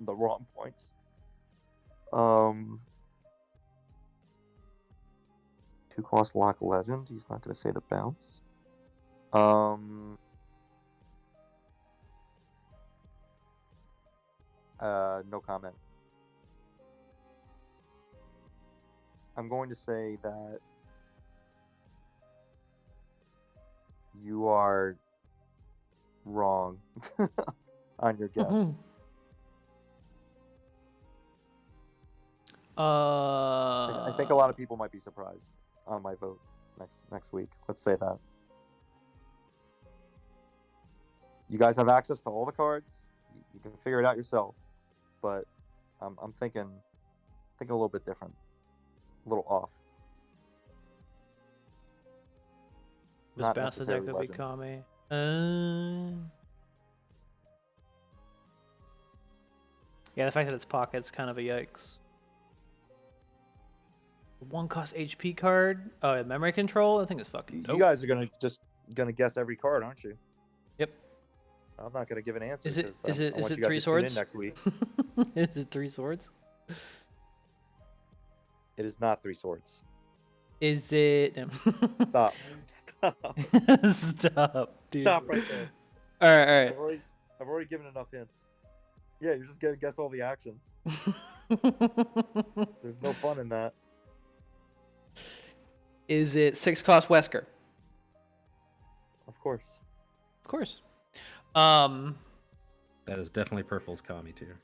the wrong points. 2-cost lock legend. He's not going to say the bounce. No comment. I'm going to say that you are wrong on your guess. I think a lot of people might be surprised on my vote next week. Let's say that. You guys have access to all the cards. You can figure it out yourself. But I'm thinking a little bit different, a little off. Just Not bounce the deck necessarily would be legend. Kami. Yeah, the fact that it's pockets kind of a yikes. 1-cost HP card. Oh, yeah, memory control. I think it's fucking dope. You guys are gonna guess every card, aren't you? Yep. I'm not gonna give an answer. Is it 'cause I want you guys 3 to tune in swords? next week? Is it 3 swords? It is not 3 swords. Is it? Stop. Stop, dude. Stop right there. All right, I've already given enough hints. Yeah, you're just gonna guess all the actions. all right. There's no fun in that. Is it 6-cost Wesker? Of course. Of course. That is definitely purple's Kami tier.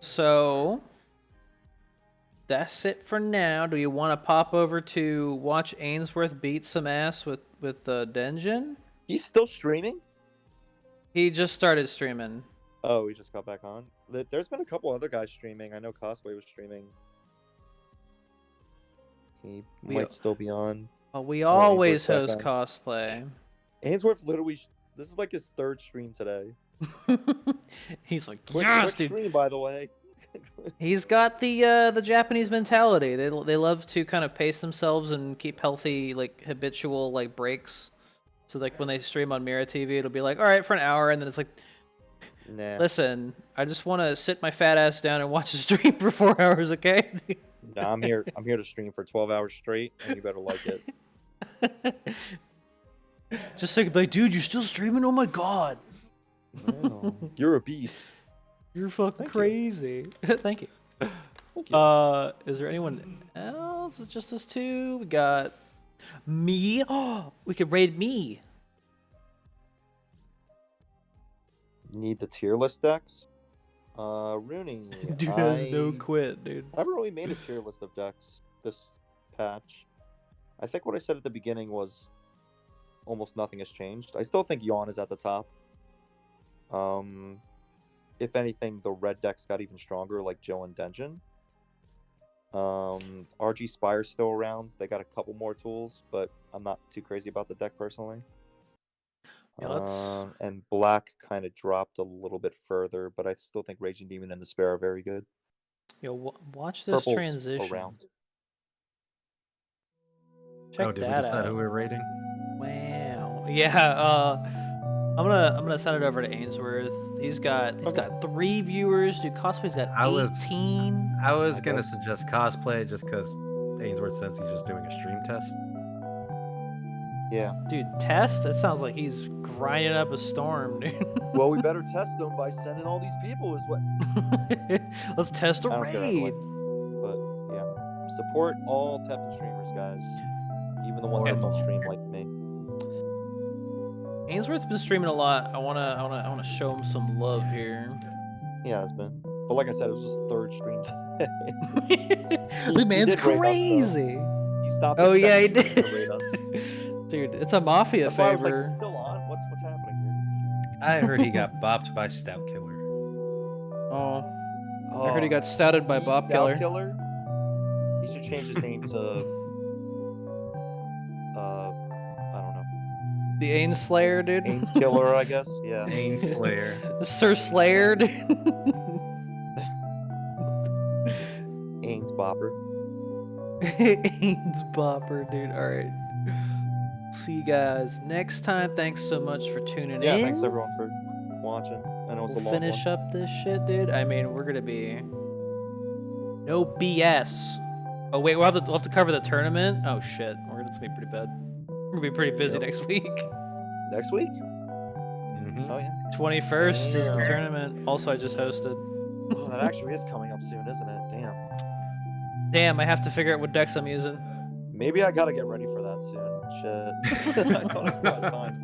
So that's it for now. Do you want to pop over to watch Ainsworth beat some ass with Denjin? He's still streaming? He just started streaming. Oh, he just got back on. There's been a couple other guys streaming. I know Cosplay was streaming. He We- might still be on. We Oh, always Ainsworth's host back cosplay. Ainsworth literally. This is like his 3rd stream today. He's like, Quick yes, dude. stream, by the way. He's got the Japanese mentality. They love to kind of pace themselves and keep healthy, like habitual like breaks. So like when they stream on Mira TV, it'll be like, all right, for an hour, and then it's like, Nah. listen, I just want to sit my fat ass down and watch a stream for 4 hours, okay? Nah, I'm here to stream for 12 hours straight, and you better like it. Just like, dude, you're still streaming? Oh my god, Wow, you're a beast. you're fucking Thank you. crazy. Thank you. Thank you. Is there anyone else? It's just us two. We got me. Oh, we could raid me. Need the tier list decks? Rooney. Dude has no I quit, dude. haven't really made a tier list of decks this patch. I think what I said at the beginning was almost nothing has changed. I still think Yawn is at the top. If anything, the red decks got even stronger, like Joe and Denjin. RG Spire's still around. They got a couple more tools, but I'm not too crazy about the deck personally. Yeah, let's- And Black kind of dropped a little bit further, but I still think Raging Demon and Despair are very good. Yo, watch this Purple's transition. around. Check Did we that decide out. who we're rating? Wow. Yeah. I'm gonna send it over to Ainsworth. He's got 3 viewers. Dude, Cosplay's got 18. I was gonna suggest cosplay just because Ainsworth says he's just doing a stream test. Yeah. Dude, test? It sounds like he's grinding up a storm, dude. Well, we better test them by sending all these people. Is what. Let's test a I don't care either way. raid. But yeah, support all TEPPEN streamers, guys. Even the ones that don't stream like me. Ainsworth's been streaming a lot. I wanna show him some love here. He has been. But like I said, it was his 3rd stream today. The man's did rate us, though. crazy. He stopped. Oh at yeah, he 17 to did. rate us. Dude, it's a mafia That's why I was like, favor. "It's still on. What's happening here?" I heard he got bopped by Stout Killer. Oh, I heard he got stouted by Bob Scout Killer. He should change his name to I don't know. The Ain Slayer, dude. Ains Killer, I guess. Yeah. Ain Slayer. Sir Slayer, dude. Ains Bopper. Ains Bopper, dude. Alright. See you guys next time. Thanks so much for tuning Yeah, in. thanks everyone for watching. I know it's We'll a long finish one. up this shit, dude. I mean, we're gonna be no BS. Oh wait, we'll have to cover the tournament. Oh shit, it's gonna be pretty bad. We're gonna be pretty busy Yep. next week. Next week? Mm-hmm. Oh yeah. 21st is the Yeah. tournament. Also, I just hosted. Oh, that actually is coming up soon, isn't it? Damn. Damn, I have to figure out what decks I'm using. Maybe I gotta get ready for that soon. Shit. I don't have time.